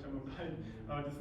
einmal bleiben. Aber das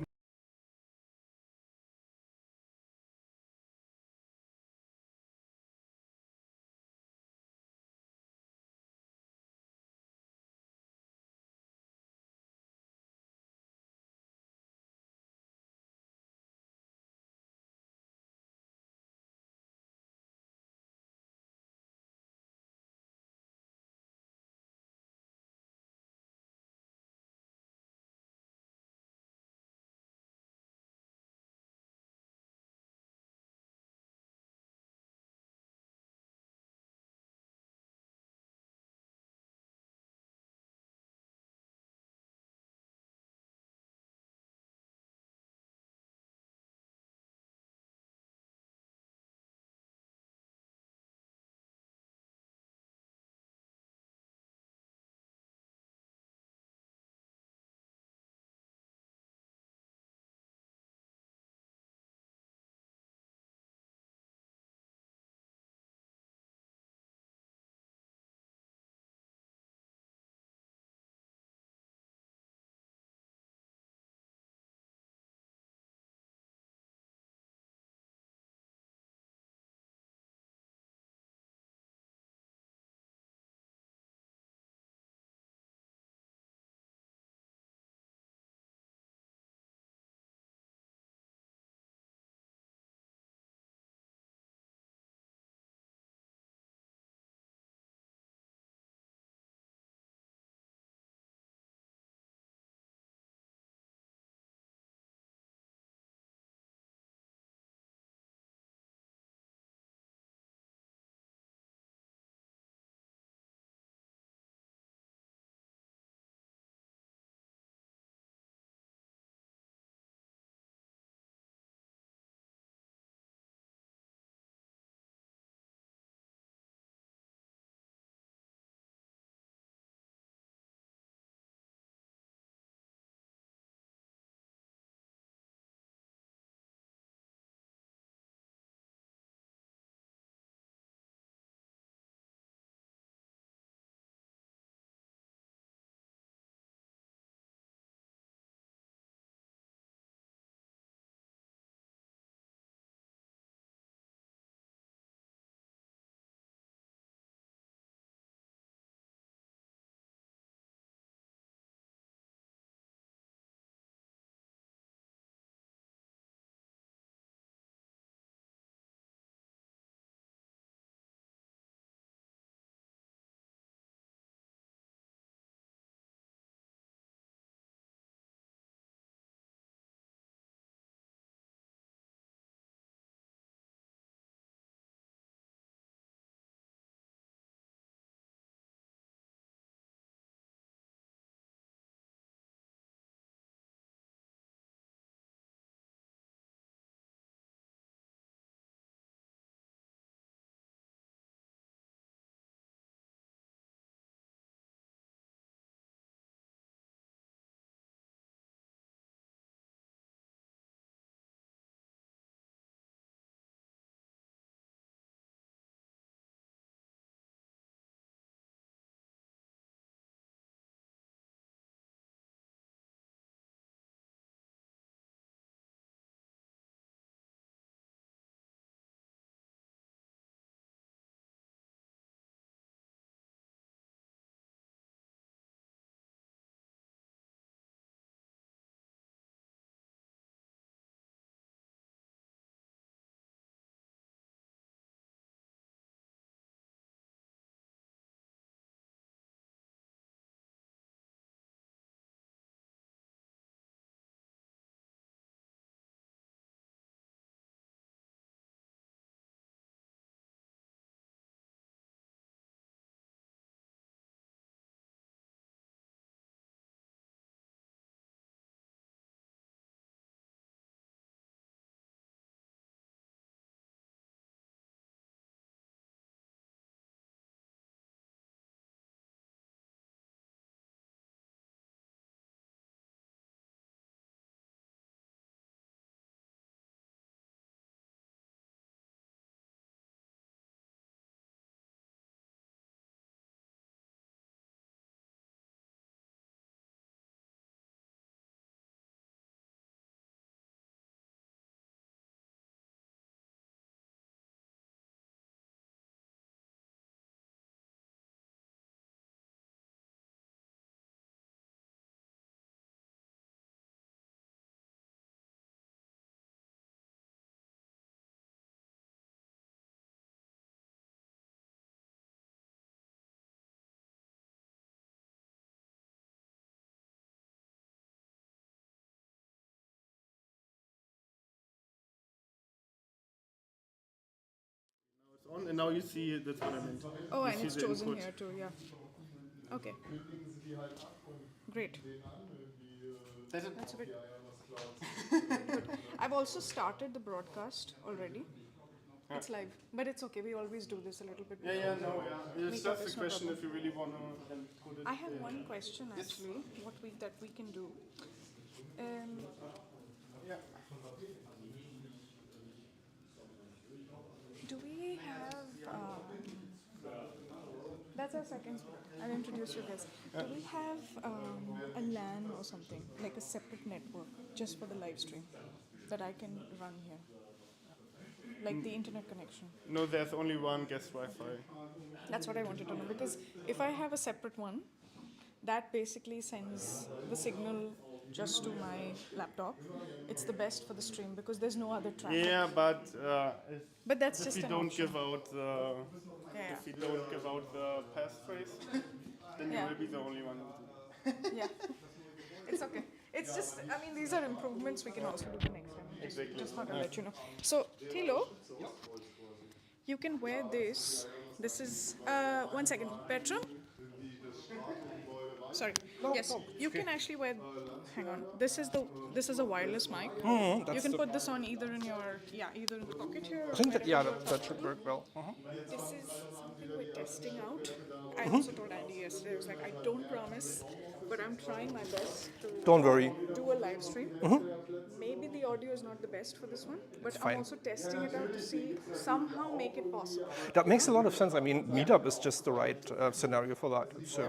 on, and now you see that's what I meant. Oh, You and see it's the chosen input. here too, yeah. Okay. Great. That's a bit good. I've also started the broadcast already. Yeah. It's live, but it's okay. We always do this a little bit. Yeah, no, yeah. It's Meetup just a is no question problem. if you really want to put it. I have one question actually. That we can do. Yeah. Do we have? That's our second. I'll introduce you guys. Do we have a LAN or something like a separate network just for the live stream that I can run here, like the internet connection? No, there's only one guest Wi-Fi. That's what I wanted to know because if I have a separate one, that basically sends the signal just to my laptop. It's the best for the stream because there's no other traffic. Yeah, but But that's if just we an don't option. give out the Yeah, if we don't give out the passphrase, then you Yeah. will be the only one. Yeah. It's okay. It's just, I mean, these are improvements we can also do the next time. Just thought I'd let you know. So, Thilo, you can wear this. This is, 1 second, Petra? Sorry. Yes, you can actually wear. Hang on. This is a wireless mic. You can put this on either in your either in the pocket here. I think that, yeah, that should work well. This is something we're testing out. I also told Andy yesterday. I was like, I don't promise, but I'm trying my best to. Don't worry. Do a live stream. Maybe the audio is not the best for this one, but I'm fine. also testing it out to see somehow make it possible. That makes a lot of sense. I mean, Meetup is just the right scenario for that. So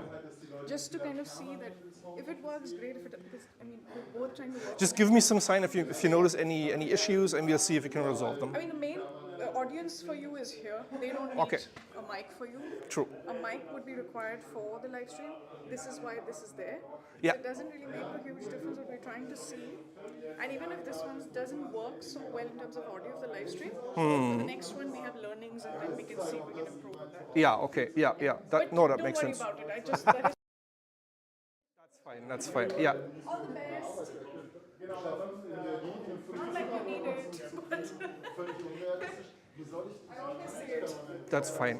Just to kind of see that if it works, great. If it, because, I mean, we're both trying to work. just give me some sign if you notice any issues, and we'll see if we can resolve them. I mean, the main audience for you is here. They don't need Okay. a mic for you. True. A mic would be required for the live stream. This is why this is there. Yeah. So it doesn't really make a huge difference what we're trying to see. And even if this one doesn't work so well in terms of audio of the live stream, for the next one we have learnings and then we can see if we can improve on that. Yeah. Okay. Yeah. But That don't makes worry sense. about it. I just that is That's fine. That's fine. Yeah. all the best. Not like you need it, but I always see it. That's fine.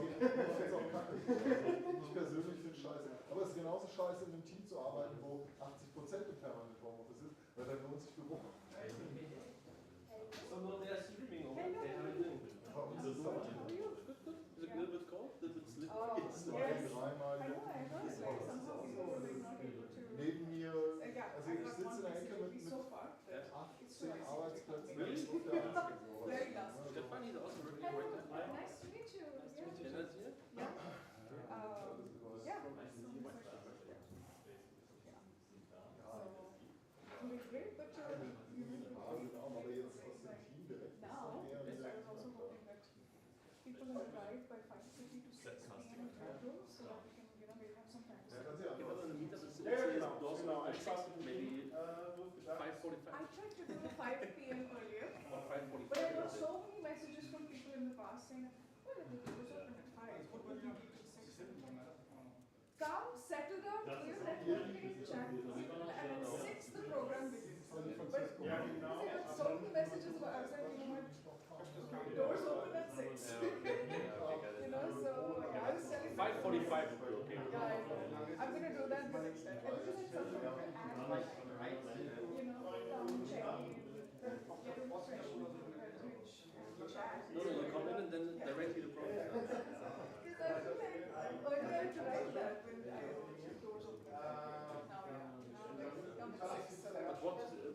Ich persönlich finde es scheiße. Aber es ist genauso scheiße, in einem Team zu arbeiten, wo 80% im permanent Homeoffice ist, weil dann lohnt sich Büro. So they are streaming over. Okay, how are you doing? Is it a little bit cold? A little bit slippery? Dreimal. I know, it's like somehow people are like not able to. Neben mir, also ich sitze in der Ecke mit So far. 18 Arbeitsplätzen. Really? Very last. Stefan is also working right now. Nice to meet you. Yeah, that's here. Yeah. Great, but Aber jetzt aus dem Team direkt. now I was also hoping that people will arrive by 5:30 to 6 p.m. in Toronto so that we can, maybe have some time to sit. Yeah, but on the meetup, it's doors maybe 5:45 I tried to do the 5 p.m. earlier, or but I 5:45. got so many messages from people in the past saying, "What did the doors open at 5? What will you do till 6?" Come, settle down, clear networking, chat to people, and at 6 the program begins. But I got so many messages about, I was like, doors open at 6. So I was telling 5:45 would be okay. I'm going to do that the next time. Every time something to add, come check in, get a refreshment, chat. No, you come in and then directly the program starts. Because I feel like earlier I had to write that when I doors open. Now, come at 6. But what's with the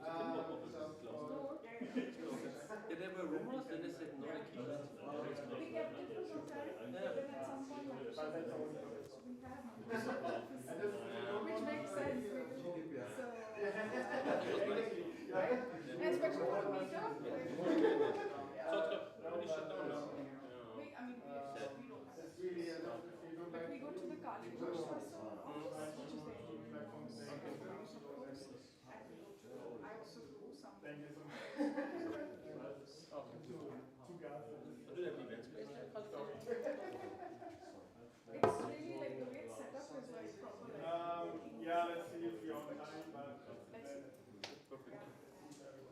Kimball office is closed? Yeah, there were rumors, then they said no, they keep it. We kept it for some time, but then at some point, like, we have which makes sense. So, and especially for the meetup, like, So it's pretty shut down now. we don't have but we go to the Kali office, which is the engineering office, of course, and we go to, I also do some. Do they have events space there? It's really like the way it's set up is like proper. Yeah, let's see if we're on time. Perfect.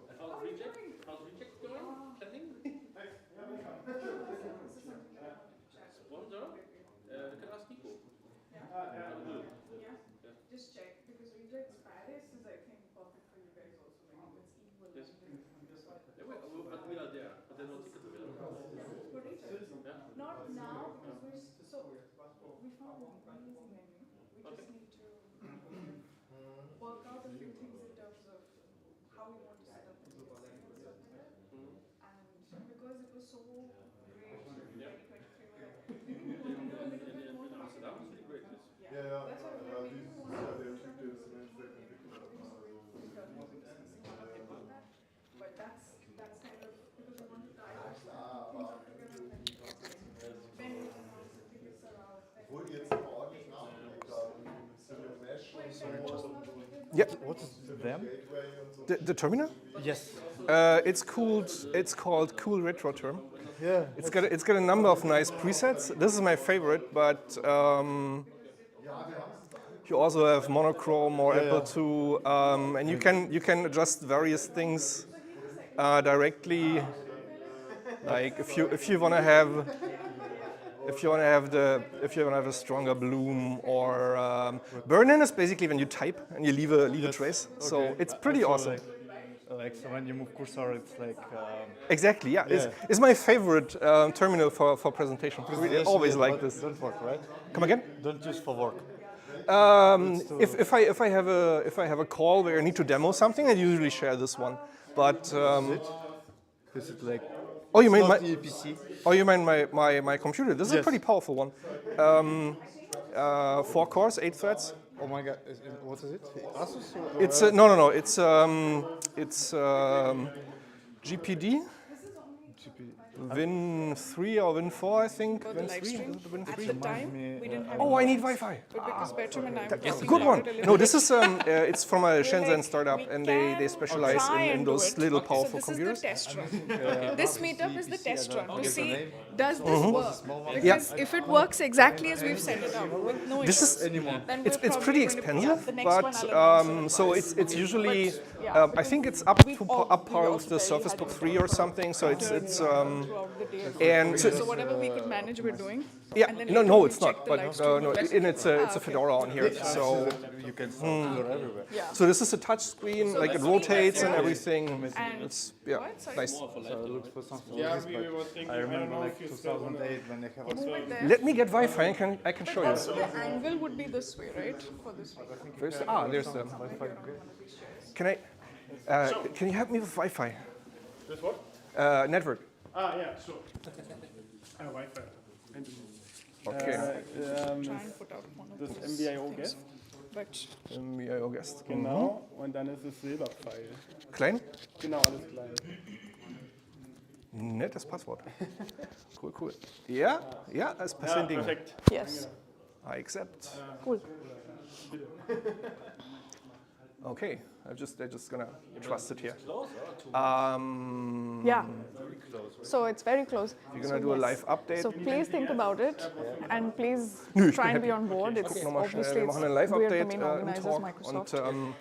And how's reject? How's reject going? Trending? This is something Yeah. What's them? The terminal? Yes. It's called Cool Retro Term. Yeah. It's got a number of nice presets. This is my favorite, but you also have monochrome or Apple II, and you can adjust various things directly. Like if you want to have a stronger bloom, or burn-in is basically when you type and you leave a trace. So it's pretty awesome. Like so when you move cursor, it's like. Exactly, yeah. It's my favorite terminal for presentation. We always like this. Don't work, right? Come again? Don't use for work. If I have a call where I need to demo something, I usually share this one. But Is it like? oh, you mean Not my the PC. oh, you mean my computer? This is a pretty powerful one. 4 cores, 8 threads. Oh my god! What is it? Asus? Or It's no. It's GPD. Win 3 or Win 4, I think. Win 3. Win At 3. the time, we didn't have. Oh, I need Wi-Fi. But because Bertram and I were That's a talking good about one. it a No, little this is it's from a Shenzhen like, startup, we and can they specialize try in and do those it. little So powerful this computers. is the test run. This meetup is the test run to see does this Mm-hmm. work. Because if it works exactly as we've set it up with no This issues, is then it's we're pretty probably going to- expensive, yeah, the next one but I'll announce so it. it's usually yeah, I think it's up we to all- up par we with also the barely Surface had Book it 3 or something. So it's throughout the day. and So whatever we could manage, we're doing. yeah, And then no, later no, we it's check not. the But live stream. no, and it's a Fedora on here. So you can install it everywhere. Yeah. so this is a touch screen, like it rotates and everything. And It's yeah, what? Sorry. nice. So I looked for something Yeah, like this, we were but thinking, I I don't remember know like if you still wanna- 2008 when they have. Move it there. Let me get Wi-Fi. I can show you. Also, the angle would be this way, right? For this way. There's the. Can you help me with Wi-Fi? With what? Network. Yeah, sure. Wi-Fi. Okay. Try and put out one of Das those MBIO things. Guest. But MBIO Guest. Genau. Und dann ist es Silberpfeil. Klein? Genau, alles klein. Nettes Passwort. Cool. Ja, es passieren Dinge. Perfekt. yes, I accept. cool. Okay, they're just gonna trust it here. Yeah. So it's very close. You're gonna do a live update. So please think about it and please Nö, ich try bin and be happy. on board. It's Gucken nochmal schnell. obviously Wir it's machen ein we're the Live-Update main im organizers, Talk. Microsoft. Und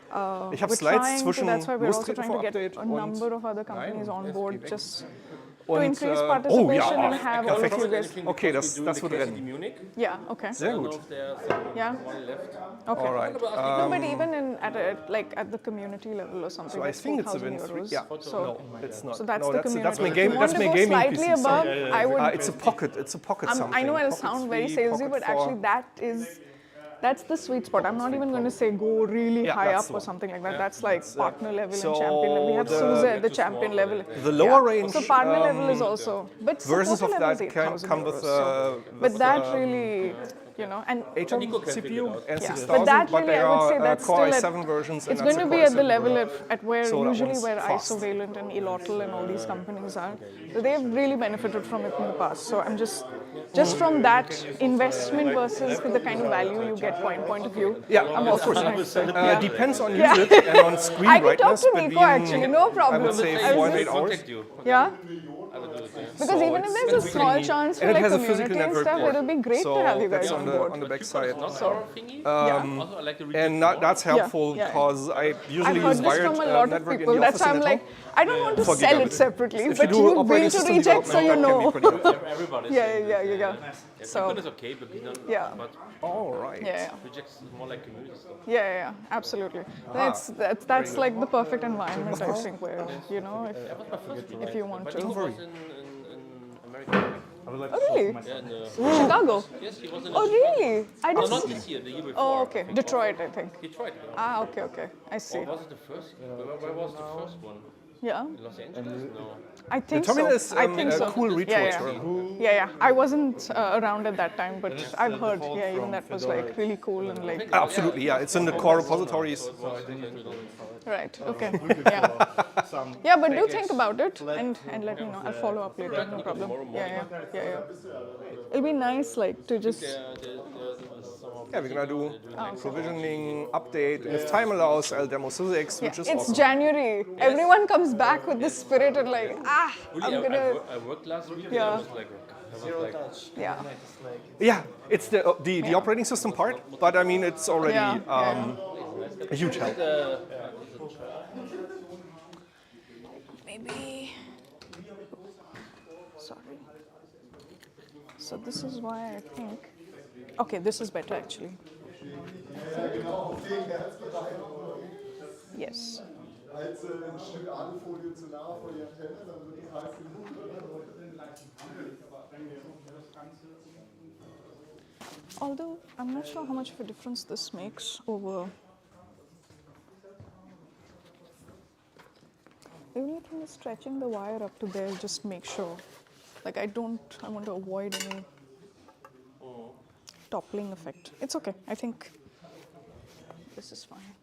ich habe We're Slides trying to, zwischen that's why we're also Lostreten trying vom to get Update a und number of other companies on board weg. just to Und, increase oh participation ja, and have all perfekt. of you guys. Okay, das wird rennen. Munich. Yeah, okay. Sehr gut. Yeah. Okay. All right. No, but even at the community level or something, So I that's think it's a 4,000 Win 3. euros. Yeah, So, no, it's not. so that's no, the that's community. my If game. you want That's to my go gaming slightly PC. above, I would. It's a pocket. It's a pocket something. I know it'll Pocket sound very 3, salesy, Pocket but 4. actually that's the sweet spot. I'm not even going to say go really Yeah, high that's up the or one. something like that. That's like partner level so and champion level. We have the- Suze at the champion level. The lower range So partner level is also, but versions supporter of level that is can 8,000 come with, euros, so- with But that really, and 8 CPU and Yeah. 6000, But that but really, there I would say are that's Core still i7 versions. it's and that's going to a be Core at the i7 level version. at where So that usually one's where fast. Isovalent and Elotal and all these companies are. So they've really benefited from it in the past. So I'm just from that investment versus the kind of value you get point of view. Yeah, I'm of also course. trying to Depends on usage and on screen I can talk brightness. to Nico between, actually, no problem. I would say I 4 was and 8 just- hours. Contact you. Yeah. I will do it. Yeah. Because even if there's a small chance for And it like has a physical community and network stuff, port. it'll be great So to have you guys that's on on board. the back side. Our thingy. Also, I like the And that's helpful yeah. because I I've usually heard use this wired from a lot of network in people. the That's office why I'm and at like, home. I don't want to For sell it gigabit. separately, If but you do you've operating been to system reject, so you development, know. that can be pretty good. Everybody's Yeah. So, Good is okay, but you know, Yeah. but All right. yeah. rejects is more like community stuff. Yeah, absolutely. That's like the perfect environment, I think, where, if you want But to. Nico was in America. I would like Oh, to talk really? to myself. Yeah, and, Chicago? yes, he was in. Oh, really? I No, didn't. not this year. The year before. Oh, I okay. think. Detroit, I think. Detroit. Ah, okay. I see. Or was it the first? Where was the first one? Yeah, In Los Angeles? No. I think Terminal so. is I think a so. cool retro Yeah. term. Yeah. I wasn't around at that time, but it's I've the heard. default Yeah, even from that was Fedora. like really cool and like. Absolutely, yeah. It's in the core repositories. Right. Okay. Yeah. Yeah, but do think about it and let me know. I'll follow up later. No problem. Yeah. It'll be nice, like to just. There's some Yeah, we're gonna do provisioning, update, and if time allows, I'll demo SysX, which is It's awesome. January. Everyone comes back with this spirit and like, Really, I'm gonna. I worked last week and Yeah. I was like, Yeah. Yeah, it's the operating system part, but I mean it's already Yeah. a huge help. Maybe. Sorry. So this is why I think. Okay, this is better actually. Yes. Als ein Stück Alufolie zu nah vor die Antenne, dann wird es heiß genug. Although I'm not sure how much of a difference this makes over. The only thing is stretching the wire up to there, just make sure. Like I want to avoid any toppling effect. It's okay, I think this is fine.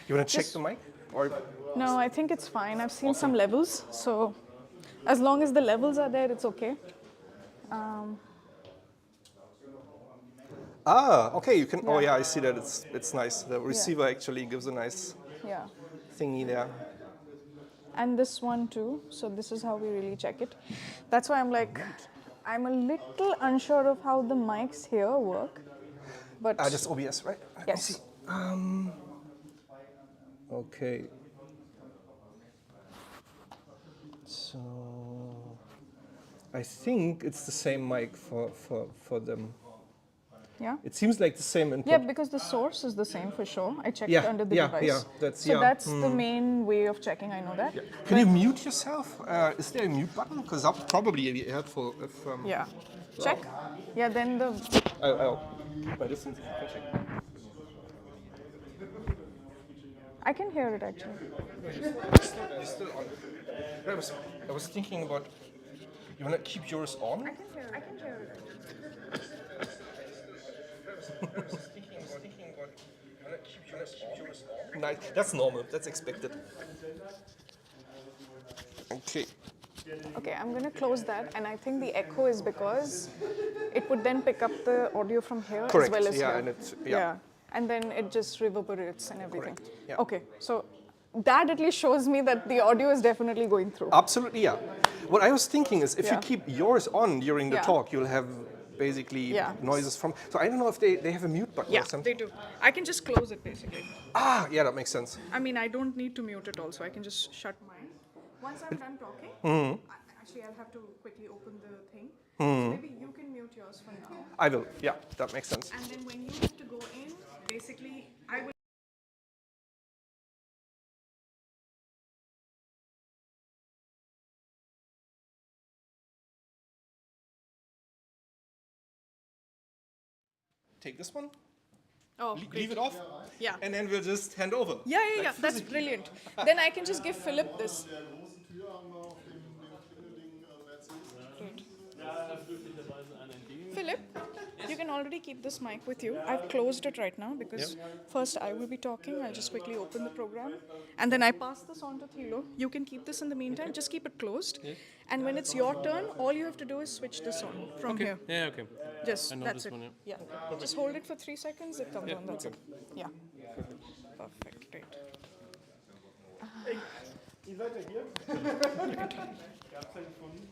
You wanna check the mic? Or No, I think it's fine. I've seen some levels, so as long as the levels are there, it's okay. okay, you can. Oh Yeah. yeah, I see that. It's nice. The receiver actually gives a nice Yeah. thingy there. And this one too. So this is how we really check it. That's why I'm like, I'm a little unsure of how the mics here work. But Just OBS, right? Let me yes. see. Okay. So I think it's the same mic for them. Yeah. It seems like the same input. Yeah, because the source is the same for sure. I checked Yeah, under the yeah, device. yeah, that's- so yeah, that's the main way of checking. I know that. Can you mute yourself? Is there a mute button? Because that would probably be helpful if. Yeah. Check. Yeah. Then the. By distance, you can check. I can hear it actually. You're still on. I was thinking about. You wanna keep yours on? I can hear it. I can hear it. Nice. That's normal. That's expected. Okay. Okay, I'm going to close that, and I think the echo is because it would then pick up the audio from here Correct. as well as Yeah, here. and it's yeah. And then it just reverberates and everything. Correct. Yeah. Okay, so that at least shows me that the audio is definitely going through. Absolutely, yeah. What I was thinking is if you Yeah. keep yours on during the Yeah. talk, you'll have basically Yeah. noises from. So I don't know if they have a mute button Yeah, or something. they do. I can just close it basically. Yeah, that makes sense. I mean, I don't need to mute it also. I can just shut mine. Once I'm done talking, actually I'll have to quickly open the thing. So maybe you can mute yours for now. I will. Yeah, that makes sense. And then when you have to go in, basically, I will. Take this one, Oh, leave it off, Yeah. and then we'll just hand over. Yeah. That's brilliant. Then I can just give Philip this. Der großen Tür haben wir auf dem Klingelding Mercedes. Philip, you can already keep this mic with you. I've closed it right now because first I will be talking. I'll just quickly open the program. And then I pass this on to Thilo. You can keep this in the meantime. Just keep it closed. And when it's your turn, all you have to do is switch this on from here. Yeah, okay. Just, I know that's this it. one, Yeah. Just hold it for 3 seconds. It comes on. That's it. Yeah. Perfect. Great. Ihr seid ja hier. Ihr habt es ja gefunden.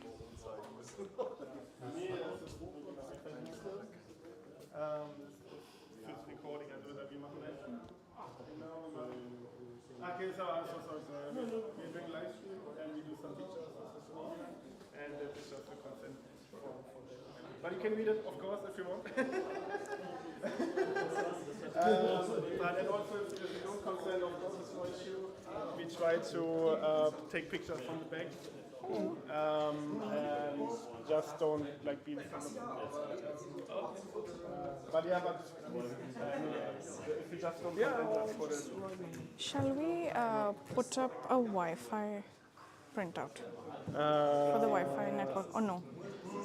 Und fürs Recording, also wir machen das. Okay, so we're doing live stream and we do some pictures and the pictures for consent. But you can read it, of course, if you want. But and also if you don't consent, of course, it's no issue. We try to take pictures from the back. And just don't like be in front of them. But yeah, but if you just don't content up for it. Shall we put up a Wi-Fi printout for the Wi-Fi network or no?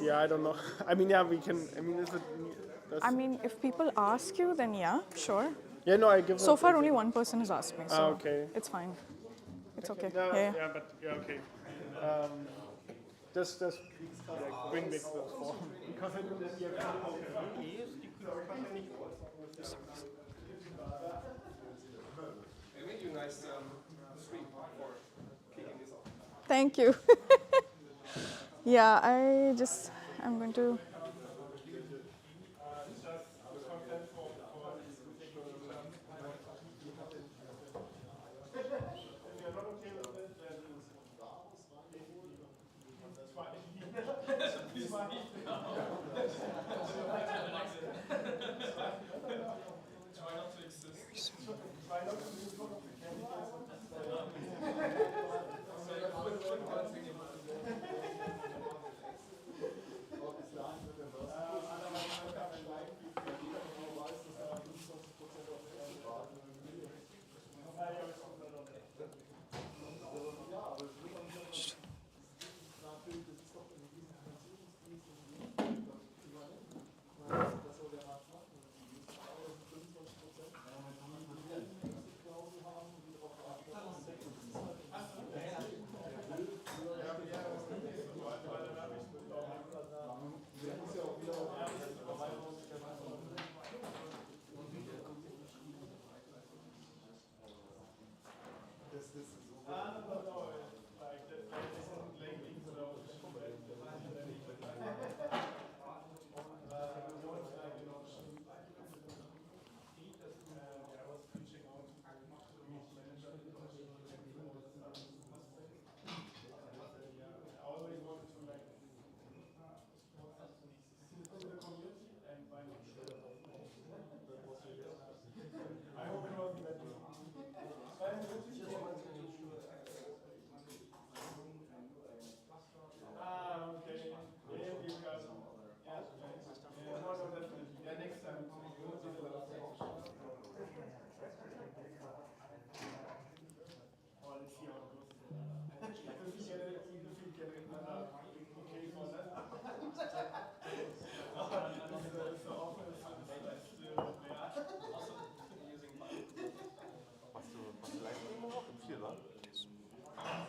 Yeah, I don't know. I mean, yeah, we can. I mean, is it? I mean, if people ask you, then yeah, sure. Yeah, no, I give. So far, only one person has asked me, so okay. it's fine. It's okay. No, Yeah. yeah, but yeah, okay. Just like, bring back the form because I do that. I made you a nice stream for kicking this off. Thank you. Yeah, I'm going to.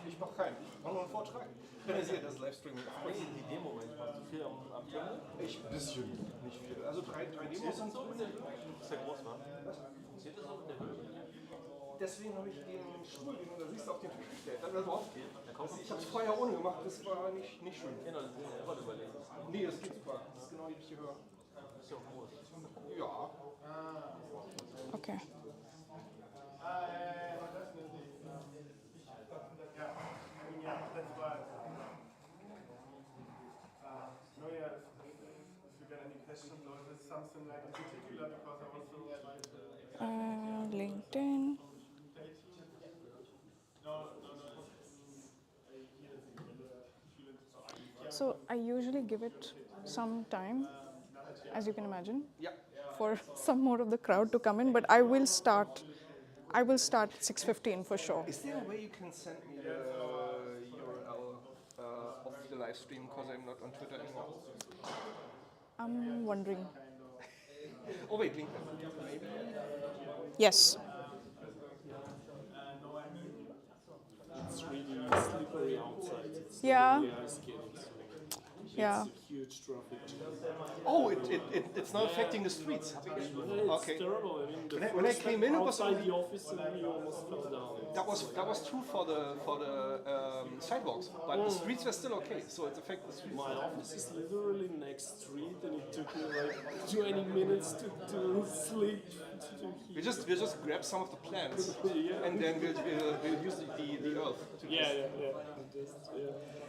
Ich mache keinen. Ich mache nur einen Vortrag. Ich sehe das Livestreaming. Die Demo, machst du viel am Terminal? Ich ein bisschen, nicht viel. Also drei Demos sind so. Ist ja groß, wa? Zählt das auch in der Höhe? Deswegen habe ich den Stuhl, den du da siehst, auf den Tisch gestellt. Dann überhaupt geht. Ich habe es vorher ohne gemacht, das war nicht schön. Genau, das ist ja immer überlegen. Nee, das geht super. Das ist genau die richtige Höhe. Das ist ja auch groß. Ja. Okay. LinkedIn. So I usually give it some time, as you can imagine, for some more of the crowd to come in. But I will start at 6:15 for sure. Is there a way you can send me the URL of the live stream because I'm not on Twitter anymore? I'm wondering. Oh wait, LinkedIn. Maybe. Yes. It's really slippery outside. It's Yeah. really ice skating. Yeah. It's a huge traffic jam. Oh, it's not affecting the streets. It's Okay. terrible. I mean, the When I first came step in, it was outside only- the office and you almost fell down. That was true for the sidewalks, but the streets were still okay. So it affected the streets. My office is literally next street, and it took me like 20 minutes to sleep. We just grab some of the plants Yeah. and then we'll use the earth. To Yeah.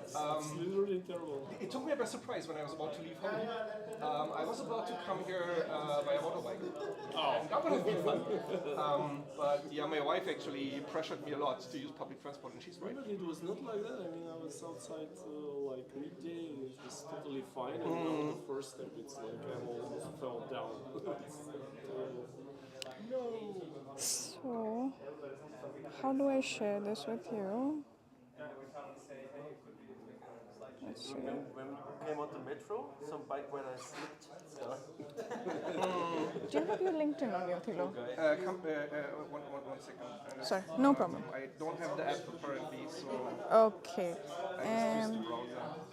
It's literally terrible. It took me by surprise when I was about to leave home. I was about to come here by a motorbike. And that would have been fun. But yeah, my wife actually pressured me a lot to use public transport, and she's right. But it was not like that. I mean, I was outside like midday, and it was totally fine, and now the first step, it's like I almost fell down. It's terrible. So, how do I share this with you? Let's see. When we came on the metro, some bike rider slipped. So Do you have your LinkedIn on you, Thilo? One second. Sorry, no problem. I don't have the app apparently, so Okay. I just use the browser.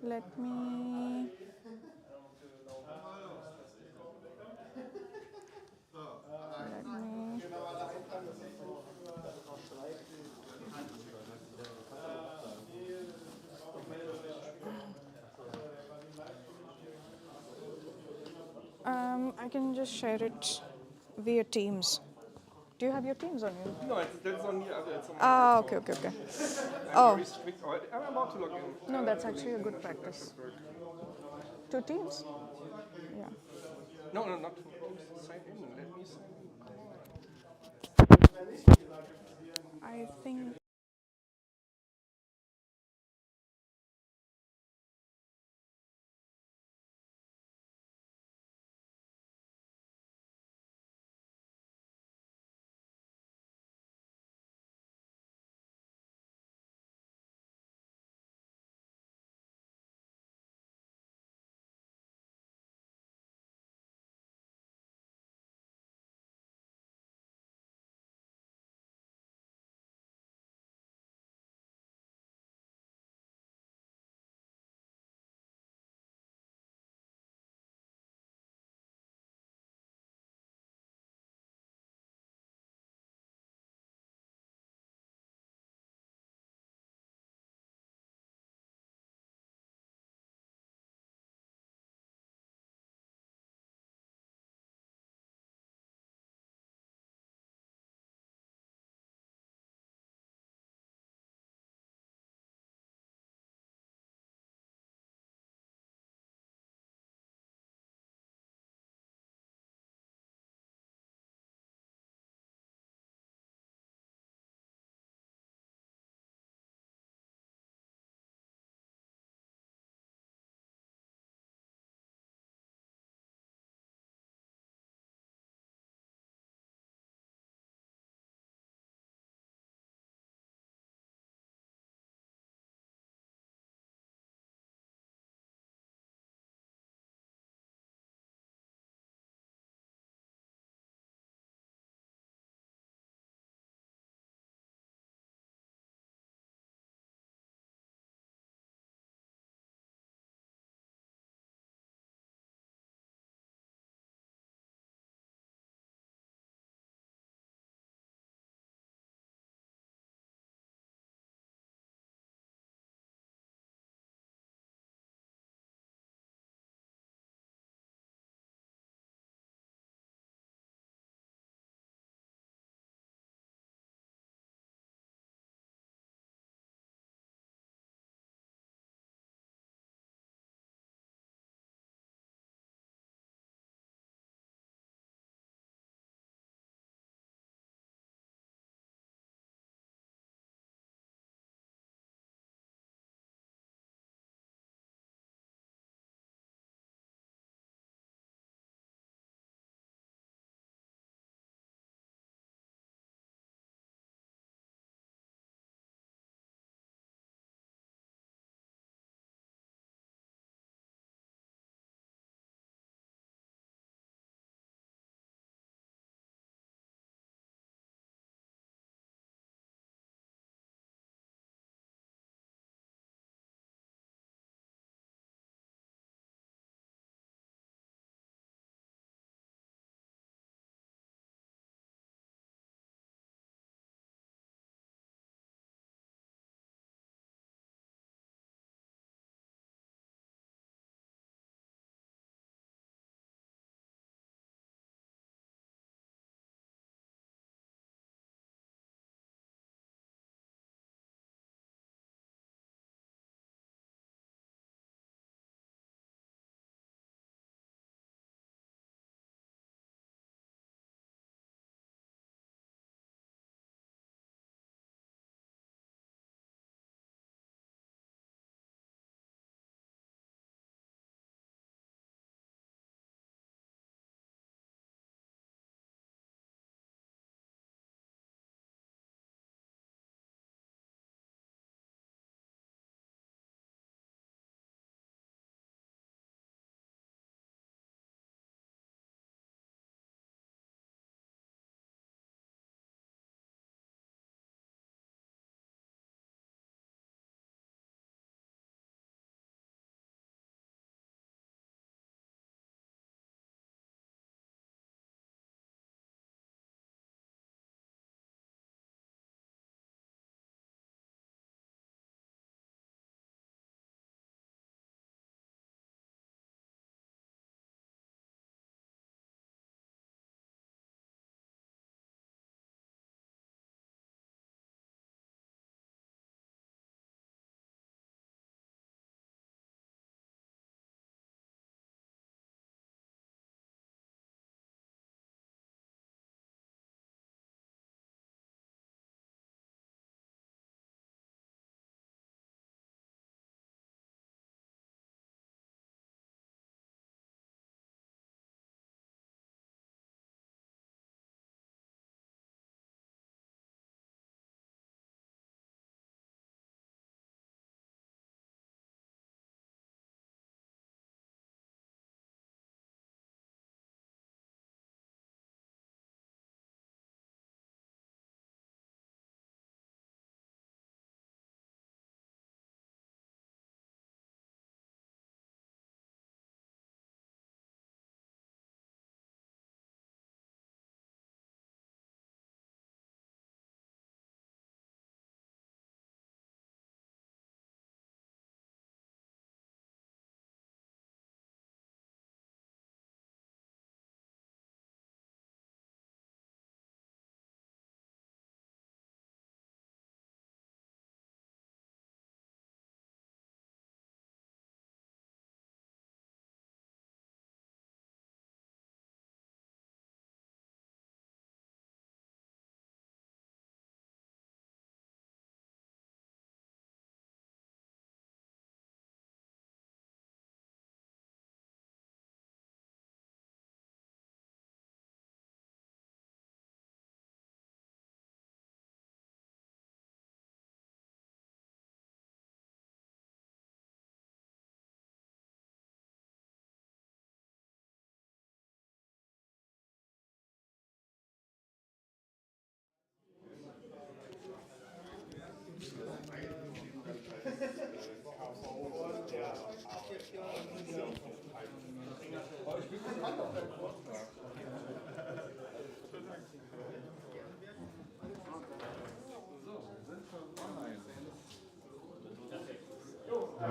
Let me. Let me. I can just share it via Teams. Do you have your Teams on you? No, that's on the other. It's on my Ah, phone. okay, okay, okay. I'm Oh. very strict. I'm about to log in. No, that's actually a good practice. To Teams? Yeah. No, not sign in. Let me sign in. I think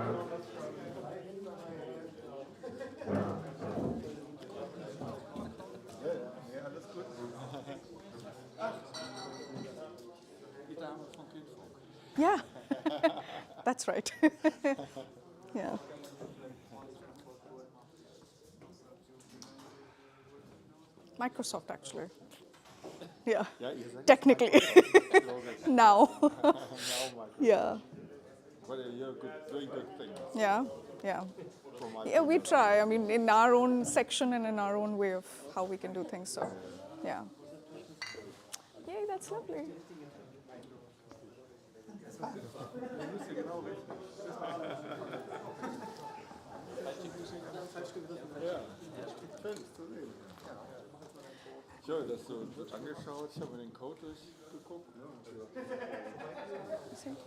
Ja, alles gut. Die Dame von Kühlfunk. Yeah, that's right. Yeah. Microsoft, actually. Yeah, Ja, ihr seid technically. Now. Yeah, But you're doing good things. yeah, yeah. From my Yeah, we try. I mean, in our own section and in our own way of how we can do things. So, yeah. Yay, that's lovely. Schön, dass du uns angeschaut. Ich habe mir den Code durchgeguckt. I think.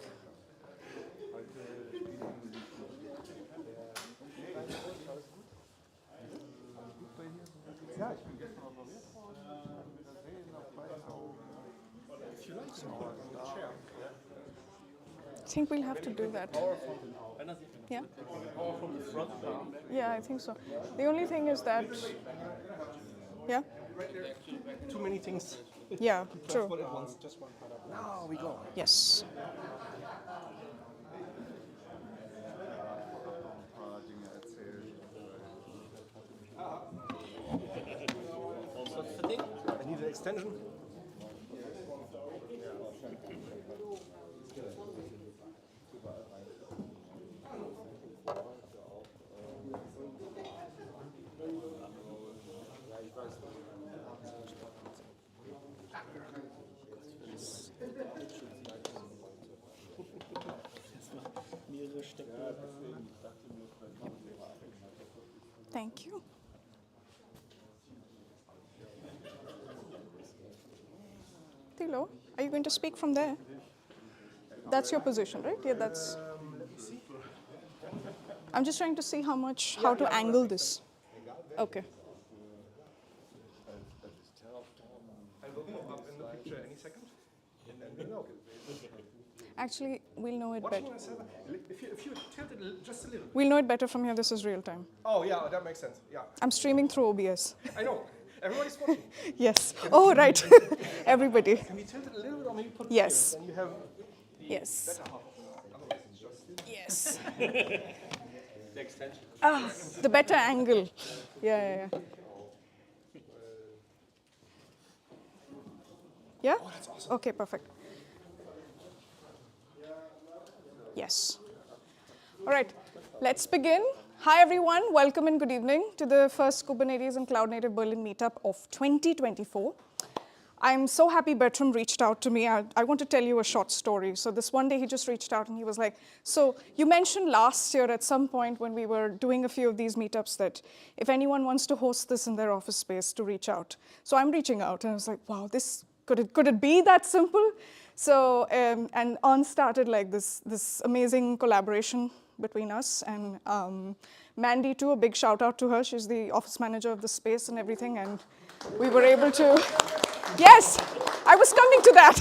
Ja, ich bin gestern operiert worden. Wir sehen auf beiden Augen. I think we'll have to do that. Yeah? Yeah, I think so. The only thing is that. Yeah? Too many things. Yeah, true. At once, just one part of. Now we go. Yes. I need an extension. Thank you. Thilo, are you going to speak from there? That's your position, right? Yeah, that's. I'm just trying to see how to angle this. Okay. I will pop up in the picture any second, and then we'll know. Actually, we'll know it better. Watching myself, if you tilt it just a little. We'll know it better from here. This is real time. Oh yeah, that makes sense. Yeah, I'm streaming through OBS. I know. Everybody's watching. Yes. Oh, right. Everybody. Can you tilt it a little bit, or maybe put it Yes. here? Then you have Yes. better half. Otherwise, it's just. Yes. The extension. Ah, the better angle. Yeah. Yeah? Oh, that's awesome. Okay, perfect. Yes. All right, let's begin. Hi, everyone. Welcome and good evening to the first Kubernetes and Cloud Native Berlin Meetup of 2024. I'm so happy Bertram reached out to me. I want to tell you a short story. So this one day he just reached out and he was like, so you mentioned last year at some point when we were doing a few of these meetups that if anyone wants to host this in their office space to reach out. So I'm reaching out and I was like, wow, could it be that simple? So, and on started like this amazing collaboration between us and Mandy too, a big shout out to her. She's the office manager of the space and everything. And we were able to, yes, I was coming to that.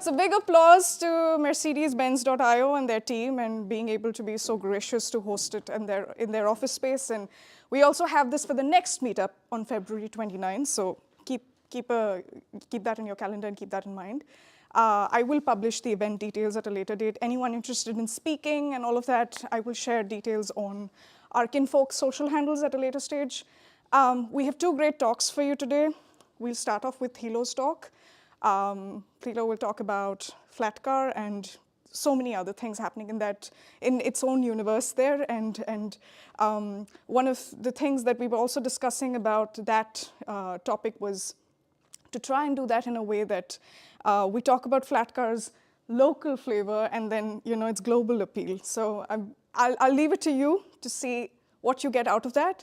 So big applause to Mercedes-Benz.io and their team and being able to be so gracious to host it in their office space. And we also have this for the next meetup on February 29th. So keep that in your calendar and keep that in mind. I will publish the event details at a later date. Anyone interested in speaking and all of that, I will share details on our Kinfolk social handles at a later stage. We have two great talks for you today. We'll start off with Thilo's talk. Thilo will talk about Flatcar and so many other things happening in its own universe there. And one of the things that we were also discussing about that topic was to try and do that in a way that we talk about Flatcar's local flavor and then its global appeal. So I'll leave it to you to see what you get out of that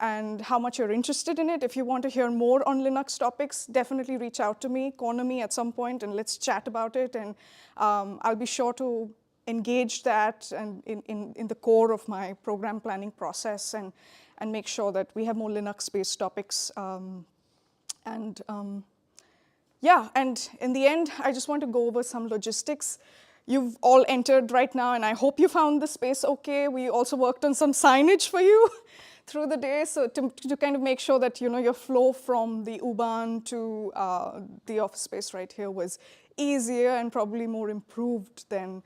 and how much you're interested in it. If you want to hear more on Linux topics, definitely reach out to me, corner me at some point, and let's chat about it. And I'll be sure to engage that and in the core of my program planning process and make sure that we have more Linux-based topics. And in the end, I just want to go over some logistics. you've all entered right now, and I hope you found the space okay. We also worked on some signage for you through the day, so to kind of make sure that your flow from the U-Bahn to the office space right here was easier and probably more improved than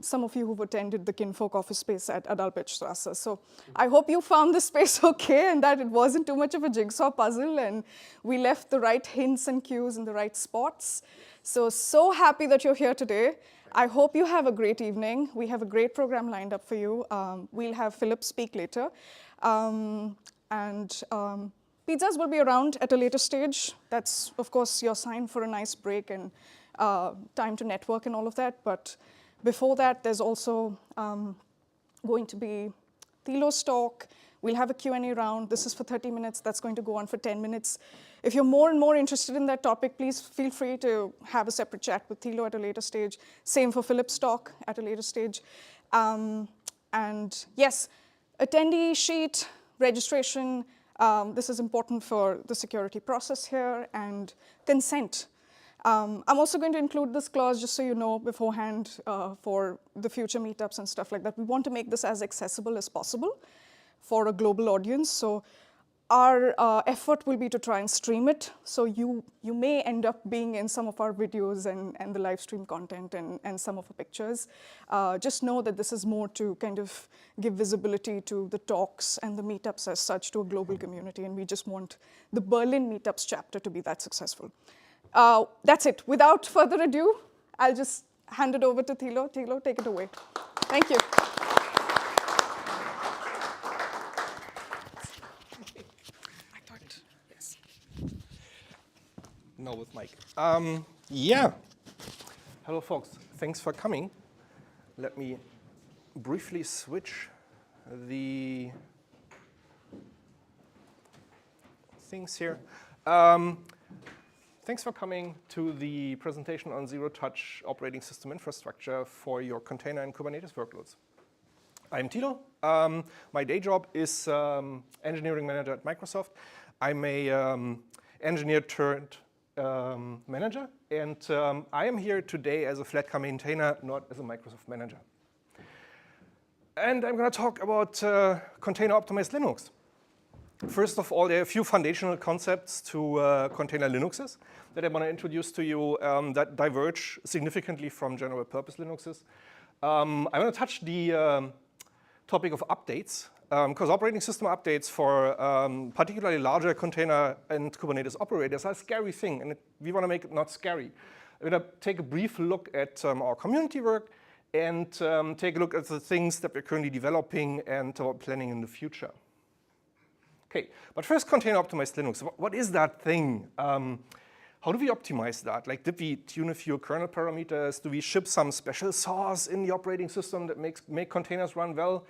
some of you who've attended the Kinfolk office space at Adalbertstrasse. So I hope you found the space okay and that it wasn't too much of a jigsaw puzzle and we left the right hints and cues in the right spots. So happy that you're here today. I hope you have a great evening. We have a great program lined up for you. We'll have Philip speak later. Pizzas will be around at a later stage. That's, of course, your sign for a nice break and time to network and all of that. But before that, there's also going to be Thilo's talk. We'll have a Q&A round. This is for 30 minutes. That's going to go on for 10 minutes. If you're more and more interested in that topic, please feel free to have a separate chat with Thilo at a later stage. Same for Philip's talk at a later stage. And yes, attendee sheet, registration. This is important for the security process here, and consent. I'm also going to include this clause just so you know beforehand for the future meetups and stuff like that. We want to make this as accessible as possible for a global audience. So our effort will be to try and stream it. So you may end up being in some of our videos and the live stream content and some of the pictures. Just know that this is more to kind of give visibility to the talks and the meetups as such to a global community. And we just want the Berlin meetups chapter to be that successful. That's it. Without further ado, I'll just hand it over to Thilo. Thilo, take it away. Thank you. No, with Mike. Yeah. Hello, folks. Thanks for coming. Let me briefly switch the things here. Thanks for coming to the presentation on zero-touch operating system infrastructure for your container and Kubernetes workloads. I'm Thilo. My day job is engineering manager at Microsoft. I'm a engineer turned manager, and I am here today as a Flatcar maintainer, not as a Microsoft manager. And I'm going to talk about container-optimized Linux. First of all, there are a few foundational concepts to container Linuxes that I want to introduce to you that diverge significantly from general-purpose Linuxes. I want to touch the topic of updates, because operating system updates for particularly larger container and Kubernetes operators are a scary thing, and we want to make it not scary. I'm going to take a brief look at our community work and take a look at the things that we're currently developing and planning in the future. Okay, but first, container-optimized Linux. What is that thing? How do we optimize that? Like, did we tune a few kernel parameters? Do we ship some special sauce in the operating system that make containers run well?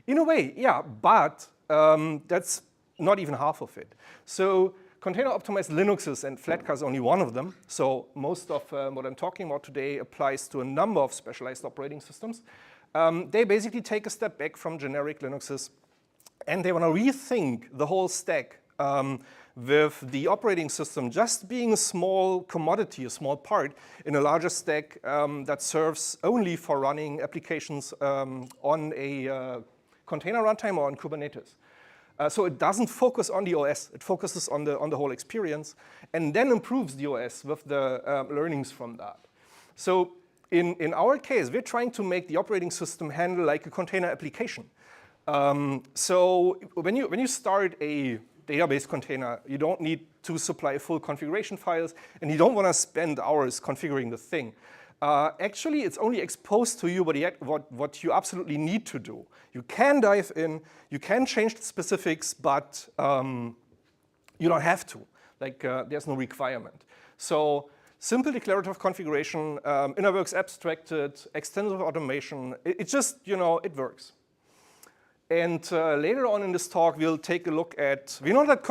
In a way, yeah, but that's not even half of it. So container-optimized Linuxes, and Flatcar is only one of them. So most of what I'm talking about today applies to a number of specialized operating systems. They basically take a step back from generic Linuxes, and they want to rethink the whole stack with the operating system just being a small commodity, a small part in a larger stack that serves only for running applications on a container runtime or on Kubernetes. So it doesn't focus on the OS, it focuses on the whole experience and then improves the OS with the learnings from that. So in our case, we're trying to make the operating system handle like a container application. So when you start a database container, you don't need to supply full configuration files, and you don't want to spend hours configuring the thing. Actually, it's only exposed to you what you absolutely need to do. You can dive in, you can change the specifics, but you don't have to. Like, there's no requirement. So simple declarative configuration, inner works abstracted, extensive automation. It just, it works. And later on in this talk, we'll take a look at, we know that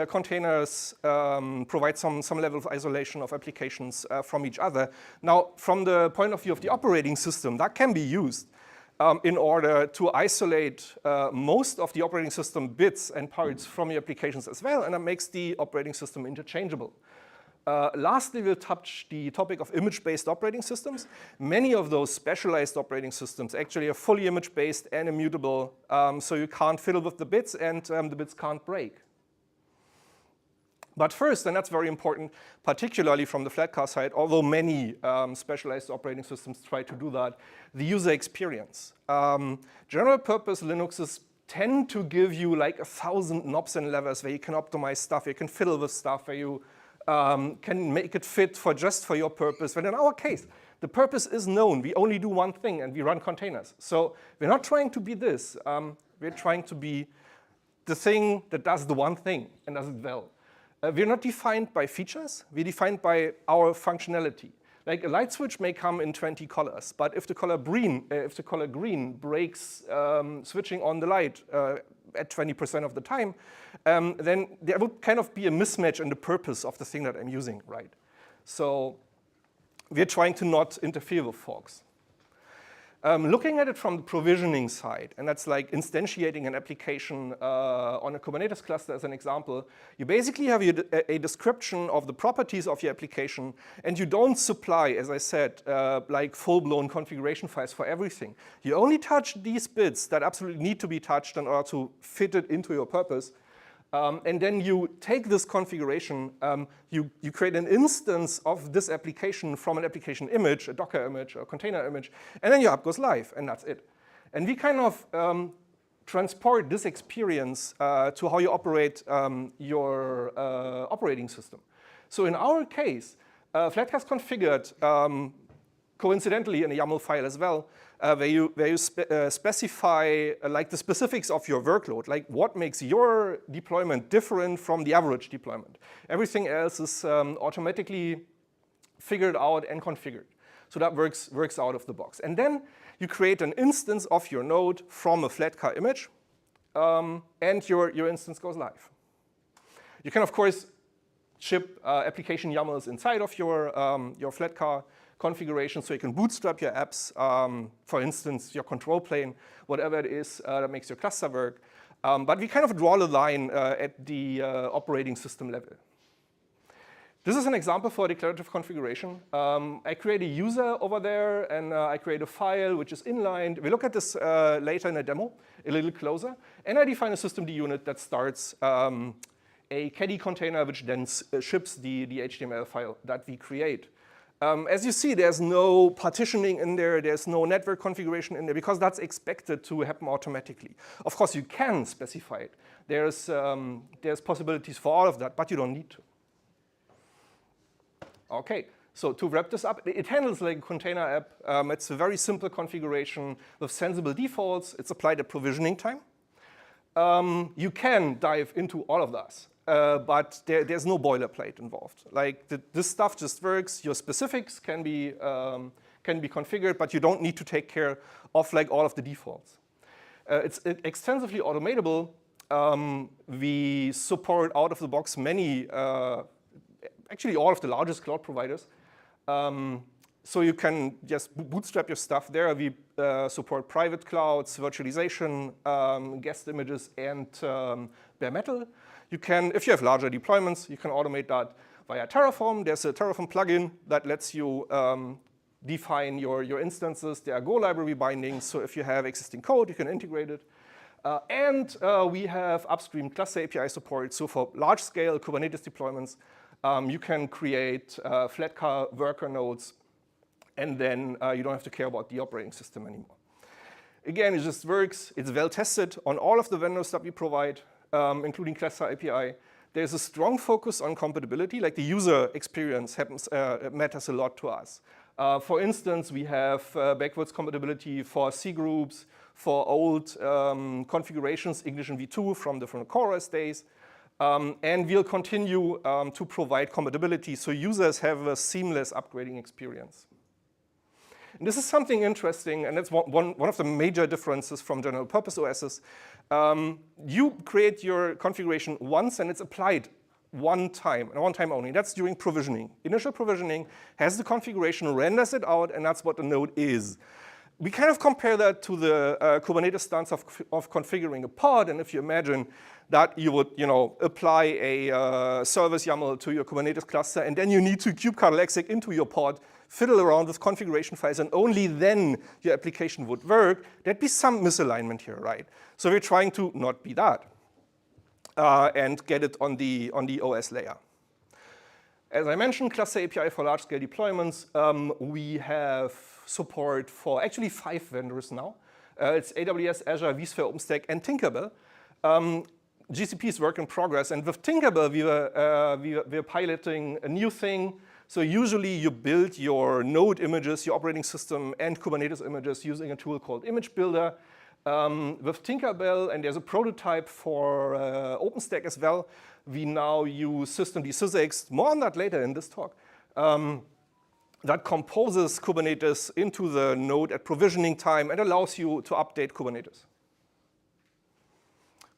containers provide some level of isolation of applications from each other. Now, from the point of view of the operating system, that can be used in order to isolate most of the operating system bits and parts from the applications as well, and that makes the operating system interchangeable. Lastly, we'll touch the topic of image-based operating systems. Many of those specialized operating systems actually are fully image-based and immutable, so you can't fiddle with the bits and the bits can't break. But first, and that's very important, particularly from the Flatcar side, although many specialized operating systems try to do that, the user experience. General purpose Linuxes tend to give you like 1,000 knobs and levers where you can optimize stuff, you can fiddle with stuff, where you can make it fit for just for your purpose. But in our case, the purpose is known. We only do one thing, and we run containers. So we're not trying to be this. We're trying to be the thing that does the one thing and does it well. We're not defined by features. We're defined by our functionality. Like a light switch may come in 20 colors, but if the color green breaks switching on the light at 20% of the time, then there would kind of be a mismatch in the purpose of the thing that I'm using, right? So we're trying to not interfere with forks. Looking at it from the provisioning side, and that's like instantiating an application on a Kubernetes cluster as an example, you basically have a description of the properties of your application, and you don't supply, as I said, like full-blown configuration files for everything. You only touch these bits that absolutely need to be touched in order to fit it into your purpose. And then you take this configuration, you create an instance of this application from an application image, a Docker image, or a container image, and then your app goes live, and that's it. And we kind of transport this experience to how you operate your operating system. So in our case, Flatcar's configured, coincidentally in a YAML file as well, where you specify like the specifics of your workload, like what makes your deployment different from the average deployment. Everything else is automatically figured out and configured. So that works out of the box. And then you create an instance of your node from a Flatcar image, and your instance goes live. You can, of course, ship application YAMLs inside of your Flatcar configuration, so you can bootstrap your apps, for instance, your control plane, whatever it is that makes your cluster work. But we kind of draw the line at the operating system level. This is an example for declarative configuration. I create a user over there, and I create a file which is inlined. We look at this later in a demo, a little closer. And I define a systemd unit that starts a caddy container, which then ships the HTML file that we create. As you see, there's no partitioning in there, there's no network configuration in there, because that's expected to happen automatically. Of course, you can specify it. There's possibilities for all of that, but you don't need to. Okay, so to wrap this up, it handles like a container app. It's a very simple configuration with sensible defaults. It's applied at provisioning time. You can dive into all of this. But there's no boilerplate involved. Like this stuff just works. Your specifics can be configured, but you don't need to take care of like all of the defaults. It's extensively automatable. We support out of the box many, actually all of the largest cloud providers. So you can just bootstrap your stuff there. We support private clouds, virtualization, guest images, and bare metal. You can, if you have larger deployments, you can automate that via Terraform. There's a Terraform plugin that lets you define your instances. There are Go library bindings, so if you have existing code, you can integrate it. And we have upstream cluster API support. So for large-scale Kubernetes deployments, you can create Flatcar worker nodes, and then you don't have to care about the operating system anymore. Again, it just works. It's well tested on all of the vendors that we provide, including Cluster API. There's a strong focus on compatibility. Like the user experience matters a lot to us. For instance, we have backwards compatibility for C groups, for old configurations, Ignition v2 from the CoreOS days. And we'll continue to provide compatibility so users have a seamless upgrading experience. And this is something interesting, and that's one of the major differences from general purpose OSs. You create your configuration once, and it's applied one time, and one time only. That's during provisioning. Initial provisioning has the configuration, renders it out, and that's what the node is. we kind of compare that to the Kubernetes stance of configuring a pod. And if you imagine that you would, apply a service YAML to your Kubernetes cluster, and then you need to kubectl exec into your pod, fiddle around with configuration files, and only then your application would work, there'd be some misalignment here, right? So we're trying to not be that and get it on the OS layer. As I mentioned, Cluster API for large-scale deployments. We have support for actually 5 vendors now. It's AWS, Azure, vSphere, OpenStack, and Tinkerbell. GCP is work in progress, and with Tinkerbell, we're piloting a new thing. So usually you build your node images, your operating system, and Kubernetes images using a tool called Image Builder. With Tinkerbell, and there's a prototype for OpenStack as well, we now use systemd sysex, more on that later in this talk, that composes Kubernetes into the node at provisioning time and allows you to update Kubernetes.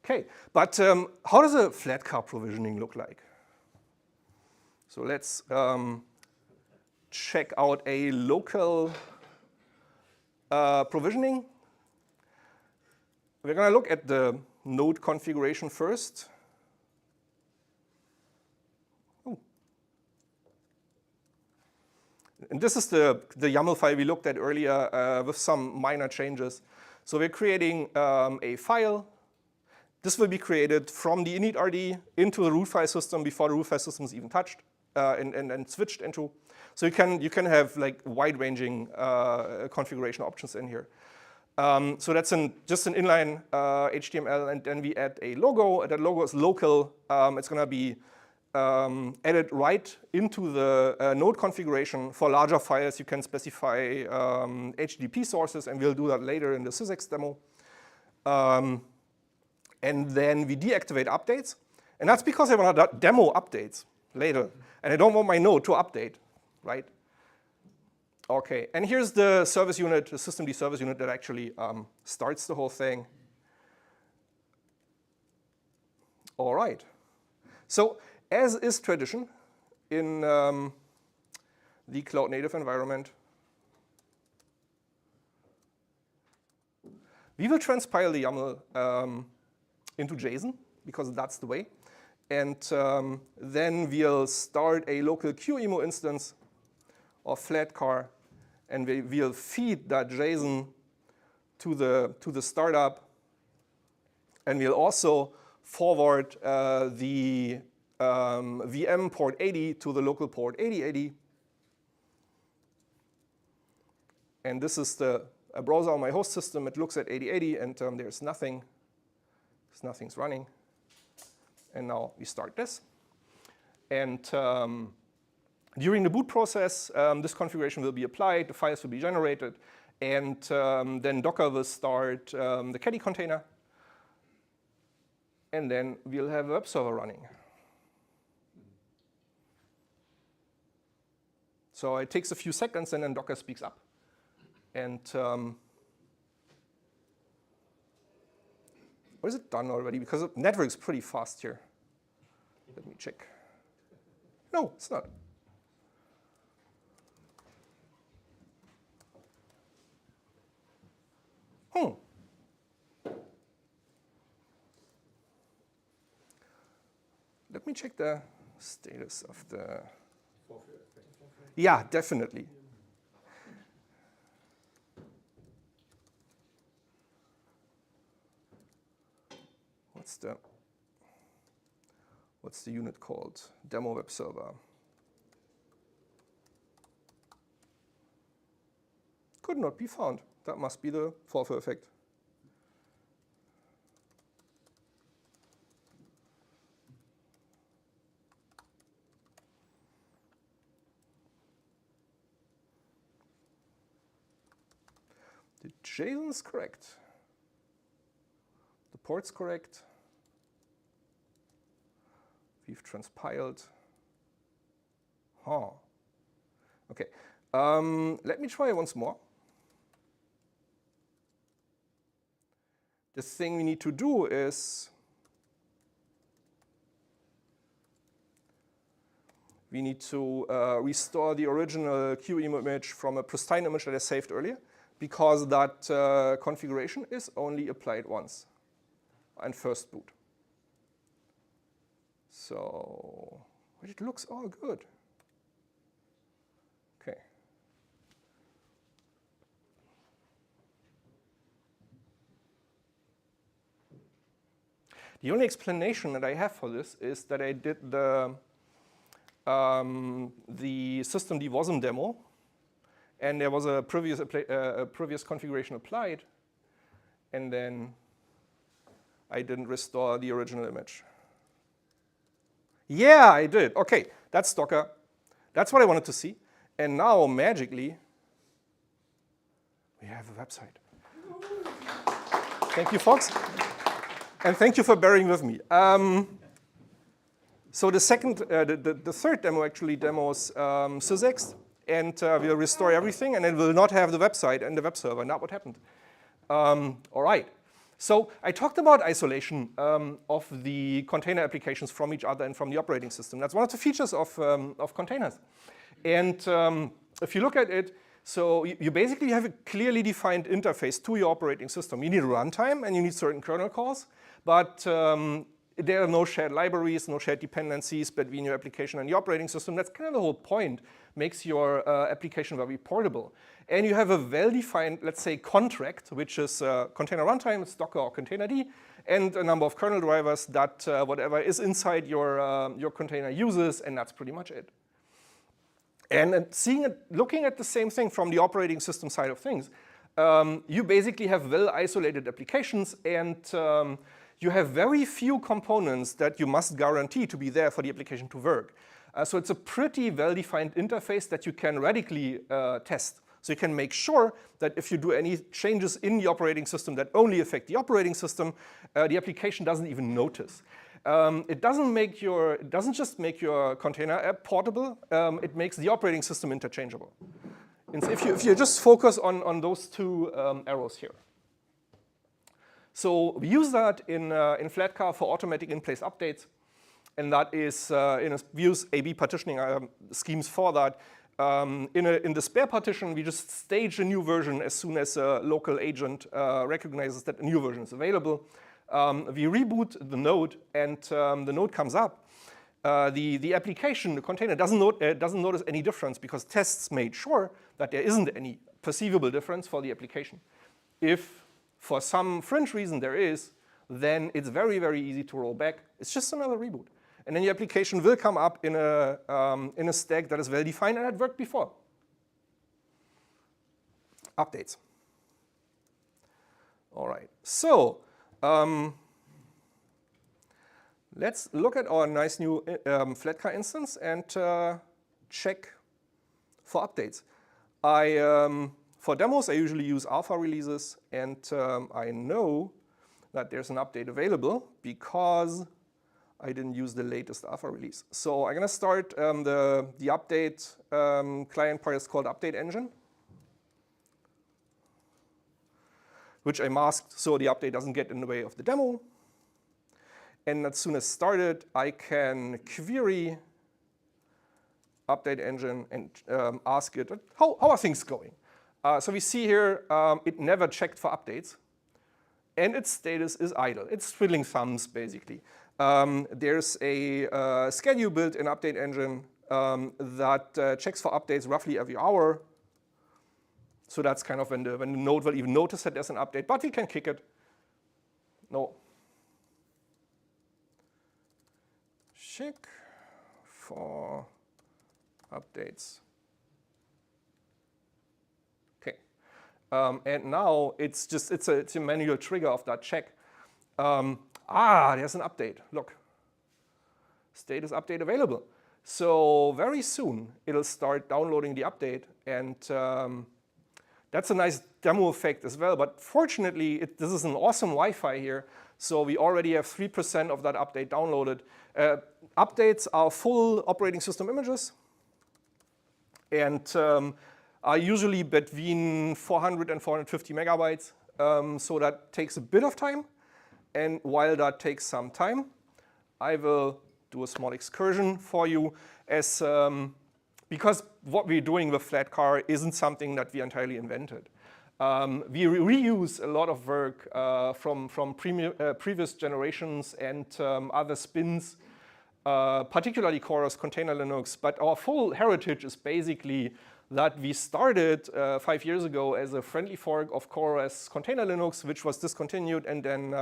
Okay, but how does a flat car provisioning look like? So let's check out a local provisioning. We're going to look at the node configuration first. Ooh. And this is the YAML file we looked at earlier with some minor changes. So we're creating a file. This will be created from the init.rd into the root file system before the root file system is even touched and switched into. So you can have like wide-ranging configuration options in here. So that's just an inline HTML, and then we add a logo. That logo is local. It's going to be added right into the node configuration. For larger files, you can specify HTTP sources, and we'll do that later in the sysex demo. And then we deactivate updates. And that's because I want to demo updates later. And I don't want my node to update, right? OK, and here's the service unit, the systemd service unit that actually starts the whole thing. All right. So as is tradition in the cloud native environment, we will transpile the YAML into JSON, because that's the way. And then we'll start a local QEMU instance of Flatcar, and we'll feed that JSON to the startup. And we'll also forward the VM port 80 to the local port 8080. And this is a browser on my host system. It looks at 8080, and there's nothing. Nothing's running. And now we start this. And during the boot process, this configuration will be applied, the files will be generated, and then Docker will start the caddy container. And then we'll have a web server running. So it takes a few seconds, and then Docker speaks up. And or is it done already? Because the network's pretty fast here. Let me check. No, it's not. Let me check the status of the. Yeah, definitely. What's the unit called? Demo web server. Could not be found. That must be the forfeit effect. The JSON's correct. The port's correct. We've transpiled. Huh. OK. Let me try once more. The thing we need to do is we need to restore the original QEMU image from a pristine image that I saved earlier. because that configuration is only applied once and first boot. So it looks all good. Okay. The only explanation that I have for this is that I did the system wasm demo, and there was a previous configuration applied, and then I didn't restore the original image. Yeah, I did. Okay, that's Docker. That's what I wanted to see. And now, magically, we have a website. Thank you, folks. And thank you for bearing with me. So the third demo actually demos sysex, and we'll restore everything, and it will not have the website and the web server. Not what happened. All right. So I talked about isolation of the container applications from each other and from the operating system. That's one of the features of containers. And if you look at it, so you basically have a clearly defined interface to your operating system. You need runtime and you need certain kernel calls, but there are no shared libraries, no shared dependencies between your application and the operating system. That's kind of the whole point. Makes your application very portable. And you have a well-defined, let's say, contract, which is container runtime, it's Docker or containerd, and a number of kernel drivers that whatever is inside your container uses, and that's pretty much it. And looking at the same thing from the operating system side of things, you basically have well-isolated applications, and you have very few components that you must guarantee to be there for the application to work. So it's a pretty well-defined interface that you can radically test. So you can make sure that if you do any changes in the operating system that only affect the operating system, the application doesn't even notice. It doesn't just make your container app portable, it makes the operating system interchangeable. And so if you just focus on those two arrows here. So we use that in Flatcar for automatic in-place updates. And that is, we use A/B partitioning schemes for that. In the spare partition, we just stage a new version as soon as a local agent recognizes that a new version is available. We reboot the node, and the node comes up. The application, the container, doesn't notice any difference because tests made sure that there isn't any perceivable difference for the application. If for some fringe reason there is, then it's very, very easy to roll back. It's just another reboot. And then the application will come up in a stack that is well defined and had worked before. Updates. All right. So let's look at our nice new Flatcar instance and check for updates. For demos, I usually use alpha releases, and I know that there's an update available because I didn't use the latest alpha release. So I'm going to start the update client part is called update engine, which I masked so the update doesn't get in the way of the demo. And as soon as started, I can query update engine and ask it, how are things going? So we see here it never checked for updates, and its status is idle. It's twiddling thumbs, basically. There's a schedule built in update engine that checks for updates roughly every hour. So that's kind of when the node will even notice that there's an update, but we can kick it. No. Check for updates. Okay. And now it's a manual trigger of that check. There's an update. Look, status update available. So very soon it'll start downloading the update, and that's a nice demo effect as well. But fortunately, this is an awesome Wi-Fi here, so we already have 3% of that update downloaded. Updates are full operating system images, and are usually between 400 and 450 megabytes. So that takes a bit of time. And while that takes some time, I will do a small excursion for you, because what we're doing with Flatcar isn't something that we entirely invented. We reuse a lot of work from previous generations and other spins, particularly CoreOS Container Linux. But our full heritage is basically that we started 5 years ago as a friendly fork of CoreOS Container Linux, which was discontinued, and then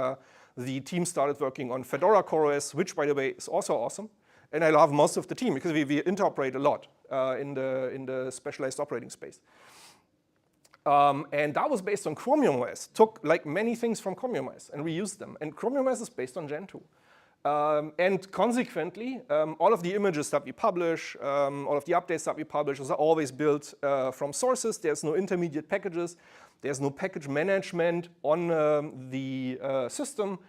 the team started working on Fedora CoreOS, which, by the way, is also awesome. And I love most of the team because we interoperate a lot in the specialized operating space. And that was based on Chromium OS. Took like many things from Chromium OS and reused them. And Chromium OS is based on Gentoo. And consequently, all of the images that we publish, all of the updates that we publish are always built from sources. There's no intermediate packages. There's no package management on the system.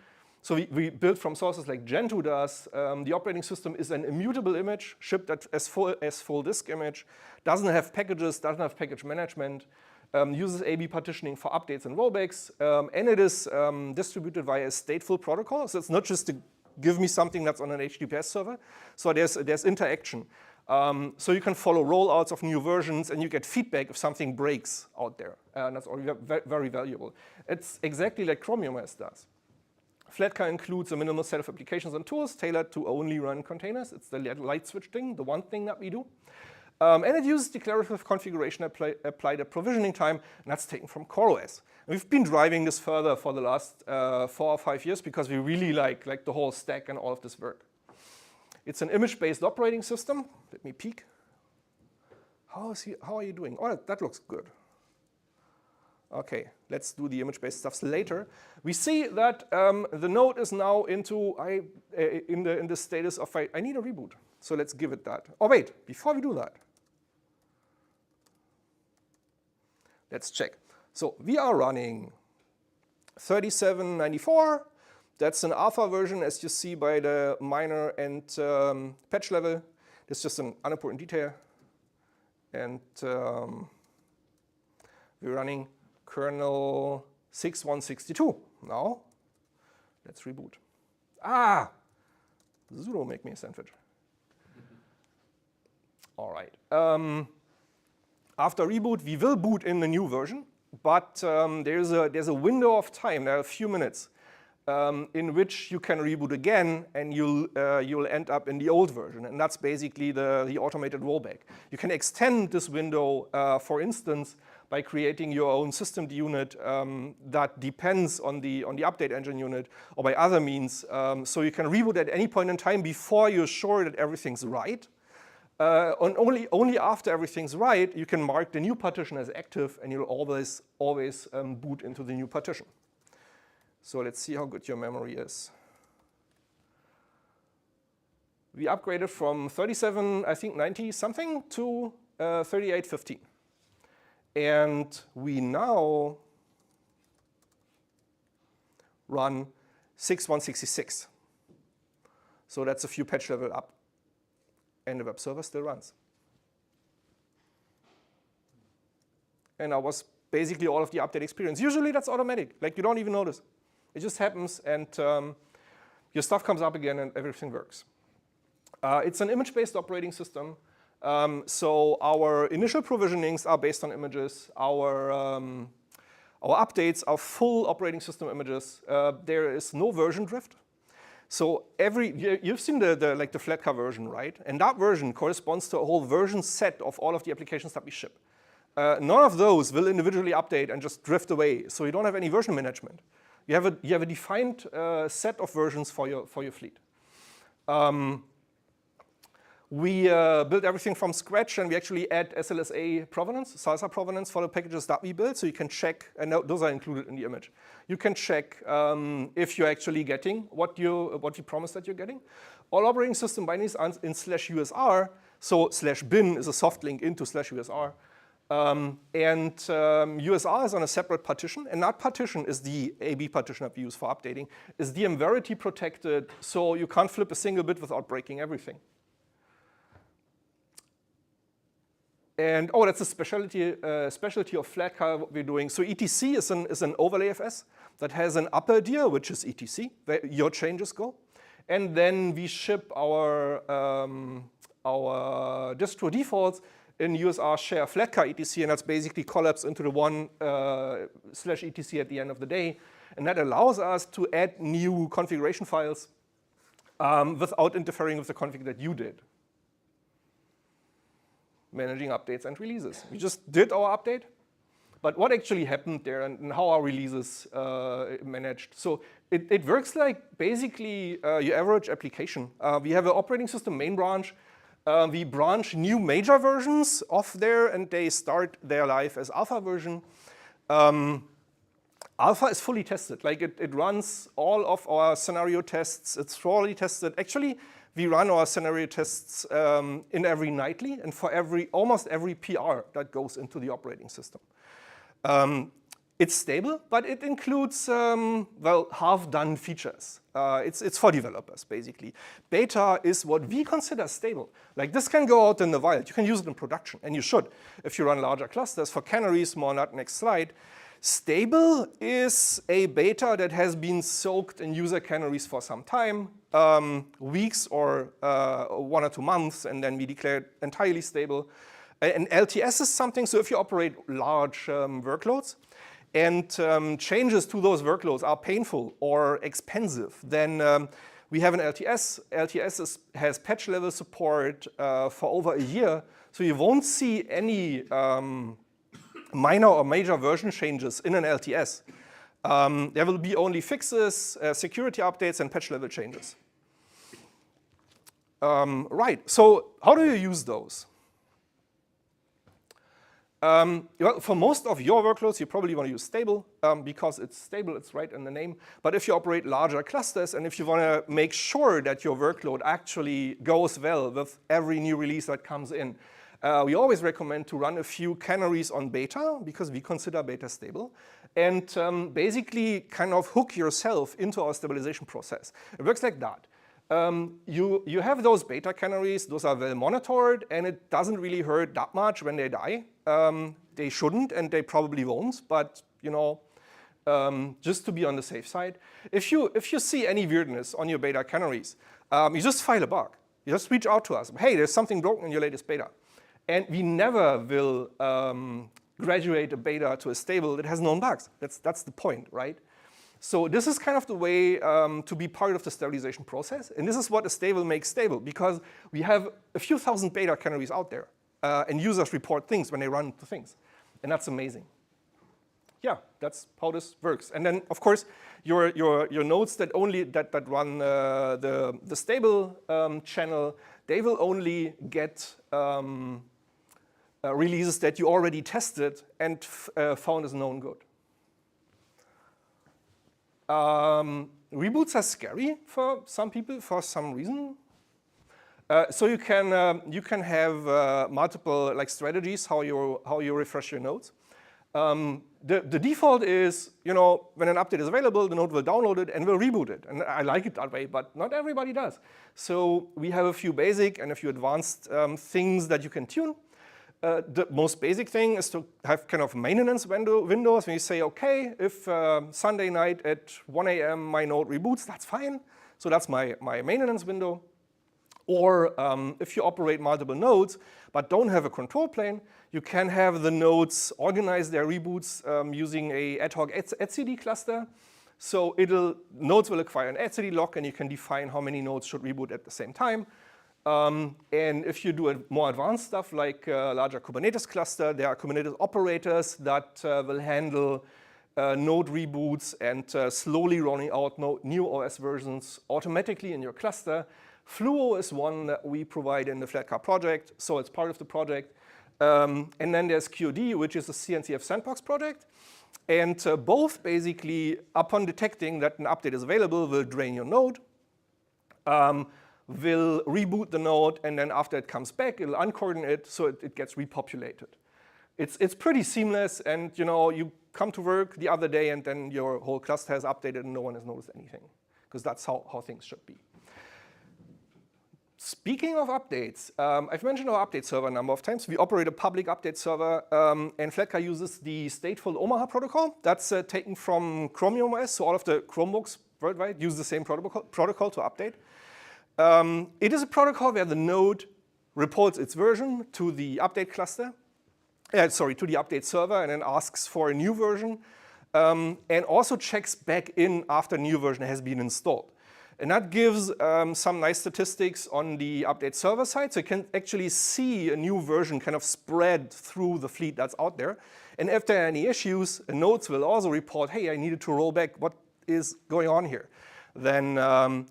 So we build from sources like Gentoo does. The operating system is an immutable image shipped as full disk image. Doesn't have packages, doesn't have package management. Uses A/B partitioning for updates and rollbacks, and it is distributed via a stateful protocol. So it's not just to give me something that's on an HTTPS server. So there's interaction. So you can follow rollouts of new versions, and you get feedback if something breaks out there. And that's already very valuable. It's exactly like Chromium OS does. Flatcar includes a minimal set of applications and tools tailored to only run containers. It's the light switch thing, the one thing that we do. And it uses declarative configuration applied at provisioning time, and that's taken from CoreOS. We've been driving this further for the last 4 or 5 years because we really like the whole stack and all of this work. It's an image-based operating system. Let me peek. How are you doing? Oh, that looks good. Okay, let's do the image-based stuff later. We see that the node is now in the status of I need a reboot. So let's give it that. Oh wait, before we do that, let's check. So we are running 3794. That's an alpha version, as you see by the minor and patch level. That's just an unimportant detail. And we're running kernel 6162 now. Let's reboot. Ah, sudo make me a sandwich. All right. After reboot, we will boot in the new version, but there's a window of time. There are a few minutes in which you can reboot again, and you'll end up in the old version, and that's basically the automated rollback. You can extend this window, for instance, by creating your own systemd unit that depends on the update engine unit, or by other means, so you can reboot at any point in time before you're sure that everything's right. And only after everything's right, you can mark the new partition as active, and you'll always boot into the new partition. So let's see how good your memory is. We upgraded from 37, I think 90 something to 3815. And we now run 6166. So that's a few patch level up. And the web server still runs. And that was basically all of the update experience. Usually that's automatic, like you don't even notice. It just happens, and your stuff comes up again, and everything works. It's an image-based operating system. So our initial provisionings are based on images. Our updates are full operating system images. There is no version drift. So you've seen the Flatcar version, right? And that version corresponds to a whole version set of all of the applications that we ship. None of those will individually update and just drift away. So you don't have any version management. You have a defined set of versions for your fleet. We build everything from scratch, and we actually add SLSA provenance, SALSA provenance for the packages that we build, so you can check, and those are included in the image. You can check if you're actually getting what you promised that you're getting. All operating system binaries are in /USR, so /bin is a soft link into /USR. USR is on a separate partition, and that partition is the A/B partition that we use for updating. Is DM verity protected, so you can't flip a single bit without breaking everything. And that's a specialty of Flatcar, what we're doing. So ETC is an overlay FS that has an upper tier, which is ETC, where your changes go. And then we ship our distro defaults in USR share Flatcar etc, and that's basically collapsed into the one /etc at the end of the day. And that allows us to add new configuration files without interfering with the config that you did. Managing updates and releases. We just did our update, but what actually happened there and how are releases managed? So it works like basically your average application. We have an operating system main branch. We branch new major versions of there, and they start their life as alpha version. Alpha is fully tested. Like it runs all of our scenario tests. It's thoroughly tested. Actually, we run our scenario tests in every nightly and for almost every PR that goes into the operating system. It's stable, but it includes, well, half-done features. It's for developers, basically. Beta is what we consider stable. Like this can go out in the wild. You can use it in production, and you should if you run larger clusters. For canaries, more on that next slide. Stable is a beta that has been soaked in user canaries for some time, weeks or 1 or 2 months, and then we declare it entirely stable. And LTS is something, so if you operate large workloads and changes to those workloads are painful or expensive, then we have an LTS. LTS has patch level support for over a year, so you won't see any minor or major version changes in an LTS. There will be only fixes, security updates, and patch level changes. Right, so how do you use those? Well, for most of your workloads, you probably want to use stable because it's stable, it's right in the name. But if you operate larger clusters and if you want to make sure that your workload actually goes well with every new release that comes in, we always recommend to run a few canaries on beta because we consider beta stable and basically kind of hook yourself into our stabilization process. It works like that. You have those beta canaries, those are well monitored, and it doesn't really hurt that much when they die. They shouldn't, and they probably won't, but you know, just to be on the safe side. If you see any weirdness on your beta canaries, you just file a bug. You just reach out to us. Hey, there's something broken in your latest beta. And we never will graduate a beta to a stable that has known bugs. That's the point, right? So this is kind of the way to be part of the stabilization process. And this is what a stable makes stable, because we have a few thousand beta canaries out there. And users report things when they run into things. And that's amazing. Yeah, that's how this works. And then, of course, your nodes that run the stable channel, they will only get releases that you already tested and found as known good. Reboots are scary for some people for some reason. So you can have multiple like strategies how you refresh your nodes. The default is, you know, when an update is available, the node will download it and will reboot it. And I like it that way, but not everybody does. So we have a few basic and a few advanced things that you can tune. The most basic thing is to have kind of maintenance windows. When you say, OK, if Sunday night at 1 a.m. my node reboots, that's fine. So that's my maintenance window. Or if you operate multiple nodes but don't have a control plane, you can have the nodes organize their reboots using a ad hoc etcd cluster. So nodes will acquire an etcd lock, and you can define how many nodes should reboot at the same time. And if you do more advanced stuff like larger Kubernetes cluster, there are Kubernetes operators that will handle node reboots and slowly rolling out new OS versions automatically in your cluster. Fluo is one that we provide in the Flatcar project, so it's part of the project. And then there's QOD, which is a CNCF sandbox project. And both basically, upon detecting that an update is available, will drain your node, will reboot the node, and then after it comes back, it'll uncoordinate it so it gets repopulated. It's pretty seamless, and you know, you come to work the other day and then your whole cluster has updated and no one has noticed anything, because that's how things should be. Speaking of updates, I've mentioned our update server a number of times. We operate a public update server, and Flatcar uses the stateful Omaha protocol. That's taken from Chromium OS, so all of the Chromebooks worldwide use the same protocol to update. It is a protocol where the node reports its version to the update cluster, to the update server, and then asks for a new version, and also checks back in after a new version has been installed. And that gives some nice statistics on the update server side, so you can actually see a new version kind of spread through the fleet that's out there. And if there are any issues, nodes will also report, hey, I needed to roll back, what is going on here? Then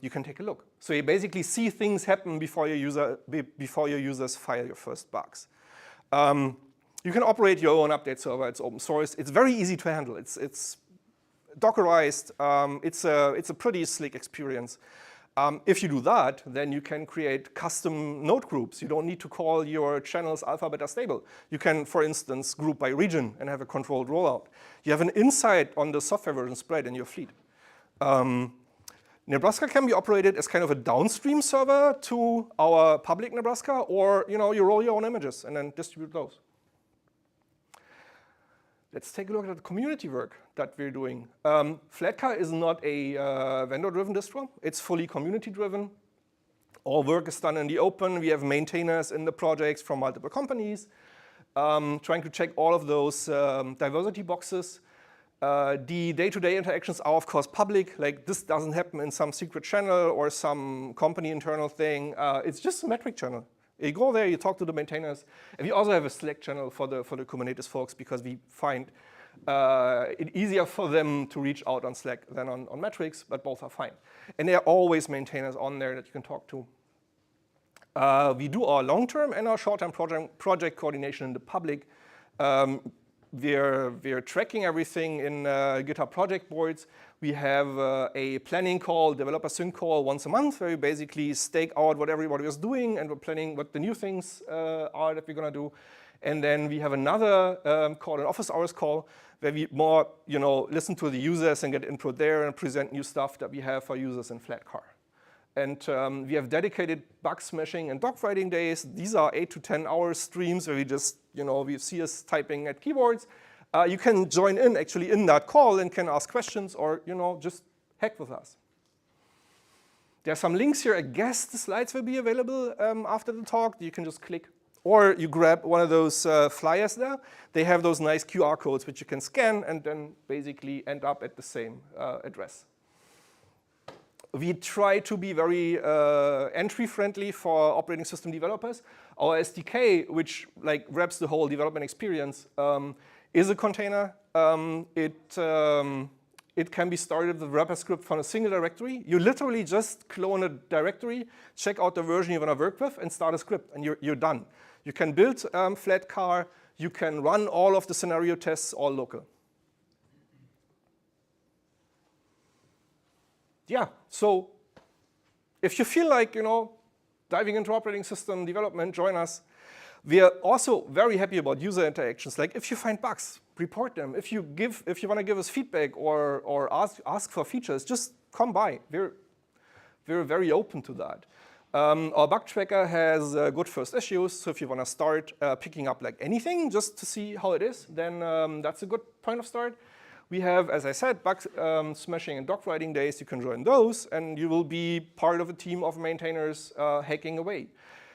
you can take a look. So you basically see things happen before your users file your first bugs. You can operate your own update server. It's open source. It's very easy to handle. It's Dockerized. It's a pretty slick experience. If you do that, then you can create custom node groups. You don't need to call your channels alpha, beta, stable. You can, for instance, group by region and have a controlled rollout. You have an insight on the software version spread in your fleet. Nebraska can be operated as kind of a downstream server to our public Nebraska, or you roll your own images and then distribute those. Let's take a look at the community work that we're doing. Flatcar is not a vendor-driven distro. It's fully community-driven. All work is done in the open. We have maintainers in the projects from multiple companies, trying to check all of those diversity boxes. The day-to-day interactions are, of course, public. Like, this doesn't happen in some secret channel or some company internal thing. It's just a metric channel. You go there, you talk to the maintainers. And we also have a Slack channel for the Kubernetes folks, because we find it easier for them to reach out on Slack than on metrics, but both are fine. And there are always maintainers on there that you can talk to. We do our long-term and our short-term project coordination in the public. We're tracking everything in GitHub project boards. We have a planning call, developer sync call once a month, where we basically stake out what everybody is doing, and we're planning what the new things are that we're going to do. And then we have another call, an office hours call, where we more listen to the users and get input there and present new stuff that we have for users in Flatcar. And we have dedicated bug smashing and dogfighting days. These are 8 to 10 hour streams where we just, we see us typing at keyboards. You can join in actually in that call and can ask questions, or just hack with us. There are some links here. I guess the slides will be available after the talk. You can just click, or you grab one of those flyers there. They have those nice QR codes which you can scan and then basically end up at the same address. We try to be very entry-friendly for operating system developers. Our SDK, which wraps the whole development experience, is a container. It can be started with a wrapper script from a single directory. You literally just clone a directory, check out the version you want to work with, and start a script, and you're done. You can build Flatcar. You can run all of the scenario tests all local. Yeah, so if you feel like, diving into operating system development, join us. We are also very happy about user interactions. Like, if you find bugs, report them. If you want to give us feedback or ask for features, just come by. We're very open to that. Our bug tracker has good first issues, so if you want to start picking up anything just to see how it is, then that's a good point of start. We have, as I said, bug smashing and dogfighting days. You can join those, and you will be part of a team of maintainers hacking away.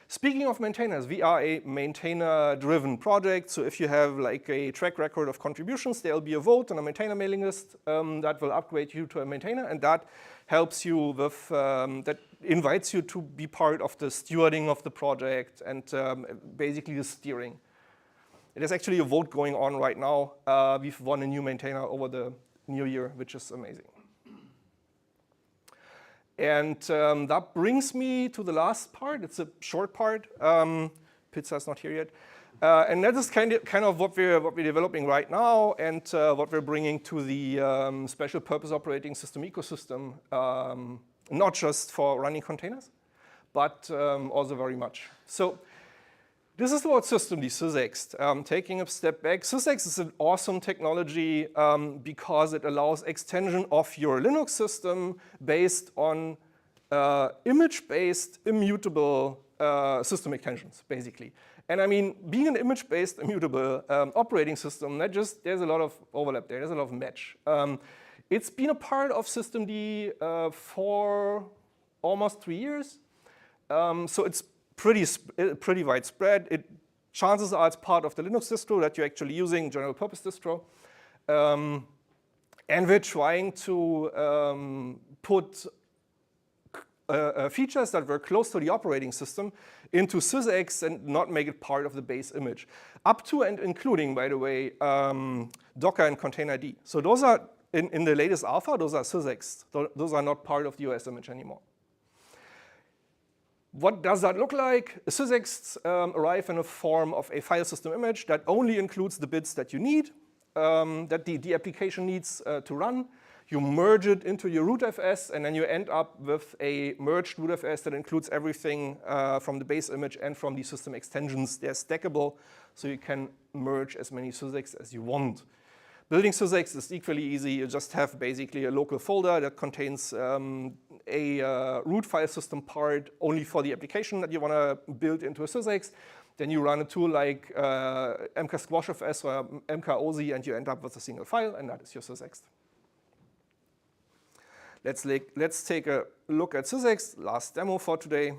Speaking of maintainers, we are a maintainer-driven project. So if you have a track record of contributions, there will be a vote on a maintainer mailing list that will upgrade you to a maintainer, and that helps you with, that invites you to be part of the stewarding of the project and basically the steering. There's actually a vote going on right now. We've won a new maintainer over the new year, which is amazing. And that brings me to the last part. It's a short part. Pizza's not here yet. And that is kind of what we're developing right now, and what we're bringing to the special purpose operating system ecosystem, not just for running containers, but also very much. So this is about systemd, SysExt. Taking a step back, SysExt is an awesome technology because it allows extension of your Linux system based on image-based immutable system extensions, basically. And I mean, being an image-based immutable operating system, there's a lot of overlap there. There's a lot of match. It's been a part of systemd for almost 3 years. So it's pretty widespread. Chances are it's part of the Linux distro that you're actually using, general purpose distro. And we're trying to put features that were close to the operating system into SysX and not make it part of the base image. Up to and including, by the way, Docker and Containerd. So those are, in the latest alpha, those are SysX. Those are not part of the OS image anymore. What does that look like? SysX arrive in a form of a file system image that only includes the bits that you need, that the application needs to run. You merge it into your rootfs, and then you end up with a merged rootfs that includes everything from the base image and from the system extensions. They're stackable, so you can merge as many SysX as you want. Building SysX is equally easy. You just have basically a local folder that contains a root file system part only for the application that you want to build into a SysX. Then you run a tool like mksquashfs or mkoz, and you end up with a single file, and that is your SysX. Let's take a look at SysX, last demo for today.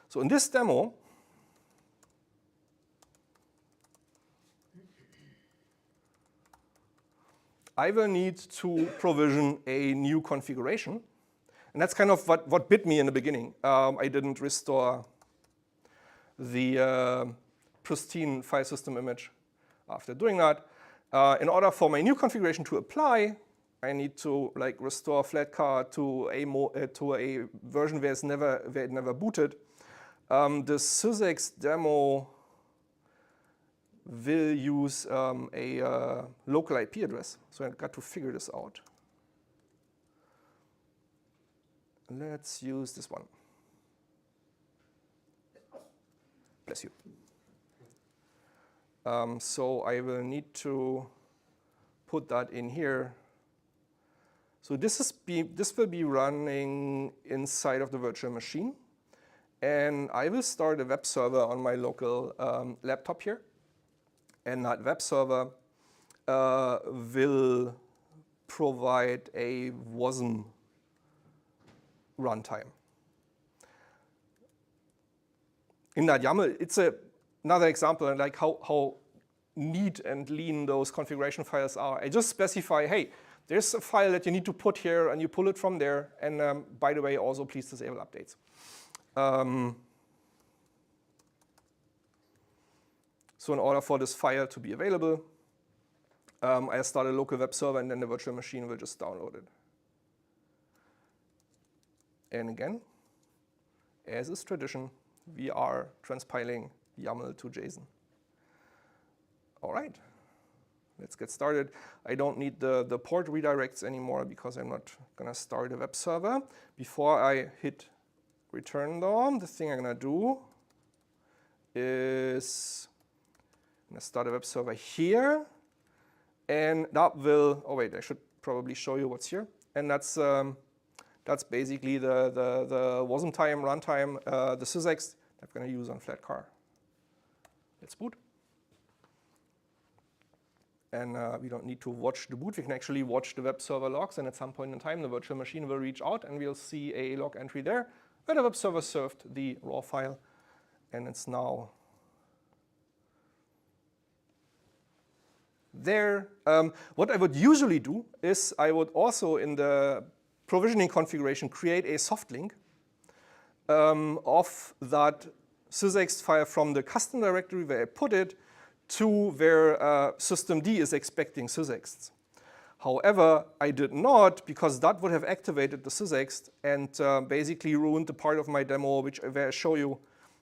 So in this demo, I will need to provision a new configuration. And that's kind of what bit me in the beginning. I didn't restore the pristine file system image after doing that. In order for my new configuration to apply, I need to restore flatcar to a version where it never booted. The SysX demo will use a local IP address, so I've got to figure this out. Let's use this one. Bless you. So I will need to put that in here. So this will be running inside of the virtual machine. And I will start a web server on my local laptop here. And that web server will provide a WASM runtime. In that YAML, it's another example of like how neat and lean those configuration files are. I just specify, hey, there's a file that you need to put here, and you pull it from there. And by the way, also please disable updates. So in order for this file to be available, I start a local web server, and then the virtual machine will just download it. And again, as is tradition, we are transpiling YAML to JSON. All right, let's get started. I don't need the port redirects anymore because I'm not going to start a web server. Before I hit return though, the thing I'm going to do is I'm going to start a web server here. And that will, oh wait, I should probably show you what's here. And that's basically the WASM time, runtime, the SysX that I'm going to use on Flatcar. Let's boot. And we don't need to watch the boot. We can actually watch the web server logs. And at some point in time, the virtual machine will reach out, and we'll see a log entry there where the web server served the raw file. And it's now there. What I would usually do is I would also, in the provisioning configuration, create a soft link of that SysX file from the custom directory where I put it to where systemd is expecting SysX. However, I did not, because that would have activated the SysX and basically ruined the part of my demo where I show you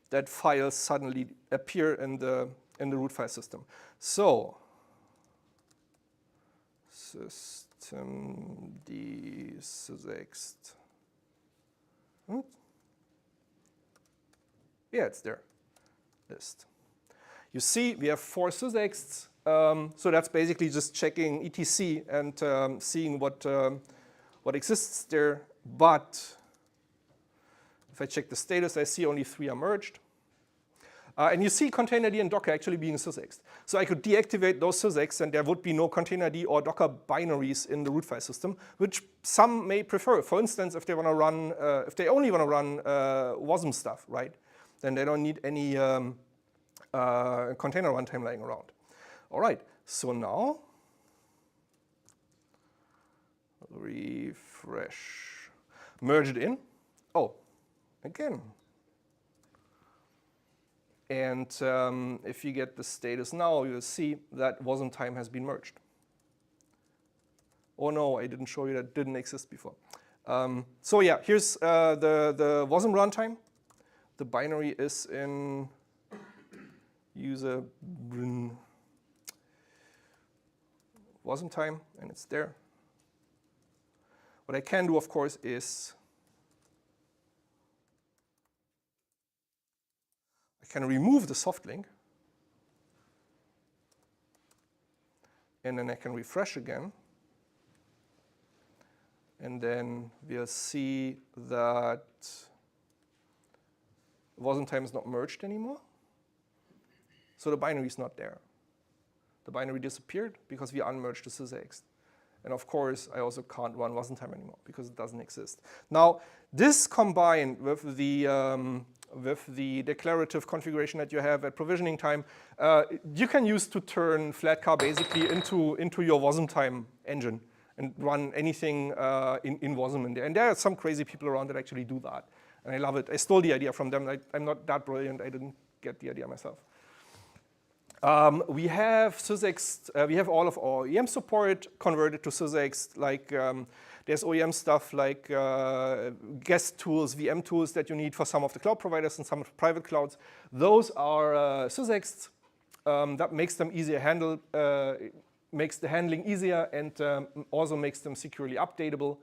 that files suddenly appear in the root file system. So systemd SysX. Yeah, it's there. List. You see, we have 4 SysX. So that's basically just checking etc and seeing what exists there. But if I check the status, I see only 3 are merged. And you see Containerd and Docker actually being SysX. So I could deactivate those SysX, and there would be no Containerd or Docker binaries in the root file system, which some may prefer. For instance, if they want to run, if they only want to run WASM stuff, right? then they don't need any container runtime lying around. All right, so now, refresh, merge it in. Oh, again. And if you get the status now, you'll see that wasm time has been merged. Oh no, I didn't show you that didn't exist before. So yeah, here's the wasm runtime. The binary is in user wasm time, and it's there. What I can do, of course, is I can remove the soft link, and then I can refresh again. And then we'll see that wasm time is not merged anymore. So the binary is not there. The binary disappeared because we unmerged the sysext. And of course, I also can't run wasm time anymore because it doesn't exist. Now, this combined with the declarative configuration that you have at provisioning time, you can use to turn Flatcar basically into your wasm time engine and run anything in wasm in there. And there are some crazy people around that actually do that. And I love it. I stole the idea from them. I'm not that brilliant. I didn't get the idea myself. We have sysext, we have all of our OEM support converted to sysext. Like there's OEM stuff like guest tools, VM tools that you need for some of the cloud providers and some of the private clouds. Those are sysexts. That makes them easier to handle, makes the handling easier, and also makes them securely updatable.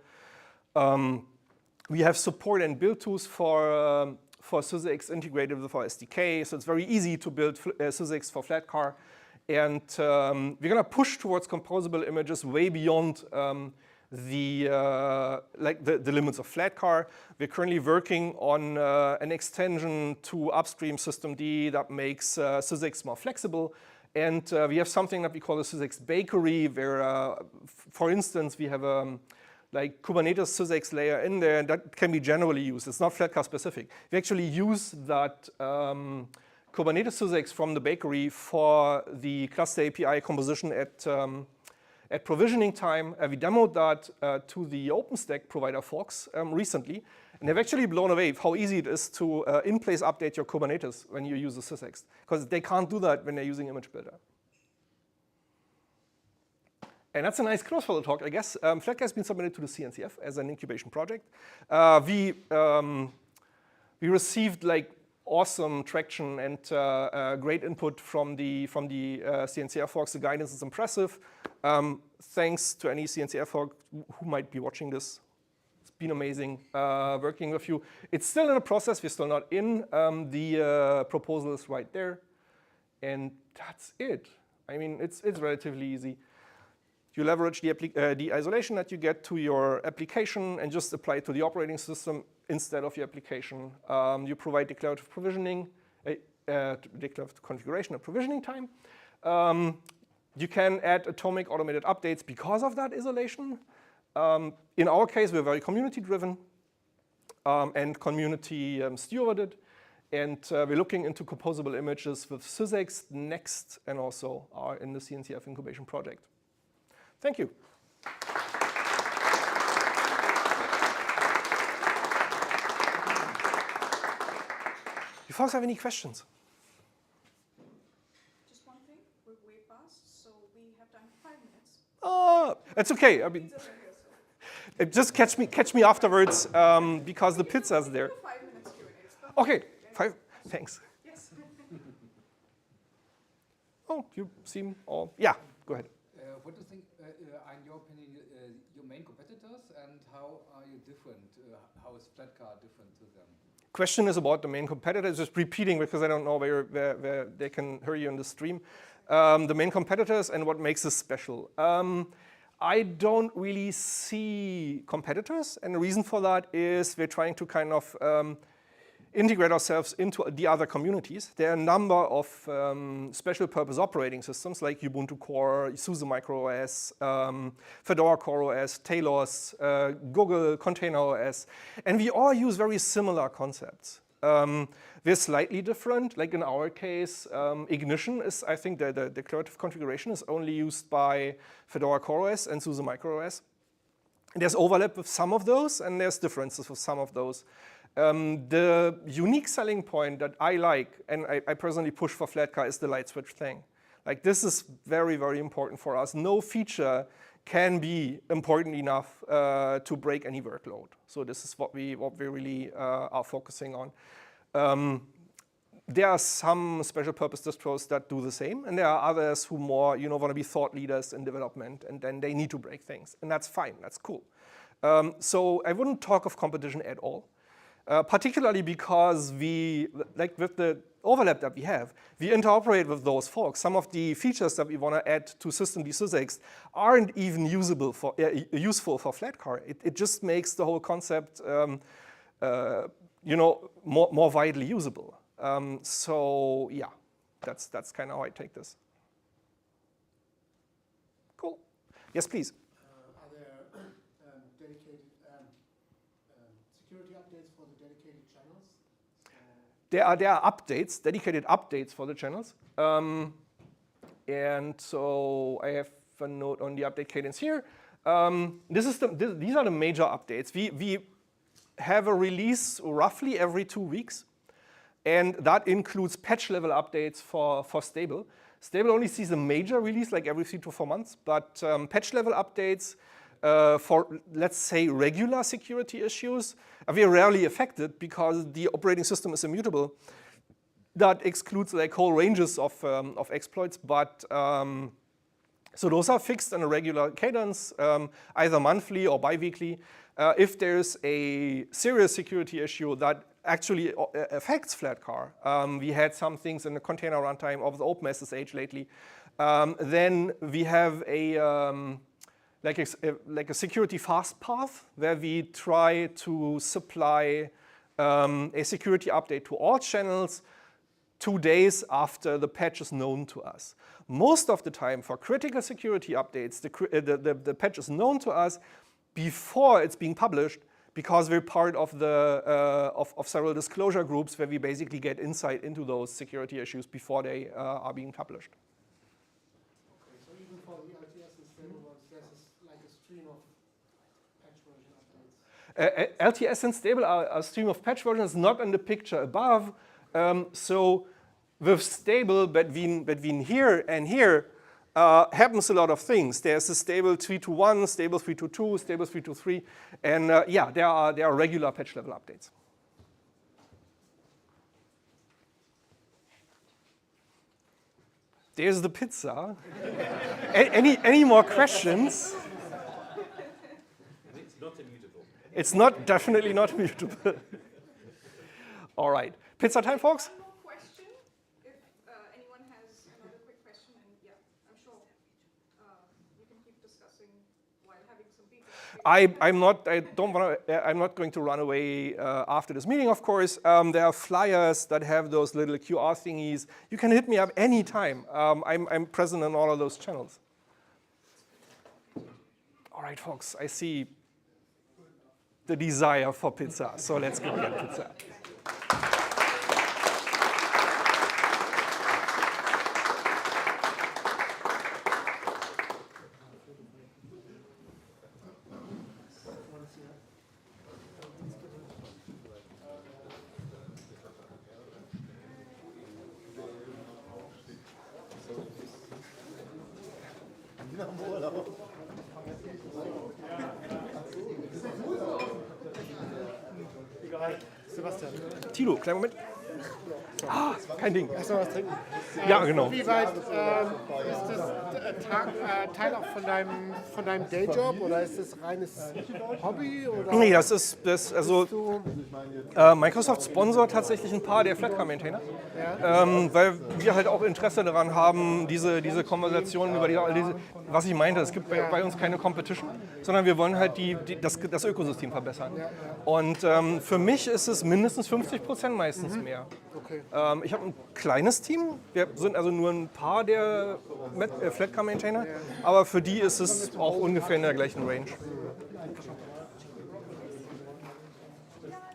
We have support and build tools for sysext integrated with our SDK, so it's very easy to build sysext for Flatcar. And we're going to push towards composable images way beyond the limits of Flatcar. We're currently working on an extension to upstream systemd that makes sysext more flexible. And we have something that we call the sysext bakery, where, for instance, we have like Kubernetes sysext layer in there, and that can be generally used. It's not Flatcar specific. We actually use that Kubernetes sysext from the bakery for the cluster API composition at provisioning time. We demoed that to the OpenStack provider folks recently, and they've actually blown away how easy it is to in-place update your Kubernetes when you use the sysext, because they can't do that when they're using Image Builder. And that's a nice close for the talk, I guess. Flatcar has been submitted to the CNCF as an incubation project. We received like awesome traction and great input from the CNCF folks. The guidance is impressive. Thanks to any CNCF folk who might be watching this. It's been amazing working with you. It's still in a process. We're still not in. The proposal is right there. And that's it. I mean, it's relatively easy. You leverage the isolation that you get to your application and just apply it to the operating system instead of your application. You provide declarative provisioning, declarative configuration and provisioning time. You can add atomic automated updates because of that isolation. In our case, we're very community-driven and community stewarded. And we're looking into composable images with sysext next, and also are in the CNCF incubation project. Thank you. You folks have any questions? Just one thing, we're way past, so we have time for 5 minutes. Oh, it's okay. I mean, just catch me afterwards because the pizza's there. 5 minutes Q&A. Okay, 5. Thanks. Yes. Oh, you seem all. Yeah, go ahead. What do you think, in your opinion, your main competitors, and how are you different? How is Flatcar different to them? Question is about the main competitors. Just repeating because I don't know where they can hear you on the stream. The main competitors and what makes us special. I don't really see competitors, and the reason for that is we're trying to kind of integrate ourselves into the other communities. There are a number of special purpose operating systems like Ubuntu Core, SUSE Micro OS, Fedora Core OS, Talos, Google Container OS, and we all use very similar concepts. They're slightly different. Like in our case, ignition is, I think, the declarative configuration is only used by Fedora CoreOS and SUSE MicroOS. There's overlap with some of those, and there's differences with some of those. The unique selling point that I like, and I personally push for Flatcar, is the light switch thing. Like, this is very, very important for us. No feature can be important enough to break any workload. So this is what we really are focusing on. There are some special purpose distros that do the same, and there are others who more want to be thought leaders in development, and then they need to break things, and that's fine, that's cool. So I wouldn't talk of competition at all, particularly because like with the overlap that we have, we interoperate with those folks. Some of the features that we want to add to systemd SysEx aren't even useful for Flatcar. It just makes the whole concept more widely usable. So yeah, that's kind of how I take this. Cool. Yes, please. Are there dedicated security updates for the dedicated channels? There are updates, dedicated updates for the channels. And so I have a note on the update cadence here. These are the major updates. We have a release roughly every 2 weeks. And that includes patch level updates for stable. Stable only sees a major release like every 3 to 4 months, but patch level updates for, let's say, regular security issues are rarely affected because the operating system is immutable. That excludes like whole ranges of exploits, but so those are fixed on a regular cadence, either monthly or bi-weekly. If there's a serious security issue that actually affects Flatcar, we had some things in the container runtime of the OpenSSH lately, then we have like a security fast path where we try to supply a security update to all channels 2 days after the patch is known to us. Most of the time for critical security updates, the patch is known to us before it's being published, because we're part of of several disclosure groups where we basically get insight into those security issues before they are being published. Okay, so even for the LTS and stable ones, there's like a stream of patch version updates? LTS and stable are a stream of patch versions, not in the picture above. So with stable, between here and here, happens a lot of things. There's a stable 3.2.1, stable 3.2.2, stable 3.2.3, and yeah, there are regular patch level updates. There's the pizza. Any more questions? It's not immutable. It's definitely not immutable. All right, pizza time, folks. I'm not going to run away after this meeting, of course. There are flyers that have those little QR thingies. You can hit me up anytime. I'm present on all of those channels. All right, folks, I see the desire for pizza, so let's go get pizza. Sebastian. Tilo, kleinen Moment. Ah, kein Ding. Erst mal was trinken. Ja, genau. Wie weit ist das Teil auch von deinem Dayjob oder ist das reines Hobby? Oder Nee, also Microsoft sponsort tatsächlich ein paar der Flatcar-Maintainer, weil wir halt auch Interesse daran haben, diese Konversationen über was ich meinte, es gibt bei uns keine Competition, sondern wir wollen halt das Ökosystem verbessern. Und für mich ist es mindestens 50% meistens mehr. Okay. Ich habe ein kleines Team, wir sind also nur ein paar der Flatcar-Maintainer, aber für die ist es auch ungefähr in der gleichen Range.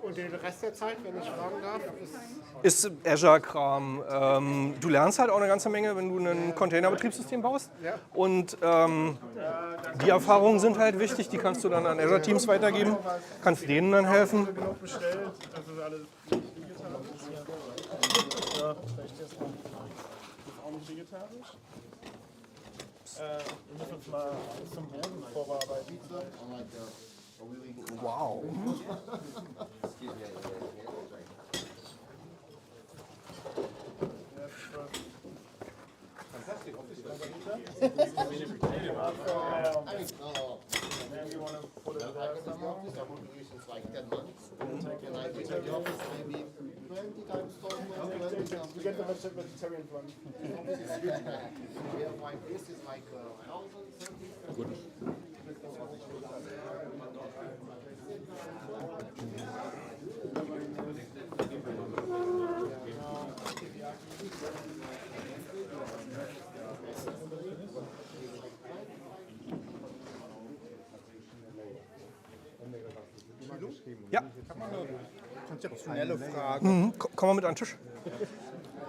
Und den Rest der Zeit, wenn ich fragen darf, Ist Azure-Kram. Du lernst halt auch eine ganze Menge, wenn du ein Container-Betriebssystem baust. Ja. Und die Erfahrungen sind halt wichtig, die kannst du dann an Azure-Teams weitergeben, kannst denen dann helfen. genug bestellt, dass es alles nicht vegetarisch ist. Ja, vielleicht jetzt noch. Ist auch nicht vegetarisch. Wir müssen uns mal zum Boden vorbereiten. Wow. We get the vegetarian one. Ja. Konzeptionelle Frage. Komm mal mit an den Tisch.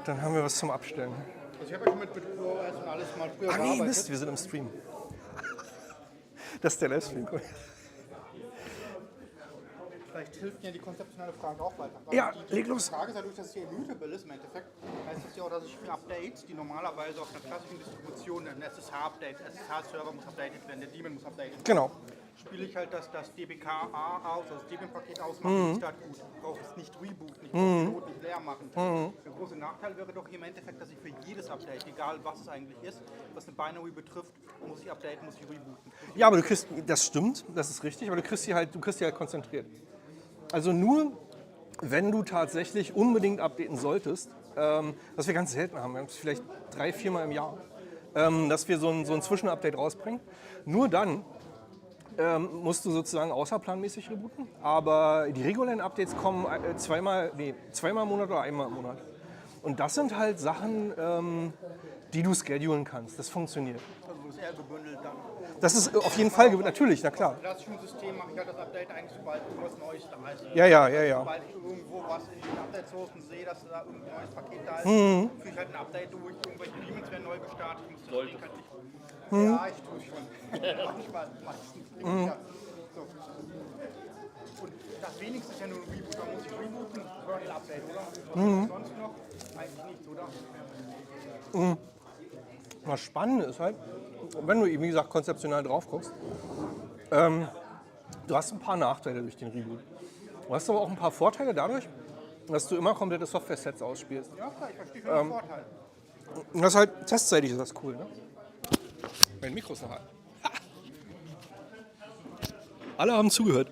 Dann haben wir was zum Abstellen. Also ich habe ja schon mit ProRes und alles mal früher Ah nee, gearbeitet. Mist, wir sind im Stream. Das ist der Livestream. Vielleicht hilft mir die konzeptionelle Frage auch weiter. Ja, die leg los. Frage ist, dadurch, dass es hier immutable ist, im Endeffekt, heißt es ja auch, dass ich für Updates, die normalerweise auf einer klassischen Distribution, ein SSH-Update, SSH-Server muss updated werden, der Daemon muss updated werden. Genau. Spiele ich halt das DBKA aus, also das Debian-Paket ausmachen, ist das gut. Ich brauche es nicht rebooten, ich brauche den Code nicht leer machen. Der große Nachteil wäre doch hier im Endeffekt, dass ich für jedes Update, egal was es eigentlich ist, was eine Binary betrifft, muss ich updaten, muss ich rebooten. Ja, aber du kriegst, das stimmt, das ist richtig, aber du kriegst sie halt konzentriert. Also nur, wenn du tatsächlich unbedingt updaten solltest, was wir ganz selten haben, wir haben es vielleicht 3-4 Mal im Jahr, dass wir so ein Zwischenupdate rausbringen. Nur dann musst du sozusagen außerplanmäßig rebooten, aber die regulären Updates kommen zweimal im Monat oder einmal im Monat. Und das sind halt Sachen, die du schedulen kannst. Das funktioniert. Also ist eher gebündelt dann. Das ist auf jeden Fall, natürlich, na klar. Im klassischen System mache ich halt das Update eigentlich, sobald irgendwas Neues da ist. Ja. Sobald ich irgendwo was in den Update-Sourcen sehe, dass da irgendein neues Paket da ist, führe ich halt ein Update durch, irgendwelche Daemons werden neu gestartet. Ich muss das Ding halt nicht. Ja, ich tue es schon. Manchmal, meistens. Ja. So. Und das wenigste ist ja nur ein Reboot. Da muss ich rebooten, Kernel-Update, oder? Was sonst noch? Eigentlich nichts, oder? Das Spannende ist halt, wenn du, wie gesagt, konzeptionell drauf guckst, du hast ein paar Nachteile durch den Reboot. Du hast aber auch ein paar Vorteile dadurch, dass du immer komplette Software-Sets ausspielst. Ja, klar, ich verstehe schon den Vorteil. Und das ist halt, testseitig ist das cool, ne? Mein Mikro ist noch an. Alle haben zugehört.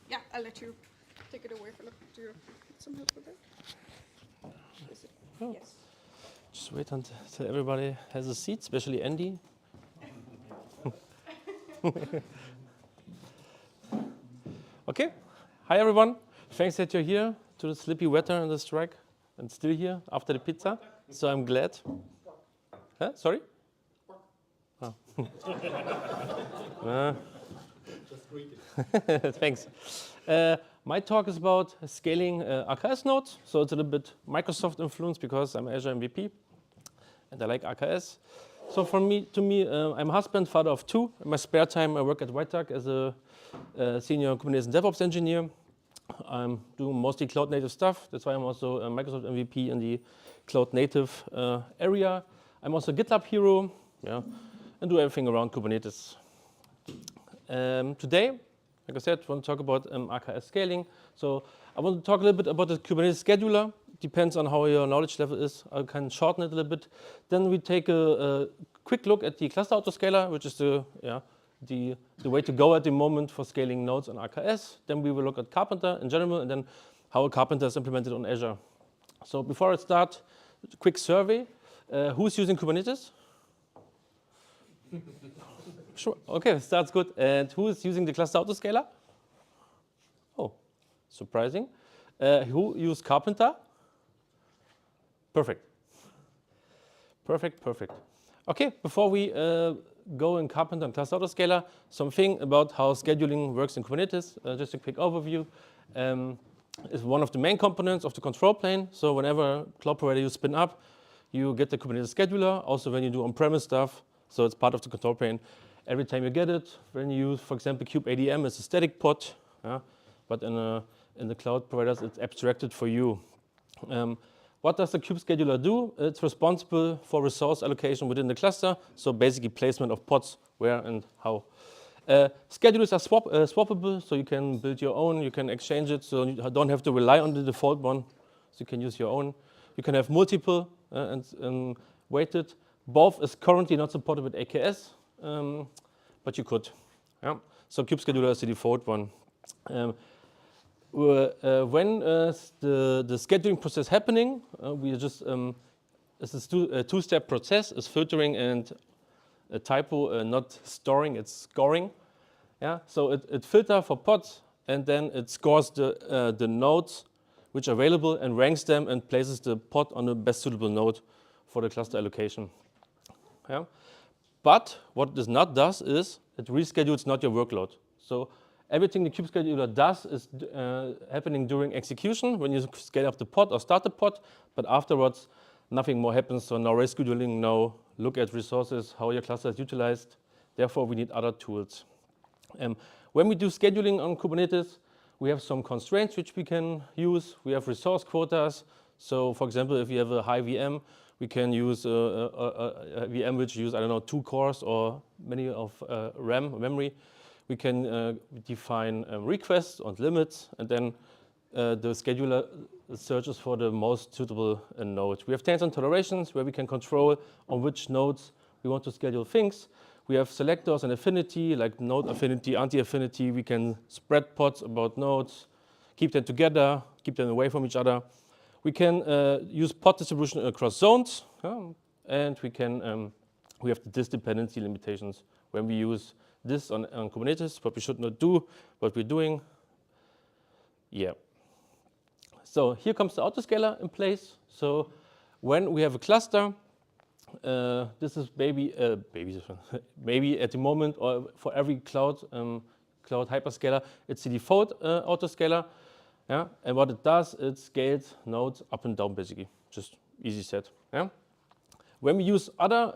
Yeah, I'll let you take it away, Philip. Do you need some help with that? Is it? Oh. Yes. Just wait until everybody has a seat, especially Andy. Okay. Hi, everyone. Thanks that you're here to the slippy weather and the strike and still here after the pizza. So I'm glad. Huh? Sorry? Oh. Just greeting. Thanks. My talk is about scaling AKS nodes. So it's a little bit Microsoft influence because I'm Azure MVP and I like AKS. So from me, I'm a husband, father of two. In my spare time, I work at White Duck as a senior Kubernetes and DevOps engineer. I'm doing mostly cloud native stuff. That's why I'm also a Microsoft MVP in the cloud native area. I'm also a GitLab hero, yeah, and do everything around Kubernetes. Today, like I said, I want to talk about AKS scaling. So I want to talk a little bit about the Kubernetes scheduler. Depends on how your knowledge level is. I can shorten it a little bit. Then we take a quick look at the cluster autoscaler, which is the way to go at the moment for scaling nodes on AKS. Then we will look at Carpenter in general, and then how Carpenter is implemented on Azure. So before I start, a quick survey. Who's using Kubernetes? Sure. Okay, starts good. And who is using the cluster autoscaler? Oh, surprising. Who used Carpenter? Perfect. Perfect. Okay, before we go in Carpenter and cluster autoscaler, something about how scheduling works in Kubernetes. Just a quick overview. Is one of the main components of the control plane. So whenever cloud provider you spin up, you get the Kubernetes scheduler. Also when you do on-premise stuff, so it's part of the control plane. Every time you get it, when you use, for example, kubeadm is a static pod, but in the cloud providers, it's abstracted for you. What does the kube scheduler do? It's responsible for resource allocation within the cluster, so basically placement of pods, where and how. Schedulers are swappable, so you can build your own, you can exchange it, so you don't have to rely on the default one, so you can use your own. You can have multiple and weighted. Both is currently not supported with AKS, but you could. Yeah. So kube scheduler is the default one. When the scheduling process happening, we are just it's a two-step process. It's filtering and a typo, not storing, it's scoring. Yeah. So it filters for pods, and then it scores the nodes which are available and ranks them and places the pod on the best suitable node for the cluster allocation. Yeah. But what this not does is it reschedules not your workload. So everything the kube scheduler does is happening during execution when you scale up the pod or start the pod, but afterwards nothing more happens. So no rescheduling, no look at resources, how your cluster is utilized. Therefore, we need other tools. When we do scheduling on Kubernetes, we have some constraints which we can use. We have resource quotas. So for example, if you have a high VM, we can use a VM which use, 2 cores or many of RAM, memory. We can define requests and limits, and then the scheduler searches for the most suitable node. We have tails and tolerations where we can control on which nodes we want to schedule things. We have selectors and affinity, like node affinity, anti-affinity. We can spread pods about nodes, keep them together, keep them away from each other. We can use pod distribution across zones, and we can we have the disk dependency limitations when we use this on Kubernetes, what we should not do, what we're doing. Yeah. So here comes the autoscaler in place. So when we have a cluster, this is maybe at the moment or for every cloud hyperscaler, it's the default autoscaler. Yeah, and what it does, it scales nodes up and down basically, just easy set. Yeah. When we use other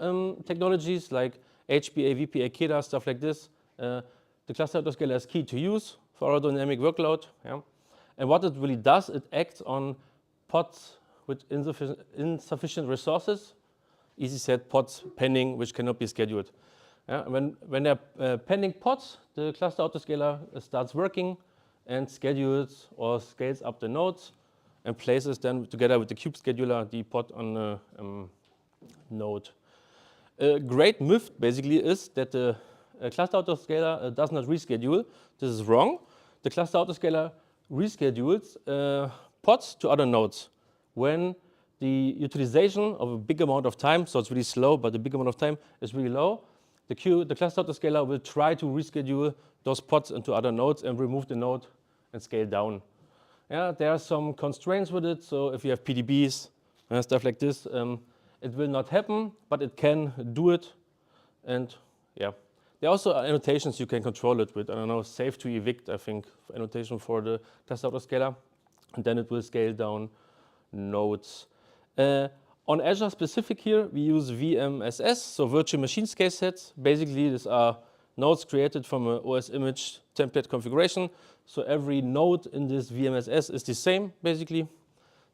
technologies like HPA, VPA, KEDA, stuff like this, the cluster autoscaler is key to use for our dynamic workload. Yeah. And what it really does, it acts on pods with insufficient resources. Easy set, pods pending, which cannot be scheduled. Yeah. When there are pending pods, the cluster autoscaler starts working and schedules or scales up the nodes and places them together with the kube scheduler the pod on the node. A great myth basically is that the cluster autoscaler does not reschedule. This is wrong. the cluster autoscaler reschedules pods to other nodes when the utilization of a big amount of time, so it's really slow, but the big amount of time is really low. The cluster autoscaler will try to reschedule those pods into other nodes and remove the node and scale down. Yeah, there are some constraints with it. So if you have PDBs and stuff like this, it will not happen, but it can do it. And yeah, there are also annotations you can control it with. I don't know, save to evict, I think, annotation for the cluster autoscaler. And then it will scale down nodes. On Azure specific here, we use VMSS, so virtual machine scale sets. Basically, these are nodes created from an OS image template configuration. So every node in this VMSS is the same, basically.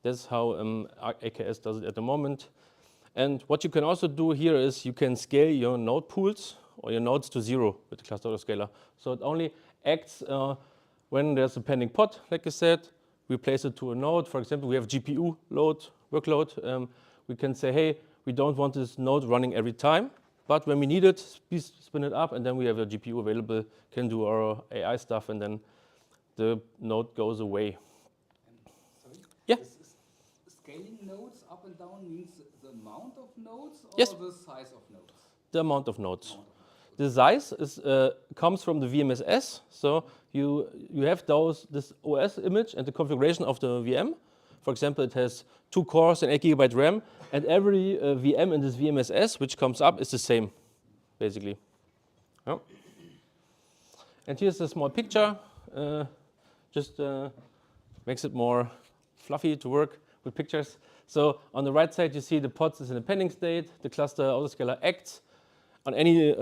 That's how AKS does it at the moment. And what you can also do here is you can scale your node pools or your nodes to 0 with the cluster autoscaler. So it only acts when there's a pending pod, like I said. We place it to a node. For example, we have GPU workload. We can say, hey, we don't want this node running every time, but when we need it, please spin it up, and then we have a GPU available, can do our AI stuff, and then the node goes away. Sorry? Yeah? Scaling nodes up and down means the amount of nodes or Yes. the size of nodes? The amount of nodes. The size is, comes from the VMSS, so you have this OS image and the configuration of the VM. For example, it has 2 cores and 8 GB RAM, and every VM in this VMSS which comes up is the same, basically. Yeah. And here's a small picture, just makes it more fluffy to work with pictures. So on the right side, you see the pods is in a pending state. The cluster autoscaler acts on any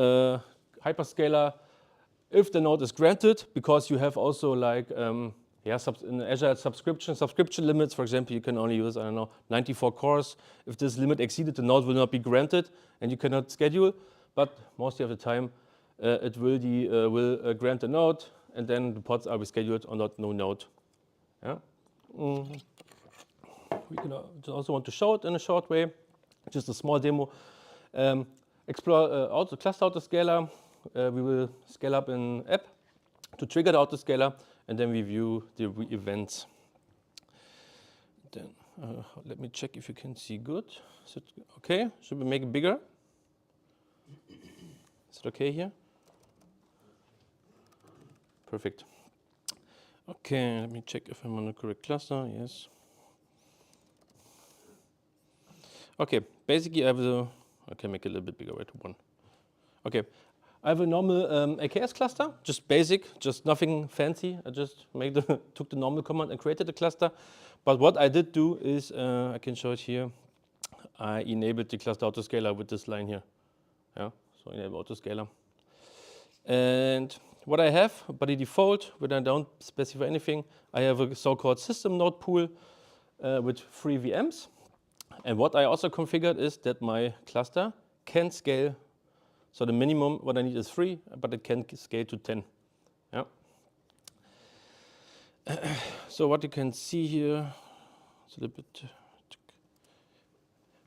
hyperscaler if the node is granted, because you have also like in Azure subscription limits. For example, you can only use, 94 cores. If this limit exceeded, the node will not be granted and you cannot schedule. But most of the time, it will grant the node, and then the pods are rescheduled on that new node. Yeah. We can also want to show it in a short way, just a small demo. Explore cluster autoscaler. We will scale up an app to trigger the autoscaler, and then we view the events. Then let me check if you can see good. Is it okay? Should we make it bigger? Is it okay here? Perfect. Okay, let me check if I'm on the correct cluster. Yes. Okay, basically I have I can make it a little bit bigger, wait, 1. Okay, I have a normal AKS cluster, just basic, just nothing fancy. I just took the normal command and created a cluster. But what I did do is, I can show it here, I enabled the cluster autoscaler with this line here. Yeah, so enable autoscaler. And what I have, by the default, when I don't specify anything, I have a so-called system node pool with 3 VMs. And what I also configured is that my cluster can scale. So the minimum what I need is 3, but it can scale to 10. Yeah. So what you can see here, it's a little bit.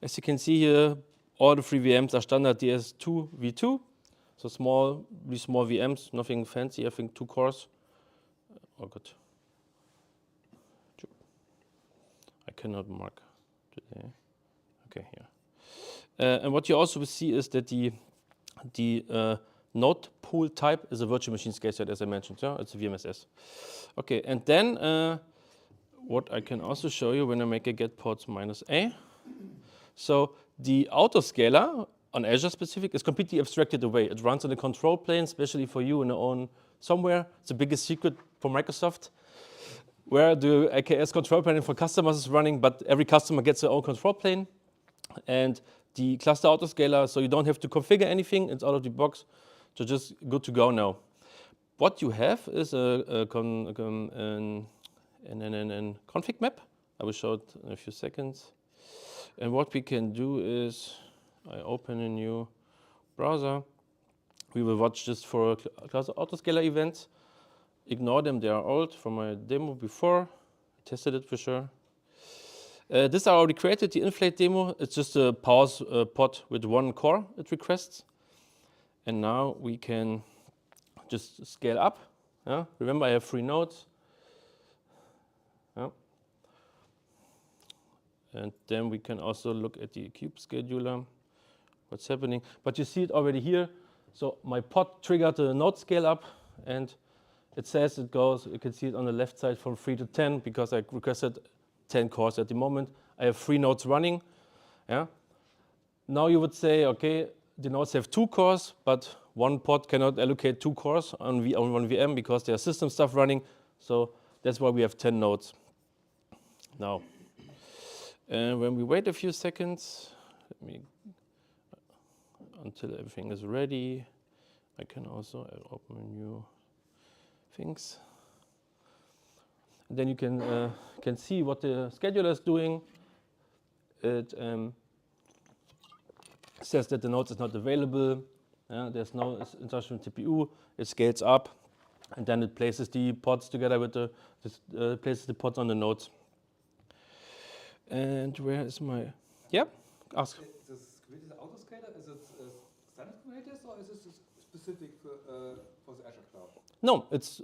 As you can see here, all the 3 VMs are standard DS2 V2. So really small VMs, nothing fancy. I think 2 cores. Oh good. I cannot mark today. Okay, here. And what you also will see is that the node pool type is a virtual machine scale set, as I mentioned. Yeah, it's a VMSS. Okay, and then what I can also show you when I make a get pods -a. So the autoscaler on Azure specific is completely abstracted away. It runs in a control plane, especially for you in your own somewhere. It's the biggest secret for Microsoft, where the AKS control plane for customers is running, but every customer gets their own control plane. And the cluster autoscaler, so you don't have to configure anything. It's out of the box, so just good to go now. What you have is a config map. I will show it in a few seconds. And what we can do is, I open a new browser. We will watch this for cluster autoscaler events. Ignore them, they are old from my demo before. I tested it for sure. This I already created, the inflate demo. It's just a pause pod with 1 core it requests. And now we can just scale up. Yeah? Remember, I have 3 nodes. Yeah. And then we can also look at the kube scheduler, what's happening. But you see it already here. So my pod triggered the node scale up, and it says it goes, you can see it on the left side, from 3 to 10, because I requested 10 cores at the moment. I have 3 nodes running. Yeah. Now you would say, okay, the nodes have 2 cores, but one pod cannot allocate 2 cores on one VM because there's system stuff running. So that's why we have 10 nodes. Now, when we wait a few seconds, until everything is ready, I can also open new things. And then you can see what the scheduler is doing. It says that the node is not available. There's no instruction TPU. It scales up, and then it places the pods together with places the pods on the nodes. And where is my? Yeah, ask. This Kubernetes autoscaler, is it standard Kubernetes or is it specific for the Azure cloud? No, it's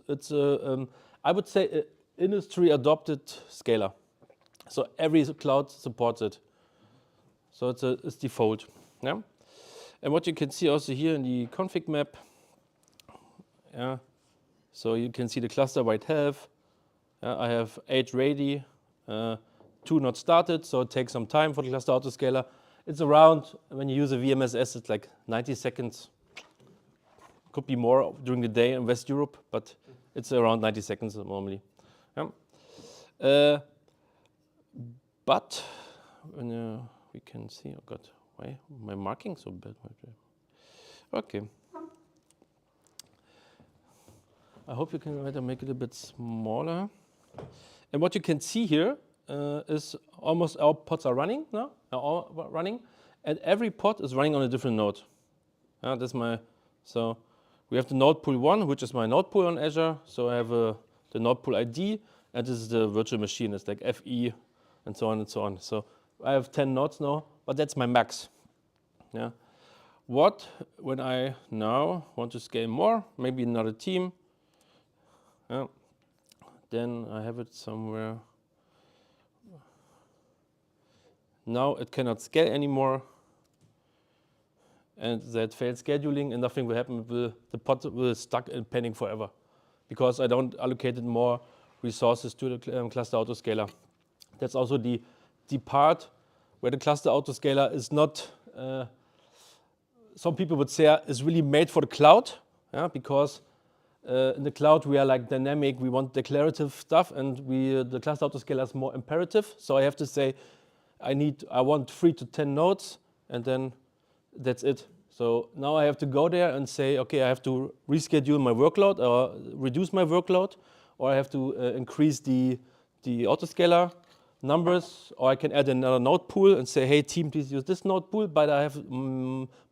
I would say an industry adopted scaler. So every cloud supports it. So it's default. Yeah. And what you can see also here in the config map, yeah. So you can see the cluster-wide health. I have 8 ready, 2 not started, so it takes some time for the cluster autoscaler. It's around, when you use a VMSS, it's like 90 seconds. Could be more during the day in West Europe, but it's around 90 seconds normally. Yeah. But when we can see, oh God, why am I marking so bad? Okay. I hope you can make it a bit smaller. And what you can see here is almost our pods are running now, all running, and every pod is running on a different node. So we have the node pool 1, which is my node pool on Azure. So I have the node pool ID, and this is the virtual machine. It's like FE and so on and so on. So I have 10 nodes now, but that's my max. Yeah. When I now want to scale more, maybe another team, yeah, then I have it somewhere. Now it cannot scale anymore, and that failed scheduling, and nothing will happen. The pod will stuck in pending forever, because I don't allocate more resources to the cluster autoscaler. That's also the part where the cluster autoscaler is not. Some people would say is really made for the cloud, yeah, because in the cloud we are like dynamic. We want declarative stuff, and the cluster autoscaler is more imperative. So I have to say, I want 3 to 10 nodes, and then that's it. So now I have to go there and say, okay, I have to reschedule my workload or reduce my workload, or I have to increase the autoscaler numbers, or I can add another node pool and say, hey team, please use this node pool, but I have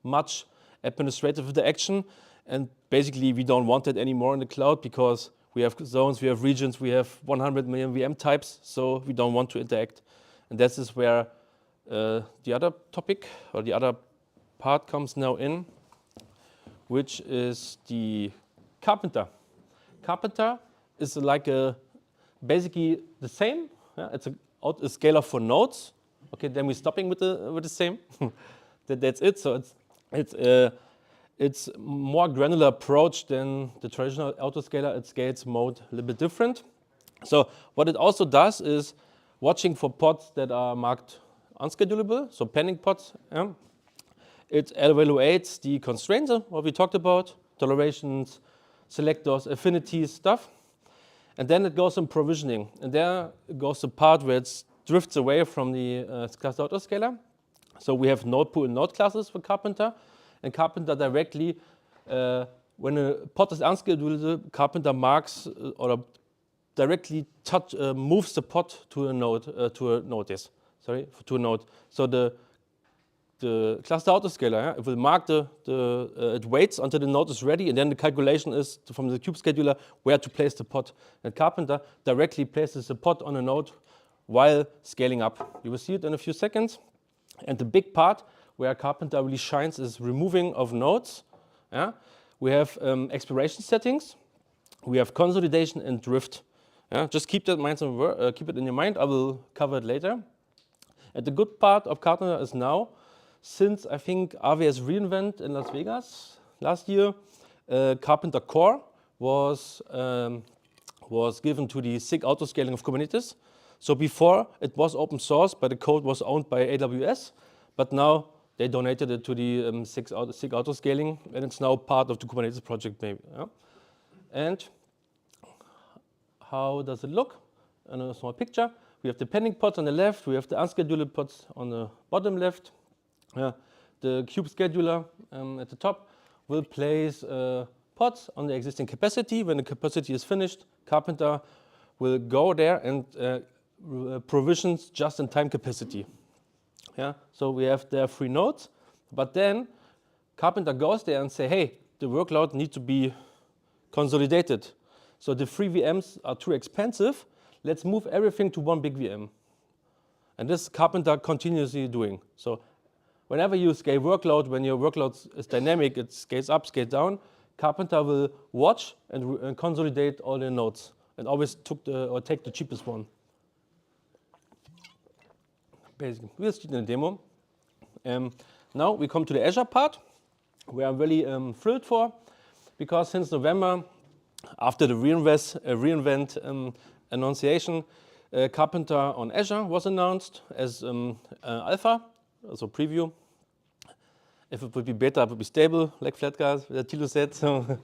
much administrative interaction, and basically we don't want it anymore in the cloud because we have zones, we have regions, we have 100 million VM types, so we don't want to interact. And this is where the other topic or the other part comes now in, which is the Carpenter. Carpenter is like basically the same. Yeah? It's a scaler for nodes. Okay, then we're stopping with the same. That's it. So it's more granular approach than the traditional autoscaler. It scales mode a little bit different. So what it also does is watching for pods that are marked unschedulable, so pending pods. Yeah. It evaluates the constraints, what we talked about, tolerations, selectors, affinities, stuff. And then it goes in provisioning. And there goes the part where it drifts away from the cluster autoscaler. So we have node pool and node classes for Carpenter. And Carpenter directly, when a pod is unschedulable, Carpenter marks or directly moves the pod to a node, to a node. So the cluster autoscaler, yeah, it will mark it waits until the node is ready, and then the calculation is from the kube scheduler where to place the pod. And Carpenter directly places the pod on a node while scaling up. You will see it in a few seconds. And the big part where Carpenter really shines is removing of nodes. Yeah? We have expiration settings. we have consolidation and drift. Yeah, just keep that keep it in your mind. I will cover it later. And the good part of Carpenter is now, since I think AWS reInvent in Las Vegas last year, Carpenter Core was given to the SIG autoscaling of Kubernetes. So before it was open source, but the code was owned by AWS. But now they donated it to the SIG autoscaling, and it's now part of the Kubernetes project, maybe. Yeah? And how does it look? In a small picture, we have the pending pods on the left. We have the unscheduled pods on the bottom left. The kube scheduler at the top will place pods on the existing capacity. When the capacity is finished, Carpenter will go there and provisions just-in-time capacity. Yeah, so we have there 3 nodes, but then Carpenter goes there and say, hey, the workload needs to be consolidated. So the 3 VMs are too expensive. Let's move everything to one big VM. And this Carpenter continuously doing. So whenever you scale workload, when your workload is dynamic, it scales up, scales down, Carpenter will watch and consolidate all the nodes and always take the cheapest one. Basically, we'll see in the demo. Now we come to the Azure part, where I'm really thrilled for, because since November, after the reInvent annunciation, Carpenter on Azure was announced as alpha, also preview. If it would be beta, it would be stable, like Flatguard, Thilo said. So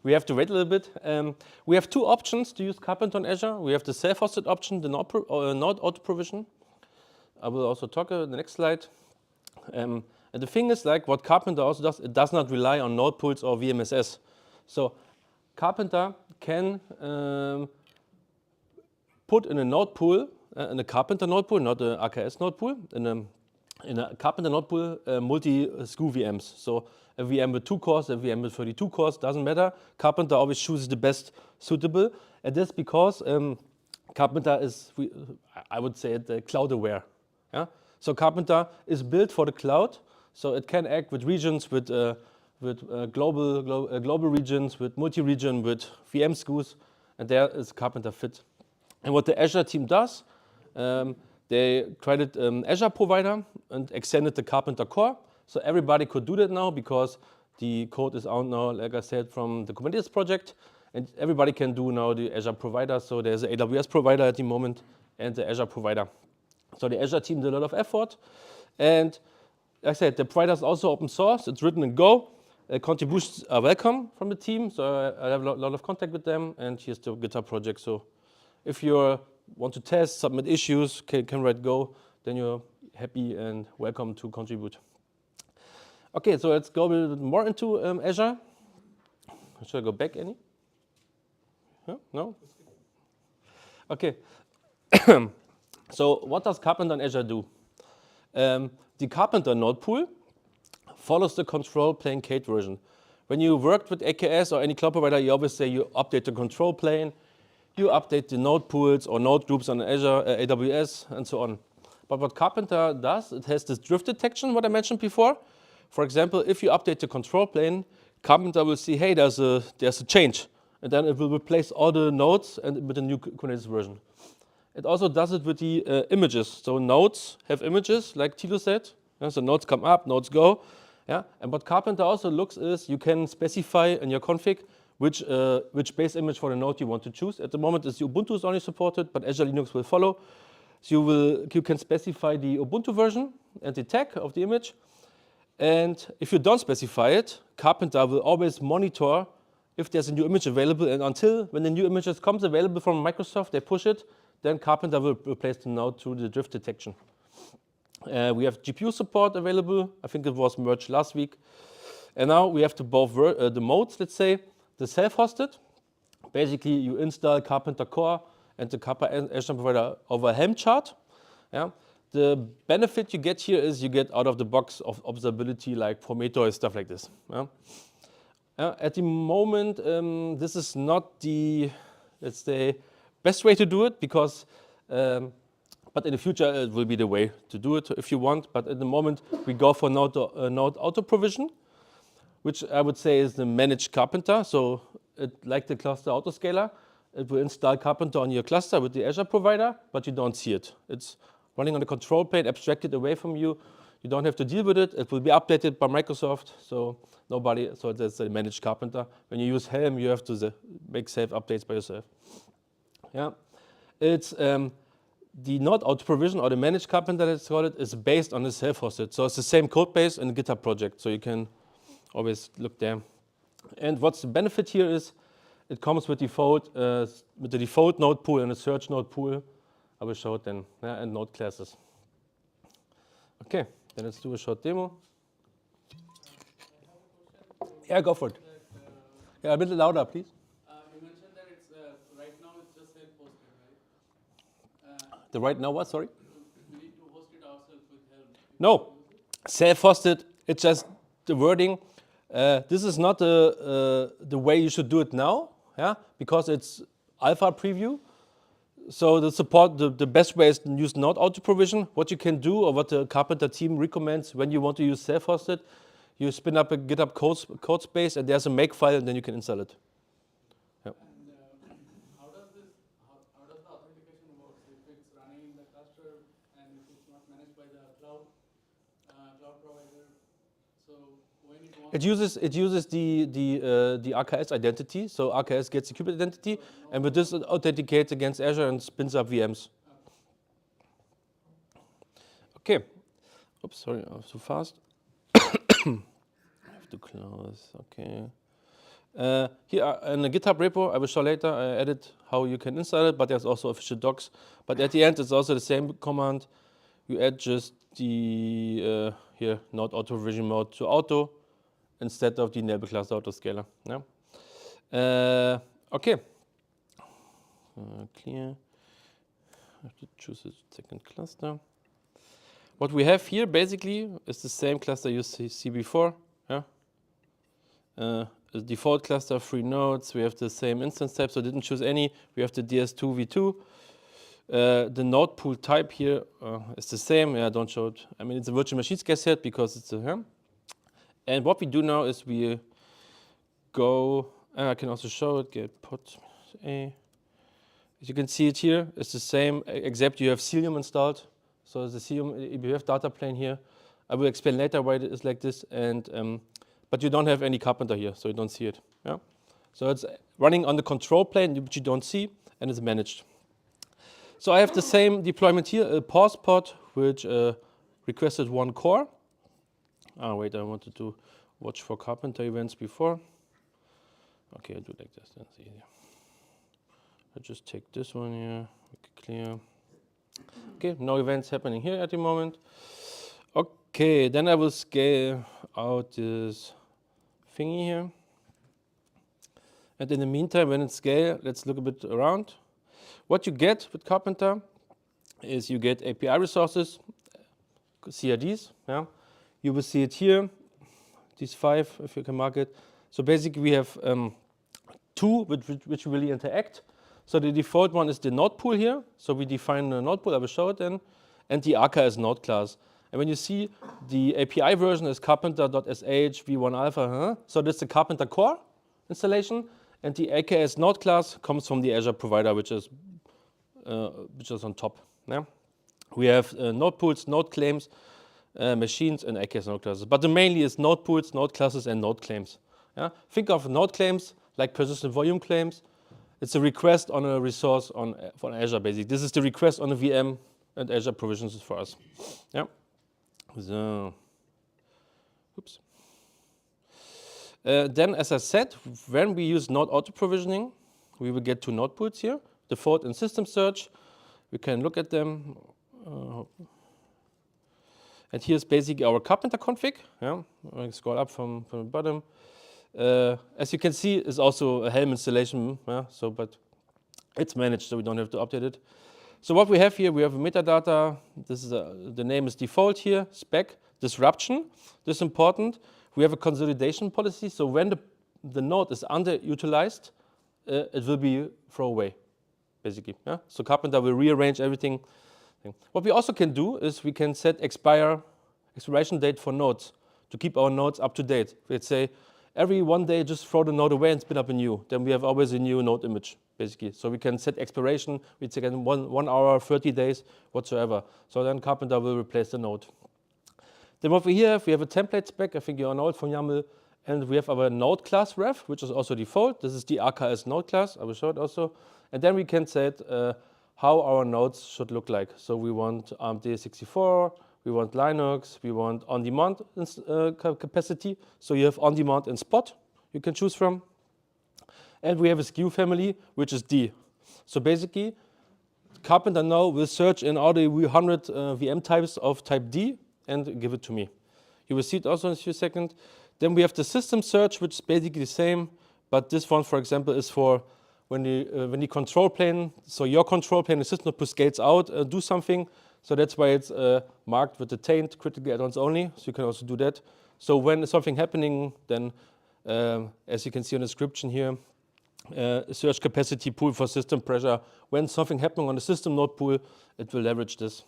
we have to wait a little bit. We have 2 options to use Carpenter on Azure. We have the self-hosted option, the node auto provision. I will also talk in the next slide. And the thing is, like what Carpenter also does, it does not rely on node pools or VMSS. So Carpenter can put in a node pool, in a Carpenter node pool, not a AKS node pool, in a Carpenter node pool, multi-SKU VMs. So a VM with 2 cores, a VM with 32 cores, doesn't matter. Carpenter always chooses the best suitable. And this because Carpenter is, I would say, cloud aware. Yeah? So Carpenter is built for the cloud, so it can act with regions, with global regions, with multi-region, with VM SKUs, and there is Carpenter fit. And what the Azure team does, they created Azure provider and extended the Carpenter core, so everybody could do that now because the code is out now, like I said, from the Kubernetes project, and everybody can do now the Azure provider. So there's an AWS provider at the moment and the Azure provider. So the Azure team did a lot of effort, and like I said, the provider is also open source. It's written in Go. Contributions are welcome from the team, so I have a lot of contact with them, and here's the GitHub project. So if you want to test, submit issues, can write Go, then you're happy and welcome to contribute. Okay, so let's go a little bit more into Azure. Should I go back any? No? Okay. So what does Carpenter on Azure do? The Carpenter node pool follows the control plane Kate version. When you worked with AKS or any cloud provider, you always say you update the control plane, you update the node pools or node groups on Azure, AWS, and so on. But what Carpenter does, it has this drift detection, what I mentioned before. For example, if you update the control plane, Carpenter will see, hey, there's a change. And then it will replace all the nodes and with a new Kubernetes version. It also does it with the images. So nodes have images, like Thilo said. Yeah, so nodes come up, nodes go. Yeah? And what Carpenter also looks is you can specify in your config which base image for the node you want to choose. At the moment, it's Ubuntu is only supported, but Azure Linux will follow. So you can specify the Ubuntu version and the tag of the image. And if you don't specify it, Carpenter will always monitor if there's a new image available. And until when the new image comes available from Microsoft, they push it, then Carpenter will replace the node through the drift detection. We have GPU support available. I think it was merged last week. And now we have both the modes, let's say, the self-hosted. Basically, you install Carpenter Core and the Carpenter Azure provider over a Helm chart. Yeah? The benefit you get here is you get out of the box of observability like Prometheus, stuff like this. Yeah? At the moment, this is not the, let's say, best way to do it because, but in the future it will be the way to do it if you want. But at the moment we go for node auto provision, which I would say is the managed Carpenter. So like the cluster autoscaler, it will install Carpenter on your cluster with the Azure provider, but you don't see it. It's running on the control plane, abstracted away from you. You don't have to deal with it. It will be updated by Microsoft, so that's a managed Carpenter. When you use Helm, you have to make safe updates by yourself. Yeah, it's the not auto provision or the managed Carpenter, let's call it, is based on the self-hosted. So it's the same code base in the GitHub project, so you can always look there. And what's the benefit here is it comes with the default node pool and a search node pool. I will show it then, and node classes. Okay, then let's do a short demo. Yeah, go for it. Yeah, a bit louder, please. You mentioned that it's right now it's just self-hosted, right? The right now what? Sorry. We need to host it ourselves with Helm. No, self-hosted. It's just the wording. This is not the way you should do it now, yeah, because it's alpha preview. So the best way is to use not auto provision. What you can do, or what the Carpenter team recommends when you want to use self-hosted, you spin up a GitHub code space, and there's a make file, and then you can install it. Yep. And how does the authentication work? If it's running in the cluster and if it's not managed by the cloud provider, so when it wants It uses the RKS identity. So RKS gets the Kubernetes identity, and with this it authenticates against Azure and spins up VMs. Okay. Oops, sorry, I was too fast. I have to close. Okay. Here in the GitHub repo, I will show later. I added how you can install it, but there's also official docs. But at the end, it's also the same command. You add just the here not auto provision mode to auto instead of the enable cluster autoscaler. Yeah. Okay. Clear. I have to choose a second cluster. What we have here basically is the same cluster you see before. Yeah. The default cluster, 3 nodes. We have the same instance type, so I didn't choose any. We have the DS2 v2. The node pool type here is the same. Yeah, don't show it. I mean, it's a virtual machine case set because it's a And what we do now is we go. I can also show it. Get put a. As you can see it here, it's the same, except you have Cilium installed. So the Cilium EBF data plane here. I will explain later why it is like this. And but you don't have any Carpenter here, so you don't see it. Yeah. So it's running on the control plane, which you don't see, and it's managed. So I have the same deployment here, a pause pod, which requested 1 core. Oh wait, I wanted to watch for Carpenter events before. Okay, I'll do it like this, that's easier. I'll just take this one here, make it clear. Okay, no events happening here at the moment. Okay, then I will scale out this thingy here. And in the meantime, when it's scaled, let's look a bit around. What you get with Carpenter is you get API resources, CRDs. Yeah, you will see it here. These 5, if you can mark it. So basically, we have 2 which really interact. So the default one is the node pool here. So we define the node pool. I will show it then, and the RKS node class. And when you see the API version is carpenter.sh v1 alpha, so that's the Carpenter core installation. And the AKS node class comes from the Azure provider, which is on top. Yeah? We have node pools, node claims, machines, and AKS node classes. But the mainly is node pools, node classes, and node claims. Yeah? Think of node claims like persistent volume claims. It's a request on a resource for Azure, basically. This is the request on a VM, and Azure provisions it for us. Yeah. So, oops. Then, as I said, when we use node auto provisioning, we will get 2 node pools here, default and system search. We can look at them. And here's basically our Carpenter config. Yeah, I scroll up from the bottom. As you can see, it's also a Helm installation. Yeah, but it's managed, so we don't have to update it. So what we have here, we have a metadata. This is the name is default here. Spec disruption. This is important. We have a consolidation policy. So when the node is underutilized, it will be thrown away, basically. Yeah? So Carpenter will rearrange everything. What we also can do is we can set expiration date for nodes to keep our nodes up to date. Let's say every one day just throw the node away and spin up a new. Then we have always a new node image, basically. So we can set expiration, we take in 1 hour, 30 days, whatsoever. So then Carpenter will replace the node. Then what we here have, we have a template spec, I think you all know it from YAML, and we have our node class ref, which is also default. This is the AKS node class, I will show it also. And then we can set how our nodes should look like. So we want AMD64, we want Linux, we want on-demand capacity. So you have on-demand and spot you can choose from. And we have a SKU family, which is D. So basically, Carpenter now will search in all the 100 VM types of type D and give it to me. You will see it also in a few seconds. Then we have the system search, which is basically the same, but this one, for example, is for when the control plane, so your control plane, the system pushes out, do something. So that's why it's marked with the taint, critical add-ons only. So you can also do that. So when something happening, then as you can see on the description here, search capacity pool for system pressure. When something happening on the system node pool, it will leverage this.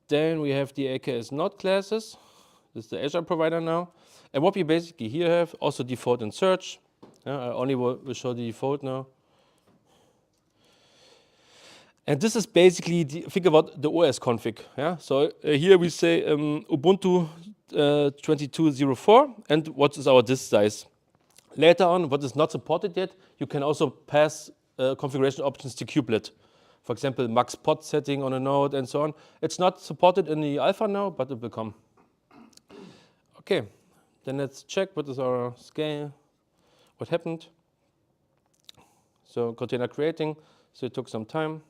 Then we have the AKS node classes. This is the Azure provider now. And what we basically here have, also default and search. I only will show the default now. And this is basically, think about the OS config. Yeah? So here we say Ubuntu 22.04, and what is our disk size. Later on, what is not supported yet, you can also pass configuration options to kubelet. For example, max pod setting on a node and so on. It's not supported in the alpha now, but it will come. Okay, then let's check what is our scale, what happened. So container creating, so it took some time.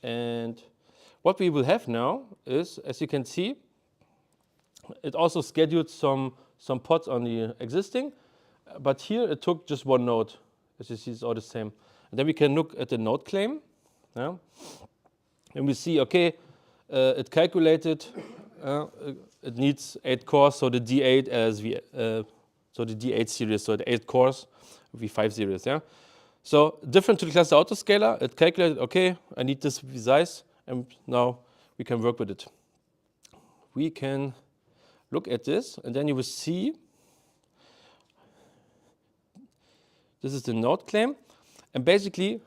And what we will have now is, as you can see, it also scheduled some pods on the existing, but here it took just one node. As you see, it's all the same. And then we can look at the node claim, yeah? And we see, okay, it calculated, it needs 8 cores, so the D8 so the D8 series, so the 8 cores, V5 series, yeah. So different to the cluster autoscaler, it calculated, okay, I need this size, and now we can work with it. We can look at this, and then you will see, this is the node claim, and basically,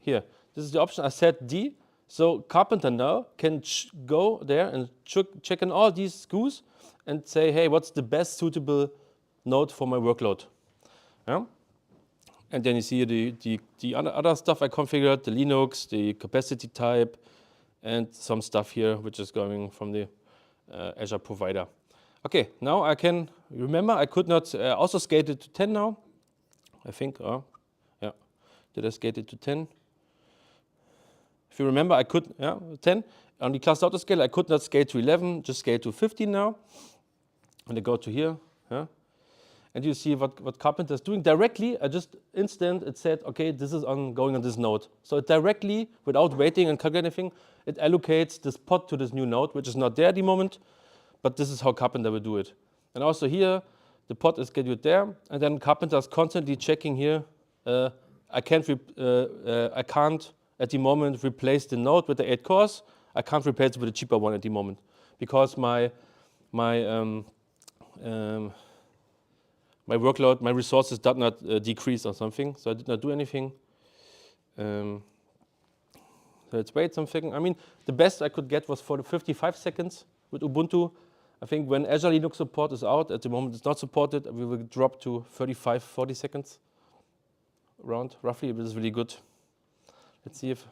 here, this is the option I set D, so Carpenter now can go there and check in all these SKUs and say, hey, what's the best suitable node for my workload? Yeah? And then you see the other stuff I configured, the Linux, the capacity type, and some stuff here, which is going from the Azure provider. Okay, now I can, remember I could not also scale it to 10 now. I think, yeah, did I scale it to 10? If you remember, I could, 10. On the cluster autoscaler, I could not scale to 11, just scale to 15 now. And I go to here, yeah. And you see what Carpenter is doing directly. I just instant it said, okay, this is going on this node. So it directly, without waiting and calculating anything, it allocates this pod to this new node, which is not there at the moment, but this is how Carpenter will do it. And also here, the pod is scheduled there, and then Carpenter is constantly checking here. I can't at the moment replace the node with the 8 cores. I can't replace it with a cheaper one at the moment because my workload, my resources did not decrease or something, so I did not do anything. So let's wait something. I mean, the best I could get was for the 55 seconds with Ubuntu. I think when Azure Linux support is out, at the moment it's not supported, we will drop to 35, 40 seconds around, roughly. This is really good. Let's see if...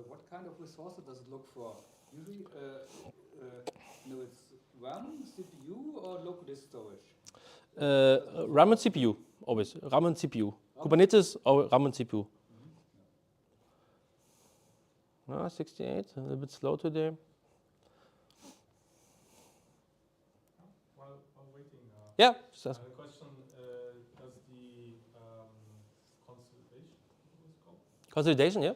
what kind of resources does it look for? Usually, no, it's RAM, CPU, or local disk storage? RAM and CPU, always. RAM and CPU. Kubernetes or RAM and CPU. 68, a little bit slow today. While waiting, yeah, just a question, does the consolidation, what is it called? Consolidation, yeah.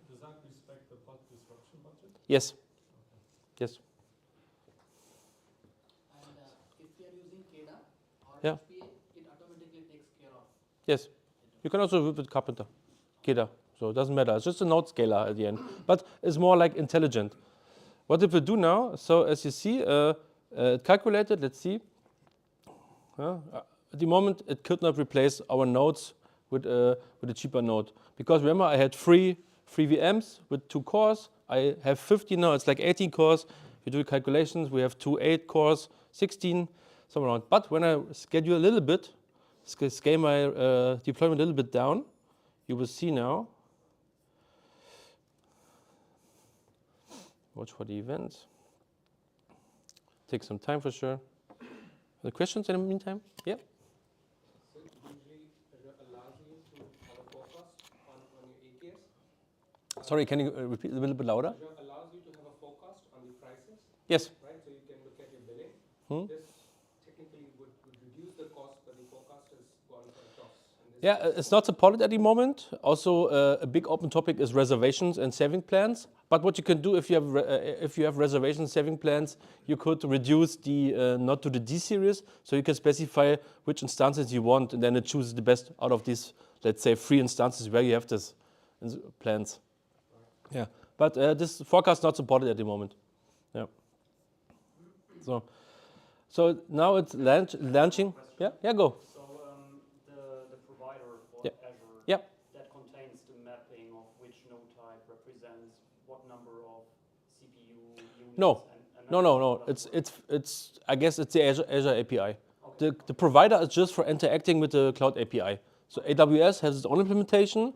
Does that respect the pod disruption budget? Yes. Okay. Yes. And if you are using KDA or Yeah. HPA, it automatically takes care of. Yes. You can also work with Carpenter, KDA. So it doesn't matter. It's just a node scaler at the end. But it's more like intelligent. What it will do now, so as you see, It calculated, let's see. At the moment, it could not replace our nodes with a cheaper node. Because remember, I had three VMs with 2 cores. I have 15 now, it's like 18 cores. If you do calculations, we have 2 8 cores, 16, somewhere around. But when I schedule a little bit, scale my deployment a little bit down, you will see now. Watch for the events. Take some time for sure. Any questions in the meantime? Yeah? So usually Azure allows you to have a forecast on your AKS? Sorry, can you repeat a little bit louder? Azure allows you to have a forecast on the prices? Yes. Right, so you can look at your billing. This technically would reduce the cost, but the forecast is gone for the cost. Yeah, it's not supported at the moment. Also, a big open topic is reservations and saving plans. But what you can do if you have reservation saving plans, you could reduce the not to the D series, so you can specify which instances you want, and then it chooses the best out of these, let's say, 3 instances where you have this plans. Yeah, but this forecast is not supported at the moment. Yeah. So now it's launching. Yeah, go. The provider for Yeah. Azure Yeah. that contains the mapping of which node type represents what number of CPU units. No. It's I guess it's the Azure API. The provider is just for interacting with the cloud API. So AWS has its own implementation.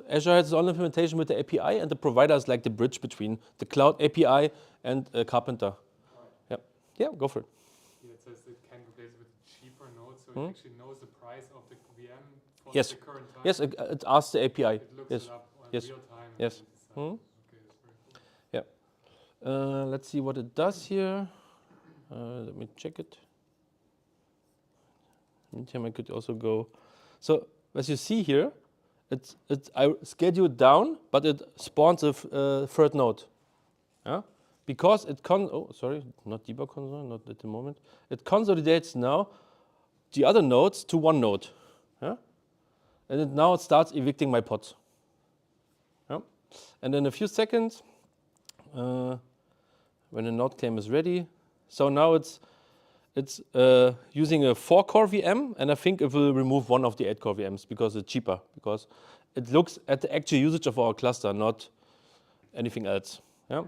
Azure has its own implementation with the API, and the provider is like the bridge between the cloud API and Carpenter. Yeah, go for it. Yeah, it says it can replace with a cheaper node, so it actually knows the price of the VM for Yes. the current time. Yes, it asks the API. It looks Yes. it up on Yes. real time. Yes. And it's, okay, that's very cool. Yeah. Let's see what it does here. Let me check it. Meantime, I could also go. So as you see here, I schedule down, but it spawns a third node. Yeah. Because it not debug console, not at the moment. It consolidates now the other nodes to one node. Yeah? And now it starts evicting my pods. Yeah? And in a few seconds, when the node claim is ready, so now it's using a 4-core VM, and I think it will remove one of the 8-core VMs because it's cheaper, because it looks at the actual usage of our cluster, not anything else. Yeah?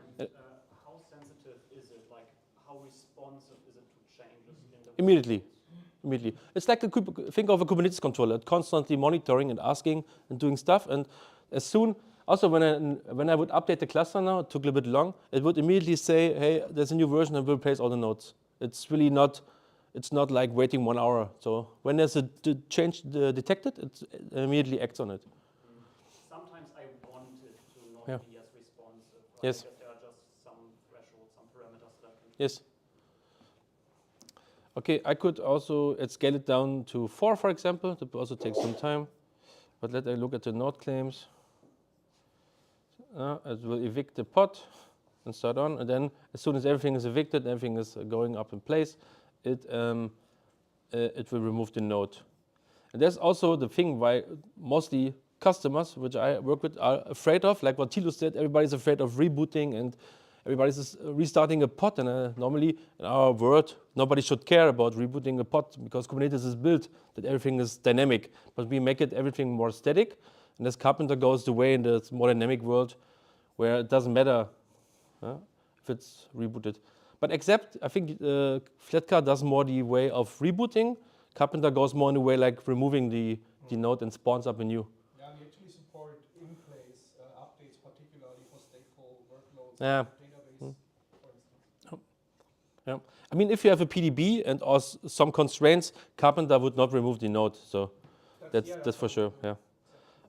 How sensitive is it? Like, how responsive is it to changes in the Immediately. It's like think of a Kubernetes controller. It's constantly monitoring and asking and doing stuff. And as soon, also when I would update the cluster now, it took a little bit long, it would immediately say, hey, there's a new version and we'll replace all the nodes. It's really not, it's not like waiting 1 hour. So when there's a change detected, it immediately acts on it. Sometimes I want it to not be as responsive. Right? Yes. Because there are just some thresholds, some parameters that I can. Yes. Okay, I could also scale it down to 4, for example. That will also take some time. But let us look at the node claims. It will evict the pod and start on. And then as soon as everything is evicted, everything is going up in place, it will remove the node. And that's also the thing why mostly customers, which I work with, are afraid of. Like what Thilo said, everybody's afraid of rebooting and everybody's restarting a pod, and normally in our world, nobody should care about rebooting a pod because Kubernetes is built that everything is dynamic. But we make it everything more static, and as Carpenter goes the way in the more dynamic world, where it doesn't matter if it's rebooted. But except, I think Flatcar does more the way of rebooting. Carpenter goes more in the way like removing the node and spawns up a new. Yeah, we actually support in-place updates, particularly for stateful workloads. Yeah. Yeah. I mean, if you have a PDB and some constraints, Carpenter would not remove the node. So that's for sure. Yeah.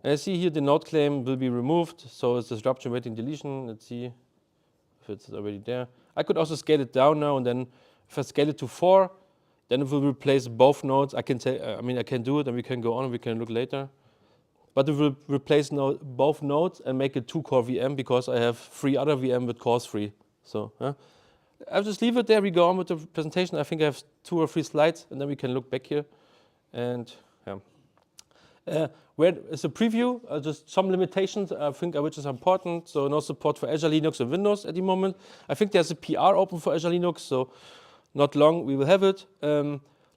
And I see here the node claim will be removed. So it's disruption waiting deletion. Let's see if it's already there. I could also scale it down now, and then if I scale it to 4, then it will replace both nodes. I can I can do it, and we can go on. And we can look later. But it will replace both nodes and make a 2-core VM because I have 3 other VM with cores 3. So I'll just leave it there. We go on with the presentation. I think I have 2 or 3 slides, and then we can look back here. And where is a preview? Just some limitations I think which is important. So no support for Azure Linux and Windows at the moment. I think there's a PR open for Azure Linux. So not long we will have it.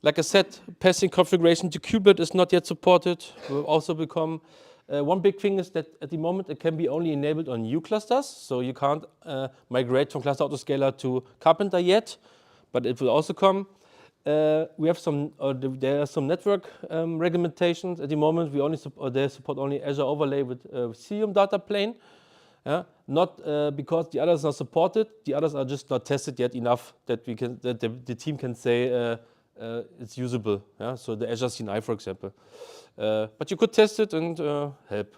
Like I said, passing configuration to kubelet is not yet supported. Will also become. One big thing is that at the moment it can be only enabled on new clusters, so you can't migrate from cluster autoscaler to Carpenter yet, but it will also come. We have some. There are some network regulations at the moment. We only they support only Azure overlay with Cilium data plane. Not because the others are supported. The others are just not tested yet enough that we can that the team can say it's usable. So the Azure CNI, for example. But you could test it and help.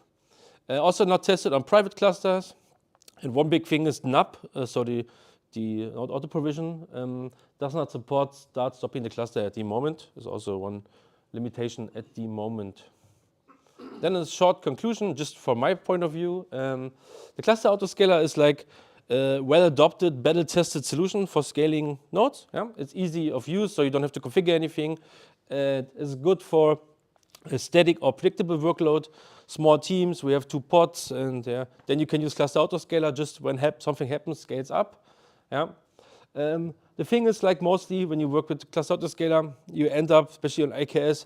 Also not tested on private clusters. And one big thing is NAP, so the node auto provision does not support start stopping the cluster at the moment. Is also one limitation at the moment. Then a short conclusion, just from my point of view. The cluster autoscaler is like a well-adopted, battle-tested solution for scaling nodes. It's easy of use, so you don't have to configure anything. It's good for a static or predictable workload. Small teams, we have 2 pods, and then you can use cluster autoscaler just when something happens, scales up. The thing is, like mostly when you work with cluster autoscaler, you end up, especially on IKS,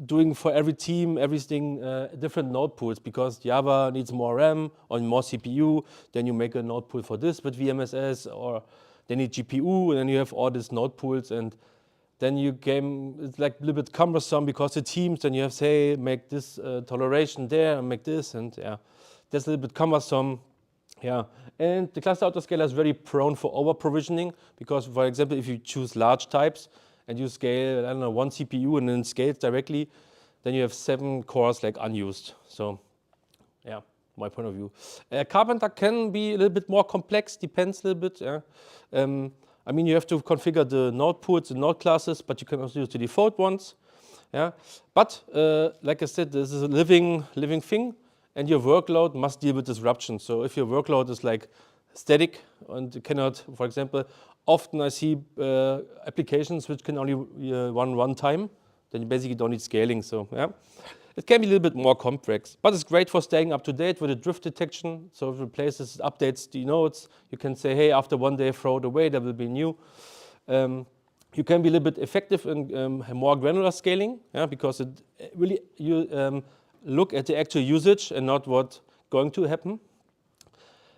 doing for every team, everything, different node pools, because Java needs more RAM or more CPU, then you make a node pool for this with VMSS, or they need GPU, and then you have all these node pools, and then it's like a little bit cumbersome because the teams, then you have to say, make this toleration there, and make this, and that's a little bit cumbersome. And the cluster autoscaler is very prone for over-provisioning, because, for example, if you choose large types, and you scale, I don't know, 1 CPU and then scale it directly, then you have 7 cores like unused. So, my point of view. Carpenter can be a little bit more complex, depends a little bit. I mean, you have to configure the node pools, the node classes, but you can also use the default ones. But like I said, this is a living thing, and your workload must deal with disruption. So if your workload is like static and you cannot, for example, often I see applications which can only run one time, then you basically don't need scaling. So it can be a little bit more complex, but it's great for staying up to date with the drift detection. So if it replaces, updates the nodes, you can say, hey, after 1 day, throw it away, there will be new. You can be a little bit effective in more granular scaling, because it really you look at the actual usage and not what's going to happen.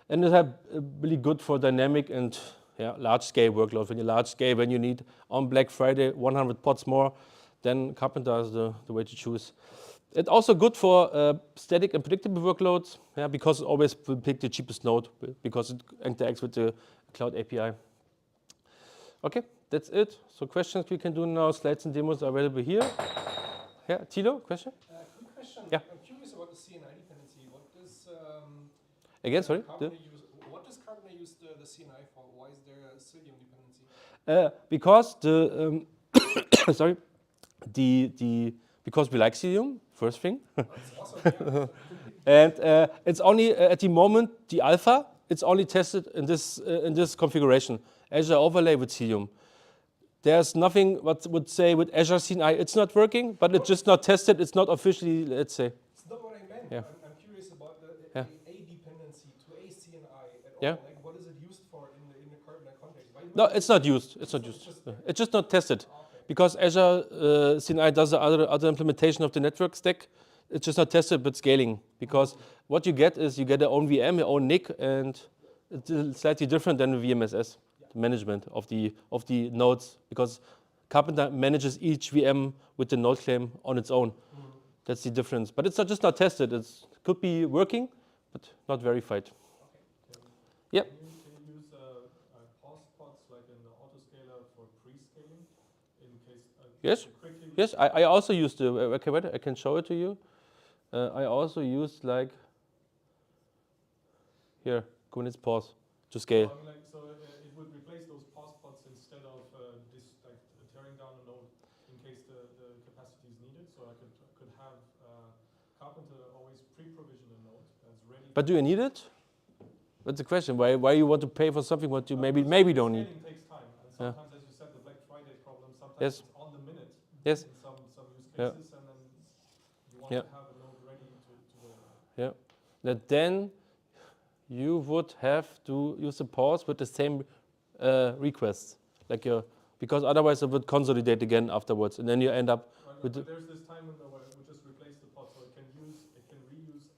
And it's really good for dynamic and large-scale workload. When you large scale, when you need on Black Friday 100 pods more, then Carpenter is the way to choose. It's also good for static and predictable workloads, because it always will pick the cheapest node, because it interacts with the cloud API. Okay, that's it. So questions we can do now. Slides and demos are available here. Tilo, question? Quick question. Yeah. I'm curious about the CNI dependency. What does again? Sorry. What does Carpenter use the CNI for? Why is there a Cilium dependency? Because the sorry, because we like Cilium. First thing. That's awesome. And it's only at the moment the alpha. It's only tested in this configuration. Azure overlay with Cilium. There's nothing what would say with Azure CNI it's not working, but it's just not tested. It's not officially, let's say. It's not what I meant. I'm curious about the a dependency to a CNI at all. Like, what is it used for in the Carpenter context? No, it's not used. It's not used. It's just not tested, because Azure CNI does the other implementation of the network stack. It's just not tested with scaling, because what you get is you get your own VM, your own NIC, and it's slightly different than the VMSS management of the nodes, because Carpenter manages each VM with the node claim on its own. That's the difference. But it's just not tested. It could be working, but not verified. Yeah. Can you use pause pods like in the autoscaler for pre-scaling in case? Yes. Yes. I also used the. Okay, wait. I can show it to you. I also used like here Kubernetes pause to scale. So, it would replace those pause pods instead of tearing down a node in case the capacity is needed. So I could have Carpenter always pre-provision a node that's ready. But do you need it? That's the question. Why you want to pay for something what you maybe don't need? Scaling takes time, and sometimes, as you said, the Black Friday problem. Sometimes it's on the minute. Yes. In some use cases, and then you want to have a node ready to go. That then you would have to use the pause with the same requests, because otherwise it would consolidate again afterwards, and then you end up Right, with. but there's this time window where it would just replace the pod, so it can reuse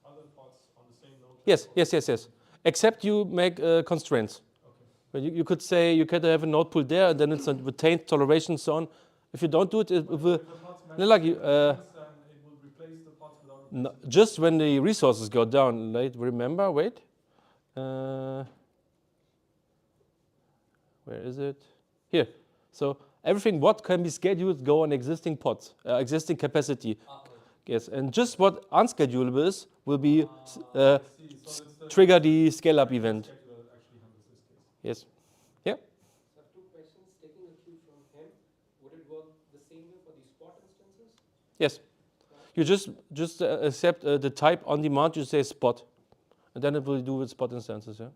other pods on the same node. Yes. Except you make constraints. But you could say you can have a node pool there, and then it's a retained toleration zone. If you don't do it, it will. Like you, no, just when the resources go down. Right? Remember, wait. Where is it? Here. So everything what can be scheduled go on existing pods, existing capacity. Yes, and just what unschedulable is will be trigger the scale-up event. Yes. Yeah. So I have two questions. Taking a cue from him, would it work the same way for the spot instances? Yes. You just accept the type on demand. You say spot, and then it will do with spot instances. Yeah. Okay.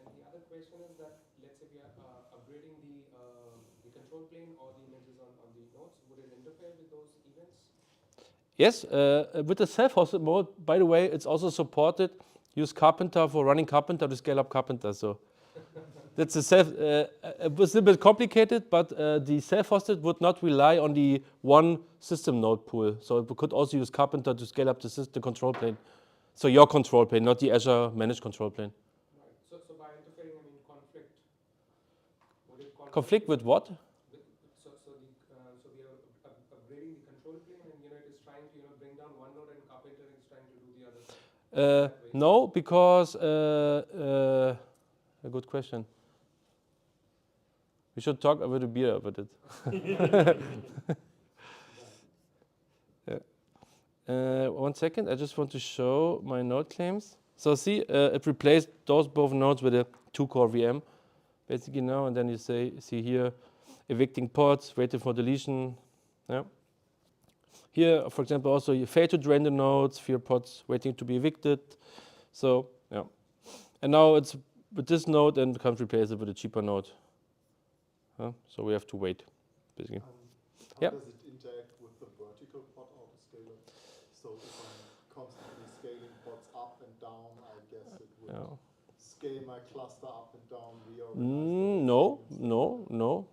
And the other question is that let's say we are upgrading the control plane or the images on the nodes, would it interfere with those events? Yes. With the self-hosted mode, by the way, it's also supported. Use Carpenter for running Carpenter to scale up Carpenter. So. That's a it was a little bit complicated, but the self-hosted would not rely on the one system node pool. So it could also use Carpenter to scale up the control plane. So your control plane, not the Azure managed control plane. Right. So by interfering, I mean conflict. Would it conflict with what? So we are upgrading the control plane, and it is trying to bring down one node, and Carpenter is trying to do the other. No, because a good question. We should talk over the beer about it. Yeah. 1 second, I just want to show my node claims. So see, it replaced those both nodes with a 2-core VM, basically now, and then you see here, evicting pods, waiting for deletion. Yeah. Here, for example, also you fail to drain the nodes, fewer pods waiting to be evicted. So yeah, and now it's with this node and can't replace it with a cheaper node. So we have to wait, basically. How does it interact with the vertical pod autoscaler? So if I'm constantly scaling pods up and down, I guess it would scale my cluster up and down, reorganize no.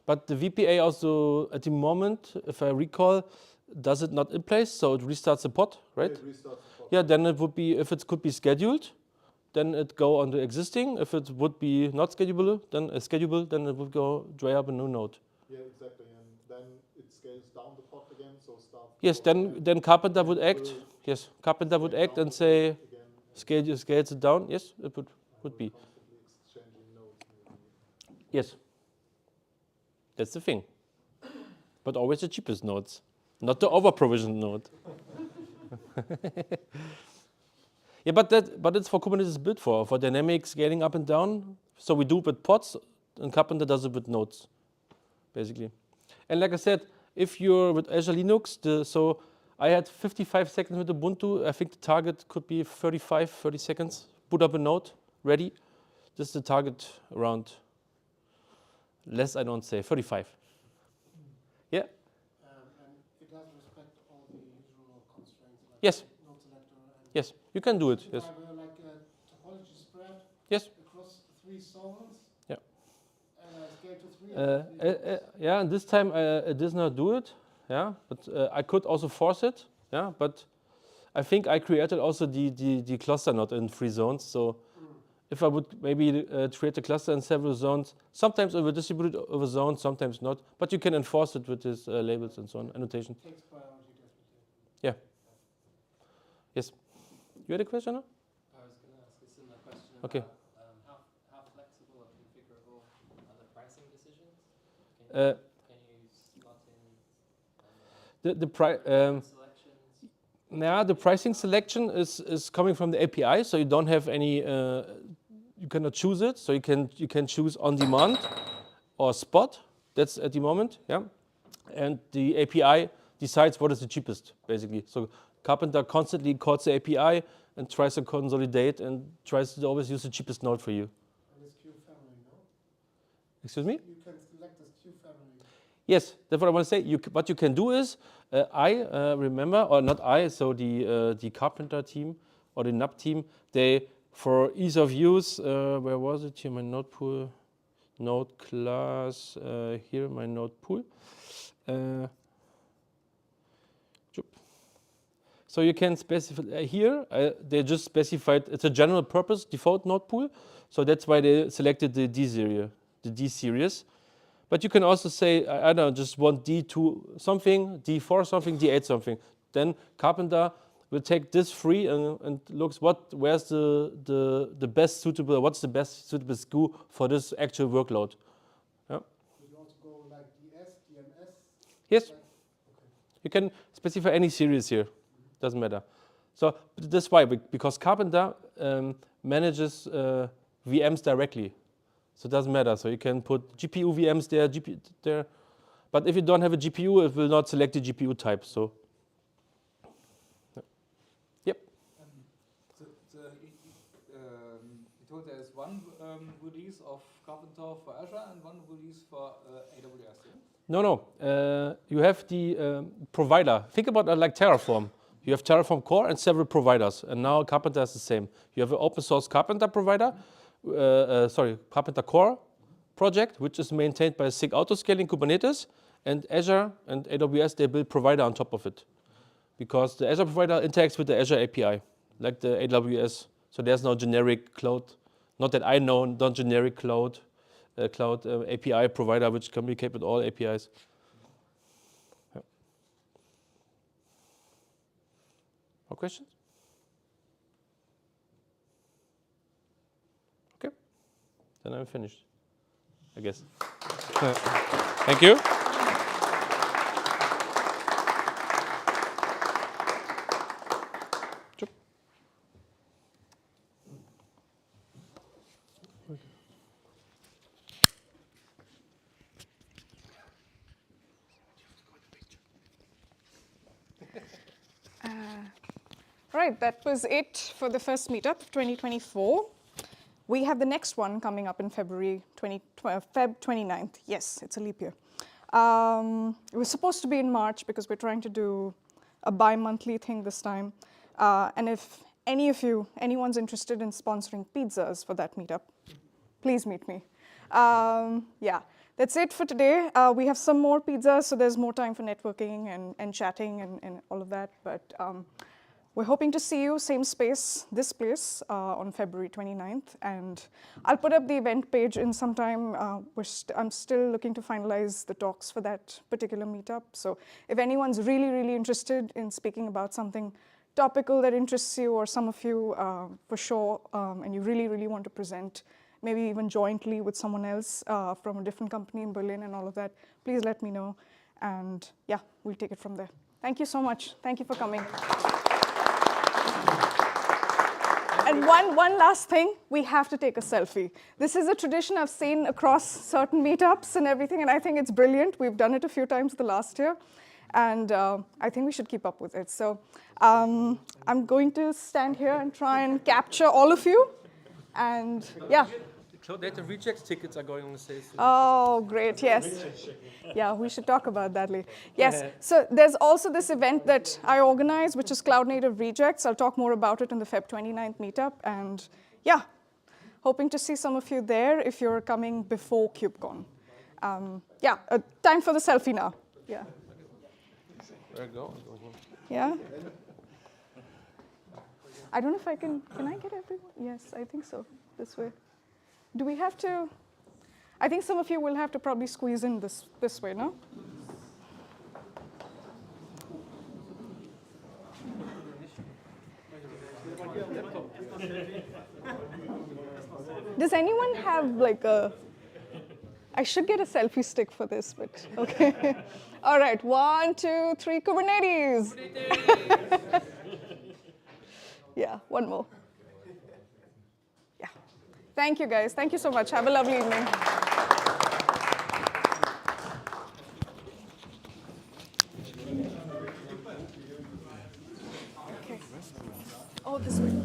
But the VPA also, at the moment, if I recall, does it not in place? So it restarts the pod, right? Yeah, it restarts the pod. Yeah, then it would be, if it could be scheduled, then it go on the existing. If it would be not schedulable, then it would go dry up a new node. Yeah, exactly. And then it scales down the pod again, so start. Yes, then Carpenter would act. Yes, Carpenter would act and say, scales it down. Yes, it would be. Yes, that's the thing. But always the cheapest nodes, not the over-provisioned node. Yeah, but it's for Kubernetes built for dynamic scaling up and down. So we do it with pods, and Carpenter does it with nodes, basically. And like I said, if you're with Azure Linux, so I had 55 seconds with Ubuntu. I think the target could be 30 seconds. Put up a node, ready. This is the target around, less I don't say, 35. Yeah? And it does respect all the usual constraints like yes. node selector and yes, you can do it. Yes. Like a topology spread yes. across 3 zones. Yeah. And scale to 3. Yeah, and this time it does not do it. Yeah, but I could also force it. Yeah, but I think I created also the cluster node in 3 zones. So if I would maybe create a cluster in several zones, sometimes it will distribute it over zones, sometimes not. But you can enforce it with these labels and so on, annotation. Takes priority, definitely. Yeah. Yes. You had a question? No? I was going to ask a similar question Okay. about how flexible or configurable are the pricing decisions? Can you slot in the pricing selection is coming from the API, so you don't have any. You cannot choose it, so you can choose on demand or spot. That's at the moment, yeah. And the API decides what is the cheapest, basically. So Carpenter constantly calls the API and tries to consolidate and tries to always use the cheapest node for you. And this queue family, no? Excuse me? You can select this queue family. Yes, that's what I want to say. What you can do is, I remember, or not I, so the Carpenter team or the NUP team, they, for ease of use, where was it here, my node pool? node class here, my node pool. So you can specify here, they just specified it's a general purpose default node pool. So that's why they selected the D series. But you can also say, I don't know, just want D2 something, D4 something, D8 something. Then Carpenter will take this three and looks where's the best suitable, what's the best suitable SKU for this actual workload. Yeah. Could you also go like DS, DMS? Yes. Like, okay. You can specify any series here. Doesn't matter. So that's why, because Carpenter manages VMs directly. So it doesn't matter. So you can put GPU VMs there, GPU there. But if you don't have a GPU, it will not select the GPU type. So, yep. You told there is one release of Carpenter for Azure and one release for AWS. Yeah? No. You have the provider. Think about it like Terraform. You have Terraform Core and several providers, and now Carpenter is the same. You have an open source Carpenter provider, Carpenter Core project, which is maintained by SIG Autoscaling Kubernetes, and Azure and AWS, they build provider on top of it. Because the Azure provider interacts with the Azure API, like the AWS. So there's no generic cloud, not that I know, not generic cloud API provider which communicate with all APIs. More questions? Okay, then I'm finished, I guess. Thank you. Right, that was it for the first meetup of 2024. We have the next one coming up in Feb 29th. Yes, it's a leap year. It was supposed to be in March because we're trying to do a bi-monthly thing this time. And if anyone's interested in sponsoring pizzas for that meetup, please meet me. Yeah, that's it for today. We have some more pizzas, so there's more time for networking and chatting and all of that. But we're hoping to see you, same space, this place, on February 29th. And I'll put up the event page in some time. I'm still looking to finalize the talks for that particular meetup. So if anyone's really, really interested in speaking about something topical that interests you, or some of you for sure, and you really, really want to present, maybe even jointly with someone else from a different company in Berlin and all of that, please let me know. And yeah, we'll take it from there. Thank you so much. Thank you for coming. And one last thing, we have to take a selfie. This is a tradition I've seen across certain meetups and everything, and I think it's brilliant. We've done it a few times the last year, and I think we should keep up with it. So I'm going to stand here and try and capture all of you, and yeah. Data reject tickets are going on the stage. Oh, great, yes. Yeah, we should talk about that later. Yes, so there's also this event that I organize, which is Cloud Native Rejects. I'll talk more about it in the Feb 29th meetup. And yeah, hoping to see some of you there if you're coming before KubeCon. Yeah, time for the selfie now. Yeah. Where go? Yeah. I don't know if I can I get everyone? Yes, I think so, this way. Do we have to? I think some of you will have to probably squeeze in this way, no? Does anyone have like a? I should get a selfie stick for this, but okay. All right, 1, 2, 3, Kubernetes. Yeah, one more. Thank you, guys. Thank you so much. Have a lovely evening. Okay. Oh, this way.